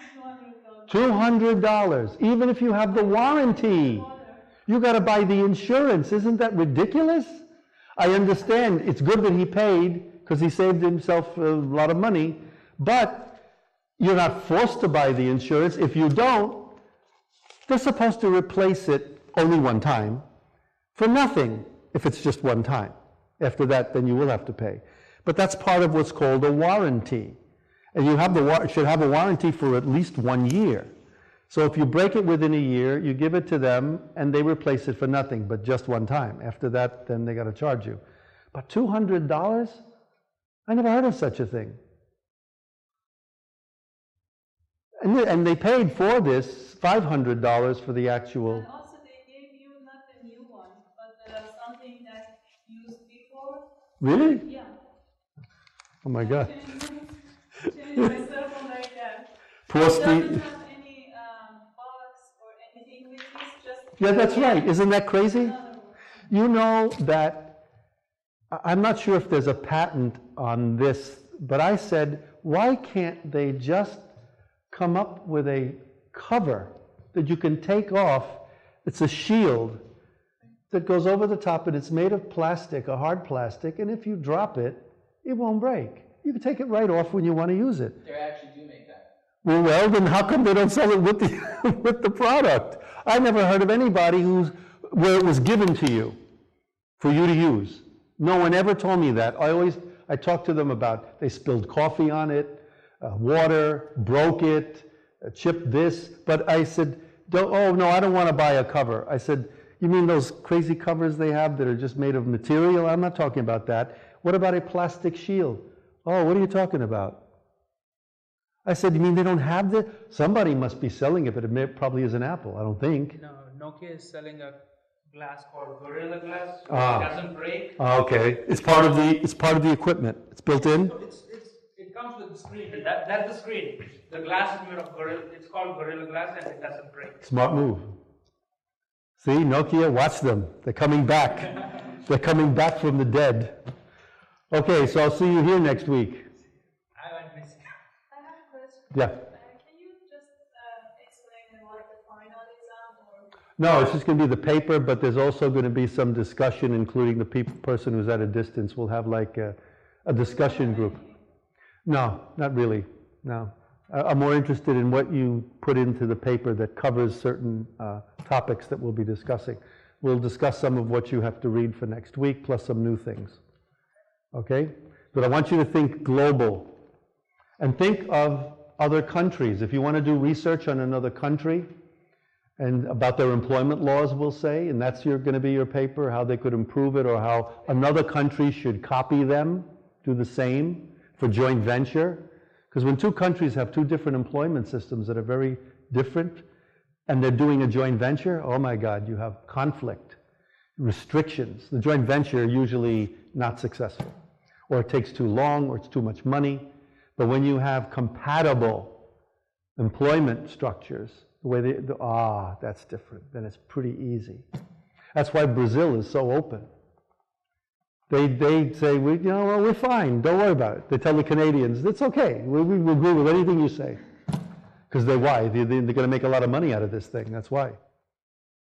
Speaker 3: $200.
Speaker 1: $200, even if you have the warranty. You got to buy the insurance. Isn't that ridiculous? I understand it's good that he paid because he saved himself a lot of money, but you're not forced to buy the insurance. If you don't, they're supposed to replace it only one time for nothing if it's just one time. After that, then you will have to pay. But that's part of what's called a warranty. And you should have a warranty for at least 1 year. So if you break it within a year, you give it to them and they replace it for nothing, but just one time. After that, then they got to charge you. But $200? I never heard of such a thing. And they paid for this $500 for the actual.
Speaker 3: And also they gave you not the new one, but something that used before.
Speaker 1: Really?
Speaker 3: Yeah.
Speaker 1: Oh my God.
Speaker 3: Change myself on like that.
Speaker 1: Poor
Speaker 3: It
Speaker 1: Steve.
Speaker 3: doesn't have any box or anything with this, just.
Speaker 1: Yeah, that's right. Isn't that crazy?
Speaker 3: Another one.
Speaker 1: You know that, I'm not sure if there's a patent on this, but I said, why can't they just come up with a cover that you can take off? It's a shield that goes over the top, and it's made of plastic, a hard plastic, and if you drop it, it won't break. You can take it right off when you want to use it.
Speaker 4: They actually do make that.
Speaker 1: Well, then how come they don't sell it with the with the product? I never heard of anybody where it was given to you for you to use. No one ever told me that. I talked to them about they spilled coffee on it, water, broke it, chipped this. But I said, oh no, I don't want to buy a cover. I said, you mean those crazy covers they have that are just made of material? I'm not talking about that. What about a plastic shield? Oh, what are you talking about? I said, you mean they don't have this? Somebody must be selling it, but it probably isn't Apple, I don't think.
Speaker 2: No, Nokia is selling a glass called Gorilla Glass, so
Speaker 1: Ah.
Speaker 2: it doesn't break.
Speaker 1: Okay, it's part of the equipment. It's built in.
Speaker 2: So it comes with the screen. That's the screen. The glass is made of Gorilla. It's called Gorilla Glass, and it doesn't break.
Speaker 1: Smart move. See, Nokia, watch them. They're coming back. They're coming back from the dead. Okay, so I'll see you here next week.
Speaker 2: I went missing.
Speaker 3: I have a question.
Speaker 1: Yeah.
Speaker 3: Can you just explain what the final exam or?
Speaker 1: No, it's just going to be the paper, but there's also going to be some discussion, including the person who's at a distance. We'll have like a discussion group. No, not really. No. I'm more interested in what you put into the paper that covers certain topics that we'll be discussing. We'll discuss some of what you have to read for next week, plus some new things. Okay? But I want you to think global. And think of other countries. If you want to do research on another country, and about their employment laws, we'll say, and that's going to be your paper, how they could improve it, or how another country should copy them, do the same for joint venture. Because when two countries have two different employment systems that are very different, and they're doing a joint venture, oh my God, you have conflict, restrictions. The joint venture usually not successful, or it takes too long, or it's too much money. But when you have compatible employment structures, the way that's different. Then it's pretty easy. That's why Brazil is so open. They say, well, we're fine. Don't worry about it. They tell the Canadians, it's okay. We agree with anything you say. Because why? They're going to make a lot of money out of this thing. That's why.